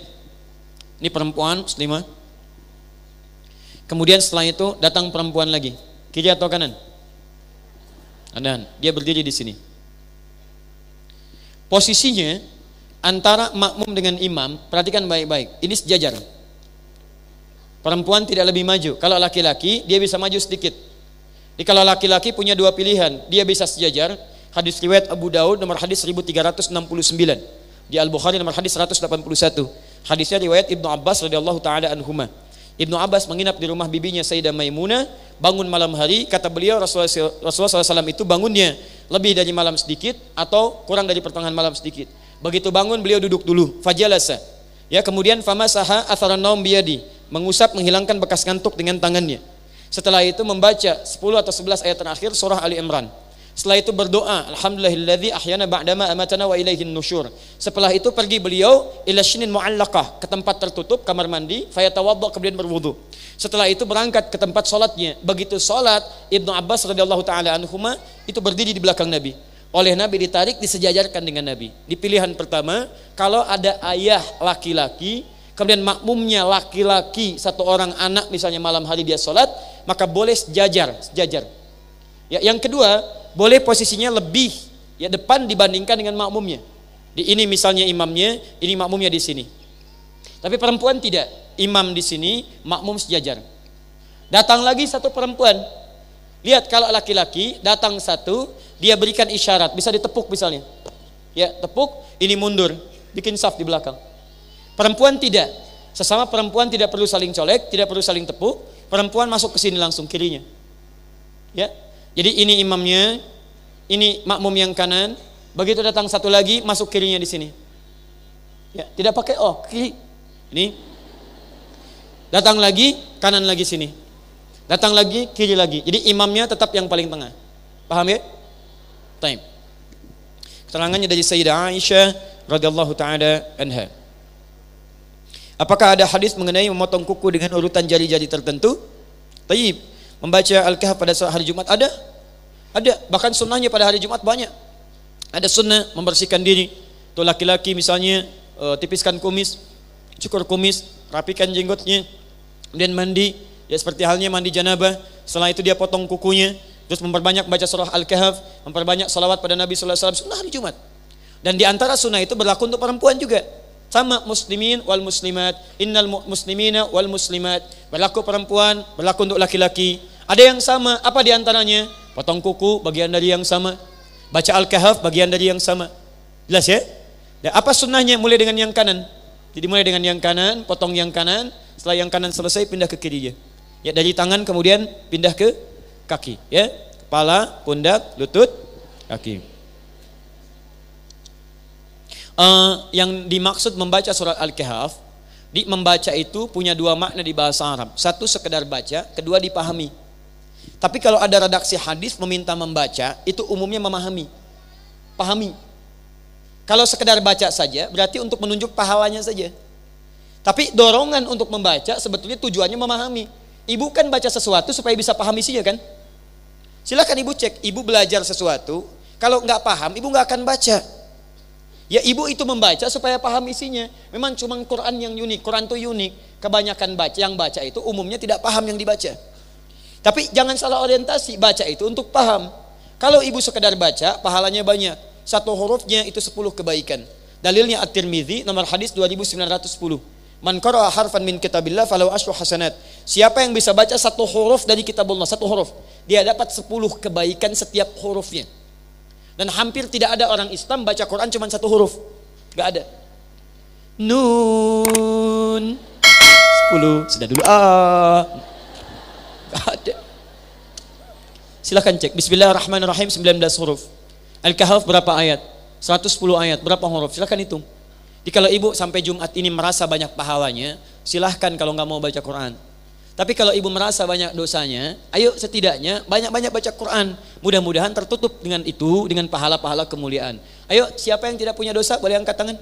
Ini perempuan muslimah. Kemudian setelah itu datang perempuan lagi. Kiri atau kanan? Kanan. Dia berdiri di sini. Posisinya antara makmum dengan imam, perhatikan baik-baik. Ini sejajar. Perempuan tidak lebih maju. Kalau laki-laki dia bisa maju sedikit. Jadi kalau laki-laki punya dua pilihan, dia bisa sejajar. Hadis riwayat Abu Daud nomor hadis 1369. Di Al-Bukhari nomor hadis 181. Hadisnya riwayat Ibnu Abbas radhiyallahu taala anhuma. Ibnu Abbas menginap di rumah bibinya Sayyidah Maimunah, bangun malam hari, kata beliau Rasulullah SAW itu bangunnya lebih dari malam sedikit atau kurang dari pertengahan malam sedikit. Begitu bangun beliau duduk dulu, fajalasa. Ya, kemudian famasaha atharan naum biyadi, mengusap menghilangkan bekas ngantuk dengan tangannya. Setelah itu membaca 10 atau 11 ayat terakhir surah Ali Imran. Setelah itu berdoa, alhamdulillahilladzi ahyana ba'dama amatana wa ilaihin nusyur. Setelah itu pergi beliau ila syinin mu'allaqah, ke tempat tertutup kamar mandi, fayatawadda, kemudian berwudu. Setelah itu berangkat ke tempat salatnya. Begitu salat, Ibnu Abbas radhiyallahu taala anhuma itu berdiri di belakang Nabi. Oleh Nabi ditarik, disejajarkan dengan Nabi. Di pilihan pertama, kalau ada ayah laki-laki, kemudian makmumnya laki-laki, satu orang anak misalnya malam hari dia salat, maka boleh sejajar. Ya, yang kedua, boleh posisinya lebih ya depan dibandingkan dengan makmumnya. Di ini misalnya imamnya, ini makmumnya di sini. Tapi perempuan tidak, imam di sini, makmum sejajar. Datang lagi satu perempuan. Lihat kalau laki-laki datang satu, dia berikan isyarat, bisa ditepuk misalnya. Ya, tepuk, ini mundur, bikin saf di belakang. Perempuan tidak. Sesama perempuan tidak perlu saling colek, tidak perlu saling tepuk. Perempuan masuk ke sini langsung kirinya. Ya. Jadi ini imamnya, ini makmum yang kanan. Begitu datang satu lagi, masuk kirinya di sini. Ya, tidak pakai kiri. Ini. Datang lagi, kanan lagi sini. Datang lagi, kiri lagi. Jadi imamnya tetap yang paling tengah. Paham ya? Taib. Keterangannya dari Sayyidah Aisyah radhiyallahu taala anha. Apakah ada hadis mengenai memotong kuku dengan urutan jari-jari tertentu? Taib. Membaca Al-Kahf pada hari Jumat ada? Ada. Bahkan sunnahnya pada hari Jumat banyak. Ada sunnah membersihkan diri. Tuh laki-laki misalnya tipiskan kumis, cukur kumis, rapikan jenggotnya, kemudian mandi. Ya seperti halnya mandi janabah. Setelah itu dia potong kukunya, terus memperbanyak baca surah Al-Kahf, memperbanyak salawat pada Nabi sallallahu alaihi wasallam. Sunnah hari Jumat. Dan di antara sunnah itu berlaku untuk perempuan juga. Sama muslimin wal muslimat, innal muslimina wal muslimat. Berlaku perempuan, berlaku untuk laki-laki. Ada yang sama, apa di antaranya? Potong kuku, bagian dari yang sama. Baca Al-Kahf, bagian dari yang sama. Jelas ya? Dan apa sunnahnya? Mulai dengan yang kanan. Jadi mulai dengan yang kanan, potong yang kanan. Setelah yang kanan selesai, pindah ke kirinya. Ya, dari tangan kemudian pindah ke kaki. Ya, kepala, pundak, lutut, kaki. Yang dimaksud membaca surat Al-Kahf, membaca itu punya dua makna di bahasa Arab. Satu sekedar baca, kedua dipahami. Tapi kalau ada redaksi hadis meminta membaca, itu umumnya memahami. Pahami. Kalau sekedar baca saja, berarti untuk menunjuk pahalanya saja. Tapi dorongan untuk membaca sebetulnya tujuannya memahami. Ibu kan baca sesuatu supaya bisa paham isinya kan? Silakan ibu cek, ibu belajar sesuatu, kalau nggak paham, ibu nggak akan baca. Ya ibu itu membaca supaya paham isinya. Memang cuma Quran yang unik. Quran itu unik. Kebanyakan yang baca itu umumnya tidak paham yang dibaca. Tapi jangan salah orientasi. Baca itu untuk paham. Kalau ibu sekedar baca, pahalanya banyak. Satu hurufnya itu 10 kebaikan. Dalilnya At-Tirmidzi nomor hadis 2910. Man qara'a harfan min kitabillah falahu asyru hasanat. Siapa yang bisa baca satu huruf dari kitabullah, satu huruf, dia dapat 10 kebaikan setiap hurufnya. Dan hampir tidak ada orang Islam baca Quran cuma satu huruf. Gak ada. Nun 10. Sudah dulu. Gak ada. Silahkan cek. Bismillahirrahmanirrahim 19 huruf. Al-Kahf berapa ayat? 110 ayat. Berapa huruf? Silahkan hitung. Jadi kalau ibu sampai Jumat ini merasa banyak pahalanya, silahkan kalau gak mau baca Quran. Tapi kalau ibu merasa banyak dosanya, ayo setidaknya banyak-banyak baca Quran. Mudah-mudahan tertutup dengan itu, dengan pahala-pahala kemuliaan. Ayo, siapa yang tidak punya dosa boleh angkat tangan?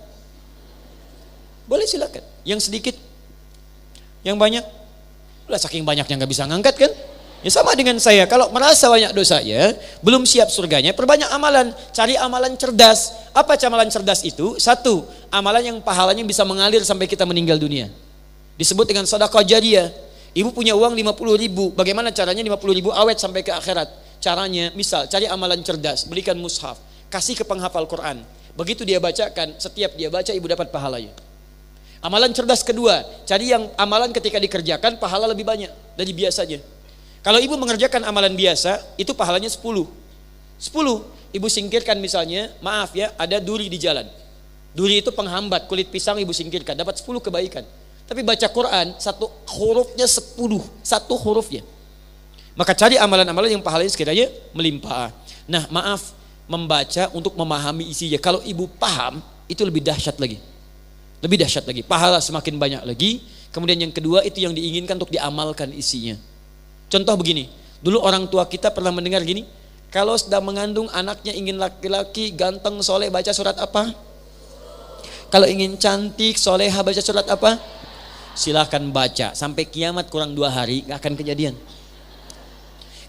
Boleh silakan. Yang sedikit? Yang banyak? Udah saking banyaknya nggak bisa ngangkat kan? Ya sama dengan saya, kalau merasa banyak dosanya, belum siap surganya, perbanyak amalan, cari amalan cerdas. Apa amalan cerdas itu? Satu, amalan yang pahalanya bisa mengalir sampai kita meninggal dunia. Disebut dengan sedekah jariyah. Ibu punya uang 50.000, bagaimana caranya 50.000 awet sampai ke akhirat? Caranya, misal cari amalan cerdas, belikan mushaf, kasih ke penghafal Quran. Begitu dia bacakan, setiap dia baca ibu dapat pahalanya. Amalan cerdas kedua, cari yang amalan ketika dikerjakan pahala lebih banyak dari biasanya. Kalau ibu mengerjakan amalan biasa, itu pahalanya 10. Ibu singkirkan misalnya, maaf ya, ada duri di jalan. Duri itu penghambat, kulit pisang ibu singkirkan, dapat 10 kebaikan. Tapi baca Quran, satu hurufnya 10, satu hurufnya. Maka cari amalan-amalan yang pahalanya sekiranya melimpah. Nah maaf, membaca untuk memahami isinya. Kalau ibu paham, itu lebih dahsyat lagi. Lebih dahsyat lagi, pahala semakin banyak lagi. Kemudian yang kedua, itu yang diinginkan untuk diamalkan isinya. Contoh begini, dulu orang tua kita pernah mendengar gini, kalau sedang mengandung anaknya ingin laki-laki, ganteng, soleh, baca surat apa? Kalau ingin cantik, soleha, baca surat apa? Silahkan baca, sampai kiamat kurang 2 hari, gak akan kejadian.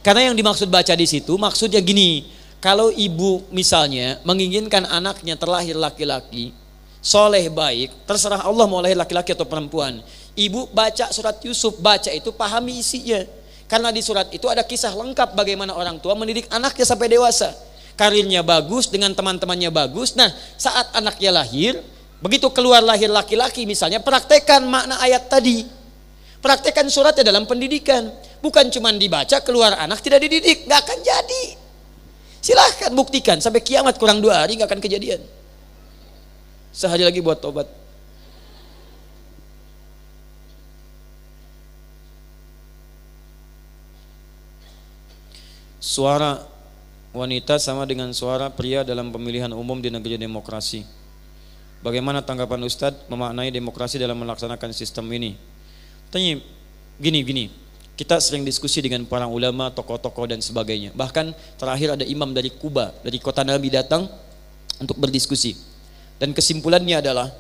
Karena yang dimaksud baca di situ, maksudnya gini, kalau ibu misalnya menginginkan anaknya terlahir laki-laki, soleh baik, terserah Allah mau lahir laki-laki atau perempuan. Ibu baca surat Yusuf, baca itu pahami isinya. Karena di surat itu ada kisah lengkap bagaimana orang tua mendidik anaknya sampai dewasa. Karirnya bagus, dengan teman-temannya bagus. Nah saat anaknya lahir, begitu keluar lahir laki-laki misalnya, praktekkan makna ayat tadi. Praktekkan suratnya dalam pendidikan. Bukan cuma dibaca, keluar anak tidak dididik, gak akan jadi. Silahkan buktikan, sampai kiamat kurang 2 hari gak akan kejadian. Sehari lagi buat tobat. Suara wanita sama dengan suara pria dalam pemilihan umum di negeri demokrasi. Bagaimana tanggapan Ustadz memaknai demokrasi dalam melaksanakan sistem ini? Tanya gini, kita sering diskusi dengan para ulama, tokoh-tokoh dan sebagainya. Bahkan terakhir ada imam dari Kuba, dari kota Nabi datang untuk berdiskusi. Dan kesimpulannya adalah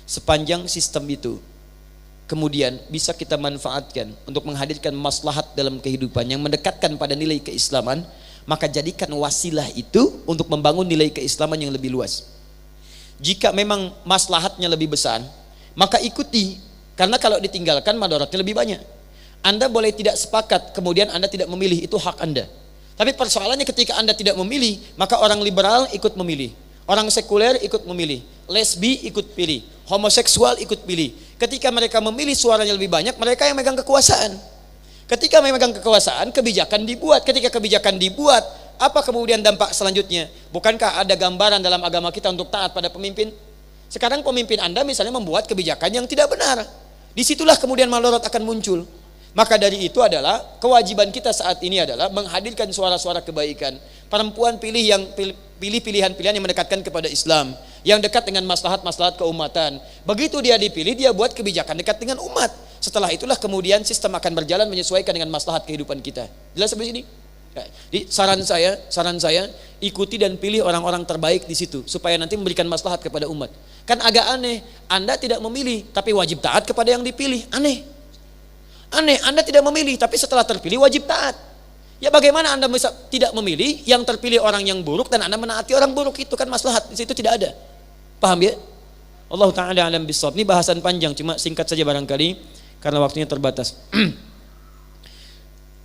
sepanjang sistem itu kemudian bisa kita manfaatkan untuk menghadirkan maslahat dalam kehidupan yang mendekatkan pada nilai keislaman, maka jadikan wasilah itu untuk membangun nilai keislaman yang lebih luas. Jika memang maslahatnya lebih besar, maka ikuti, karena kalau ditinggalkan madaratnya lebih banyak. Anda boleh tidak sepakat, kemudian Anda tidak memilih, itu hak Anda. Tapi persoalannya ketika Anda tidak memilih, maka orang liberal ikut memilih, orang sekuler ikut memilih, lesbi ikut pilih, homoseksual ikut pilih. Ketika mereka memilih suaranya lebih banyak, mereka yang megang kekuasaan. Ketika memegang kekuasaan, kebijakan dibuat. Ketika kebijakan dibuat, apa kemudian dampak selanjutnya? Bukankah ada gambaran dalam agama kita untuk taat pada pemimpin? Sekarang pemimpin Anda misalnya membuat kebijakan yang tidak benar. Disitulah kemudian madarat akan muncul. Maka dari itu adalah kewajiban kita saat ini adalah menghadirkan suara-suara kebaikan. Perempuan pilih pilihan-pilihan yang mendekatkan kepada Islam, yang dekat dengan maslahat-maslahat keumatan. Begitu dia dipilih, dia buat kebijakan dekat dengan umat. Setelah itulah kemudian sistem akan berjalan menyesuaikan dengan maslahat kehidupan kita. Jelas sampai sini? Jadi saran saya ikuti dan pilih orang-orang terbaik di situ supaya nanti memberikan maslahat kepada umat. Kan agak aneh, Anda tidak memilih tapi wajib taat kepada yang dipilih. Aneh, Anda tidak memilih tapi setelah terpilih wajib taat. Ya bagaimana Anda bisa tidak memilih yang terpilih orang yang buruk dan Anda menaati orang buruk? Itu kan maslahat, di situ tidak ada. Paham ya? Allah Ta'ala alam bisawab. Ini bahasan panjang, cuma singkat saja barangkali karena waktunya terbatas.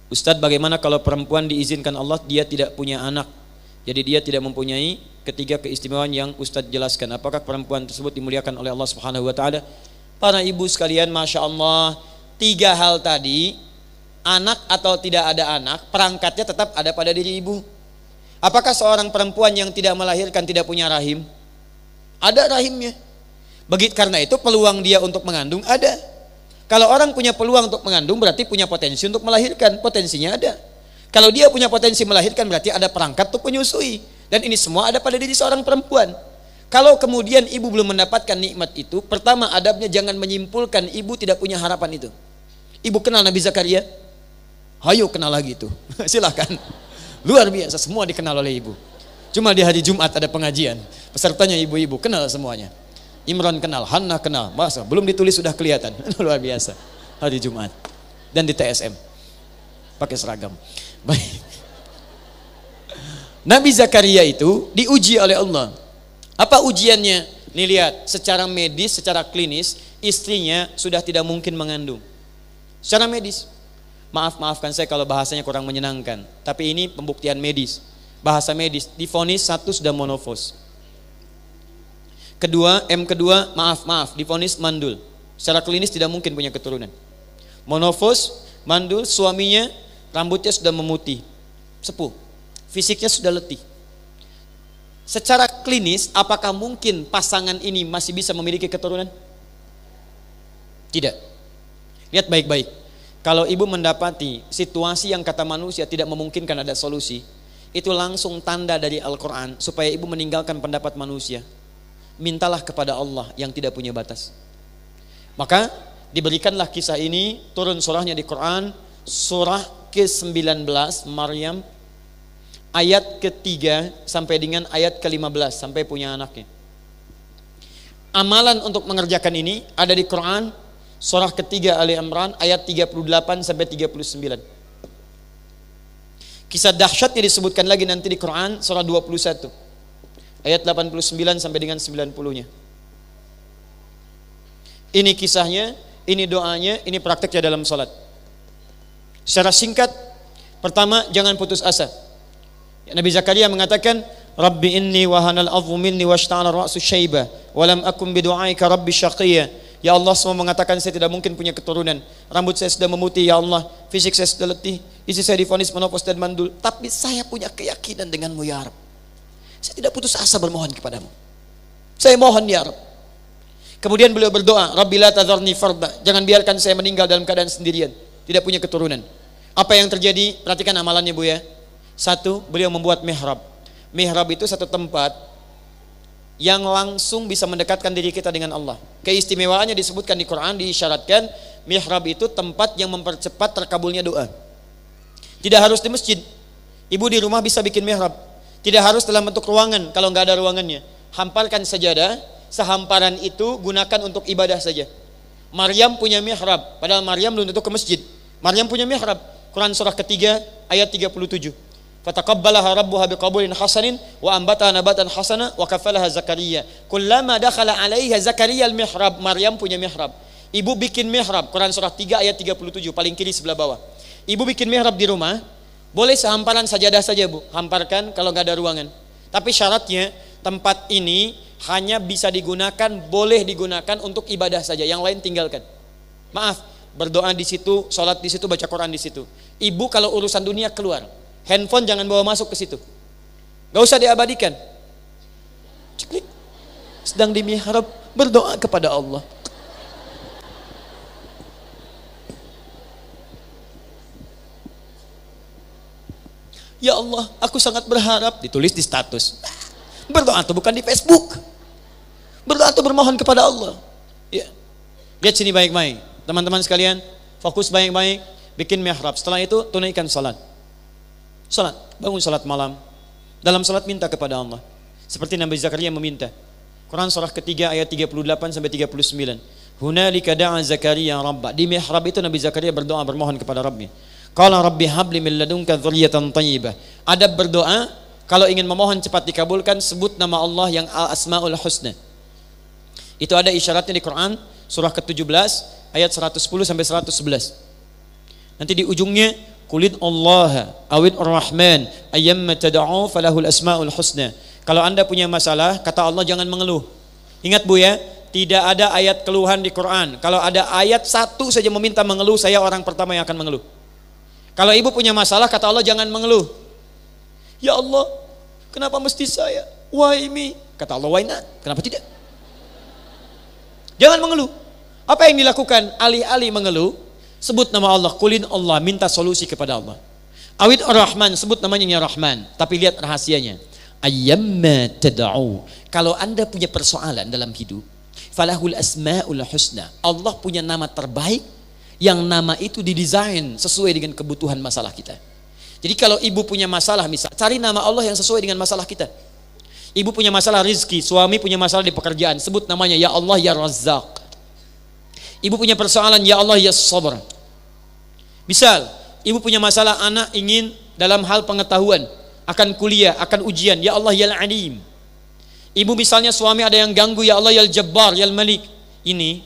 Ustadz, bagaimana kalau perempuan diizinkan Allah dia tidak punya anak, jadi dia tidak mempunyai ketiga keistimewaan yang Ustadz jelaskan? Apakah perempuan tersebut dimuliakan oleh Allah Subhanahu Wa Ta'ala? Para ibu sekalian, Masya Allah, 3 hal tadi, anak atau tidak ada anak, perangkatnya tetap ada pada diri ibu. Apakah seorang perempuan yang tidak melahirkan tidak punya rahim? Ada rahimnya. Karena itu peluang dia untuk mengandung ada. Kalau orang punya peluang untuk mengandung berarti punya potensi untuk melahirkan, potensinya ada. Kalau dia punya potensi melahirkan berarti ada perangkat untuk menyusui. Dan ini semua ada pada diri seorang perempuan. Kalau kemudian ibu belum mendapatkan nikmat itu, pertama adabnya jangan menyimpulkan ibu tidak punya harapan itu. Ibu kenal Nabi Zakaria? Hayo kenal lagi itu. Silahkan. Luar biasa, semua dikenal oleh ibu. Cuma di hari Jumat ada pengajian, pesertanya ibu-ibu, kenal semuanya. Imran kenal, Hannah kenal, masa belum ditulis sudah kelihatan. Luar biasa. Hari Jumat. dan di TSM. Pakai seragam. Baik. Nabi Zakaria itu diuji oleh Allah. Apa ujiannya? Nih lihat, secara medis, secara klinis, istrinya sudah tidak mungkin mengandung. Secara medis. Maafkan saya kalau bahasanya kurang menyenangkan, tapi ini pembuktian medis. Bahasa medis, divonis 1 sudah monofos. Kedua, divonis mandul. Secara klinis tidak mungkin punya keturunan. Monofos, mandul, suaminya rambutnya sudah memutih, sepuh, fisiknya sudah letih. Secara klinis, apakah mungkin pasangan ini masih bisa memiliki keturunan? Tidak. Lihat baik-baik. Kalau ibu mendapati situasi yang kata manusia tidak memungkinkan ada solusi, itu langsung tanda dari Al-Quran supaya ibu meninggalkan pendapat manusia. Mintalah kepada Allah yang tidak punya batas. Maka diberikanlah kisah ini, turun surahnya di Quran, surah ke-19 Maryam, ayat ke-3 sampai dengan ayat ke-15 sampai punya anaknya. Amalan untuk mengerjakan ini ada di Quran, surah ke-3 Ali Imran ayat 38 sampai 39. Kisah dahsyatnya disebutkan lagi nanti di Quran surah 21 ayat 89 sampai dengan 90-nya. Ini kisahnya, ini doanya, ini prakteknya dalam salat. Secara singkat, pertama jangan putus asa. Nabi Zakaria mengatakan, Rabbi inni wahanal adhu minni washta'ala ra'su syaiba wa lam akum bidu'aika rabbi syaqiyya. Ya Allah, semua mengatakan saya tidak mungkin punya keturunan. Rambut saya sudah memutih, ya Allah. Fisik saya sudah letih. Istri saya divonis menopause dan mandul. Tapi saya punya keyakinan denganmu, ya Rabb. Saya tidak putus asa bermohon kepadamu. Saya mohon, ya Rabb. Kemudian beliau berdoa, Rabbi la tadharni farda. Jangan biarkan saya meninggal dalam keadaan sendirian. Tidak punya keturunan. Apa yang terjadi? Perhatikan amalannya, Bu ya. 1, beliau membuat mihrab. Mihrab itu satu tempat yang langsung bisa mendekatkan diri kita dengan Allah. Keistimewaannya disebutkan di Quran, diisyaratkan mihrab itu tempat yang mempercepat terkabulnya doa. Tidak harus di masjid. Ibu di rumah bisa bikin mihrab. Tidak harus dalam bentuk ruangan kalau nggak ada ruangannya. Hamparkan sajadah, sehamparan itu gunakan untuk ibadah saja. Maryam punya mihrab, padahal Maryam belum tentu ke masjid. Maryam punya mihrab. Quran surah ketiga ayat 37. Fataqabbalaha rabbuha biqabulin hasanin wa ambataha nabatan hasana wa kafalaha Zakaria. Kullama dakhala 'alaiha Zakaria al-mihrab, Maryam punya mihrab. Ibu bikin mihrab, Quran surah 3 ayat 37, paling kiri sebelah bawah. Ibu bikin mihrab di rumah, boleh sehamparan sajadah saja, Bu. Hamparkan kalau enggak ada ruangan. Tapi syaratnya tempat ini hanya bisa digunakan, boleh digunakan untuk ibadah saja, yang lain tinggalkan. Maaf, berdoa di situ, sholat di situ, baca Quran di situ. Ibu kalau urusan dunia keluar. Handphone jangan bawa masuk ke situ. Gak usah diabadikan. Ciklik. Sedang di mihrab berdoa kepada Allah. Ya Allah, aku sangat berharap, ditulis di status. Berdoa itu bukan di Facebook. Berdoa itu bermohon kepada Allah. Ya. Lihat sini baik-baik. Teman-teman sekalian, fokus baik-baik, bikin mihrab. Setelah itu tunaikan salat. Salat, bangun salat malam. Dalam salat minta kepada Allah. Seperti Nabi Zakaria meminta. Quran surah ketiga ayat 38 sampai 39. Hunalika da'a Zakaria Rabbah. Di mihrab itu Nabi Zakaria berdoa bermohon kepada Rabbnya. Qala Rabbi habli min ladunka dzurriyyatan thayyibah. Adab berdoa, kalau ingin memohon cepat dikabulkan, sebut nama Allah yang Al-Asmaul Husna. Itu ada isyaratnya di Quran surah ke-17 ayat 110 sampai 111. Nanti di ujungnya Qulid Allah awid ar-Rahman ayyamma tad'u falahul asmaul husna. Kalau Anda punya masalah, kata Allah jangan mengeluh. Ingat Bu ya, tidak ada ayat keluhan di Quran. Kalau ada ayat satu saja meminta mengeluh, saya orang pertama yang akan mengeluh. Kalau ibu punya masalah, kata Allah jangan mengeluh. Ya Allah, kenapa mesti saya? Why me? Kata Allah, why not? Kenapa tidak? Jangan mengeluh. Apa yang dilakukan? Alih-alih mengeluh, sebut nama Allah, qulin Allah, minta solusi kepada Allah. Awid ar-Rahman, sebut namanya ya Rahman. Tapi lihat rahasianya. Ayyamma tad'u. Kalau Anda punya persoalan dalam hidup, falahul asmaul husna. Allah punya nama terbaik, yang nama itu didesain sesuai dengan kebutuhan masalah kita. Jadi kalau ibu punya masalah, misal, cari nama Allah yang sesuai dengan masalah kita. Ibu punya masalah rizki, suami punya masalah di pekerjaan, sebut namanya ya Allah ya Razzaq. Ibu punya persoalan, ya Allah ya Sabr. Misal, ibu punya masalah, anak ingin dalam hal pengetahuan, akan kuliah, akan ujian, ya Allah ya Alim. Ibu misalnya suami ada yang ganggu, ya Allah ya Jabbar, ya Malik. Ini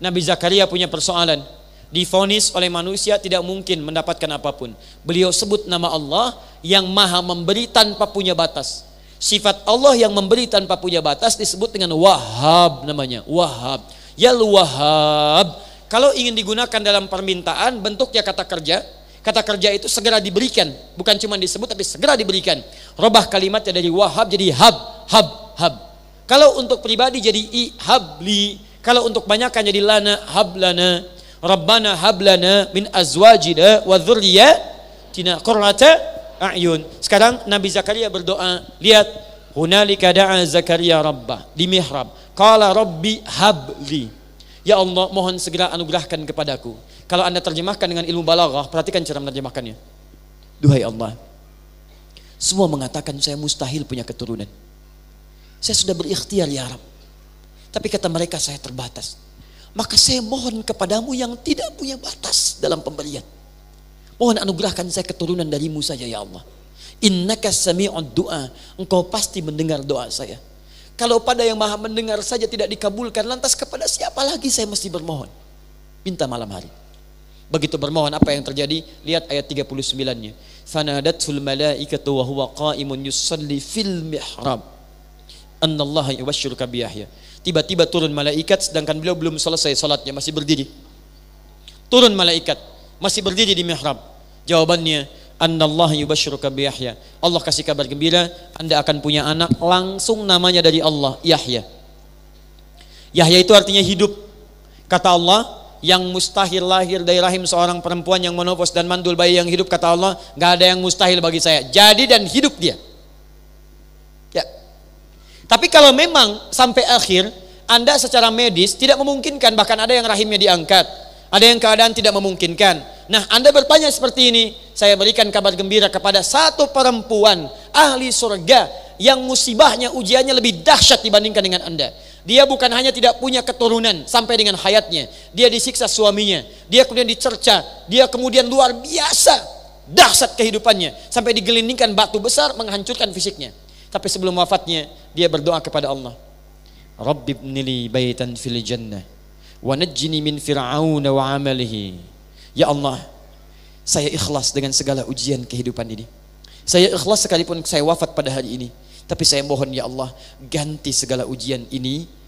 Nabi Zakaria punya persoalan. Divonis oleh manusia tidak mungkin mendapatkan apapun. Beliau sebut nama Allah yang maha memberi tanpa punya batas. Sifat Allah yang memberi tanpa punya batas disebut dengan Wahhab namanya. Wahhab. Ya Wahhab. Kalau ingin digunakan dalam permintaan, bentuknya kata kerja. Kata kerja itu segera diberikan. Bukan cuma disebut tapi segera diberikan. Robah kalimatnya dari Wahhab jadi hab. Kalau untuk pribadi jadi habli. Kalau untuk banyakan jadi lana hablana. Rabbana hablana min azwajina wa dzurriyyatina qurrata a'yun. Sekarang Nabi Zakaria berdoa. Lihat, hunalika da'a Zakaria rabbah di mihrab. Qala rabbi habli. Ya Allah, mohon segera anugerahkan kepadaku. Kalau Anda terjemahkan dengan ilmu balaghah, perhatikan cara menerjemahkannya. Duhai Allah, semua mengatakan saya mustahil punya keturunan. Saya sudah berikhtiar ya Rabb, tapi kata mereka saya terbatas. Maka saya mohon kepadamu yang tidak punya batas dalam pemberian. Mohon anugerahkan saya keturunan darimu saja ya Allah. Innaka sami'ud du'a. Engkau pasti mendengar doa saya. Kalau pada yang maha mendengar saja tidak dikabulkan, lantas kepada siapa lagi saya mesti bermohon? Minta malam hari. Begitu bermohon, apa yang terjadi? Lihat ayat 39-nya. Fanadatul malaikatu wa huwa qa'imun yusalli fil mihrab. Annallaha yubashshiruka bi Yahya. Tiba-tiba turun malaikat sedangkan beliau belum selesai salatnya, masih berdiri. Turun malaikat, masih berdiri di mihrab. Jawabannya, Annallaha yubashshiruka bi Yahya. Allah kasih kabar gembira, Anda akan punya anak, langsung namanya dari Allah, Yahya. Yahya itu artinya hidup. Kata Allah, yang mustahil lahir dari rahim seorang perempuan yang menopos dan mandul bayi yang hidup, kata Allah, gak ada yang mustahil bagi saya. Jadi dan hidup dia. Ya. Tapi kalau memang sampai akhir Anda secara medis tidak memungkinkan, bahkan ada yang rahimnya diangkat, ada yang keadaan tidak memungkinkan. Nah, Anda bertanya seperti ini, saya berikan kabar gembira kepada satu perempuan ahli surga yang musibahnya, ujiannya lebih dahsyat dibandingkan dengan Anda. Dia bukan hanya tidak punya keturunan sampai dengan hayatnya, dia disiksa suaminya, dia kemudian dicerca, dia kemudian luar biasa dahsyat kehidupannya sampai digelindingkan batu besar menghancurkan fisiknya. Tapi sebelum wafatnya dia berdoa kepada Allah, Rabbi ibnili baitan fil jannah wa najjini min fir'aun wa amalihi. Ya Allah, saya ikhlas dengan segala ujian kehidupan ini. Saya ikhlas sekalipun saya wafat pada hari ini. Tapi saya mohon ya Allah, ganti segala ujian ini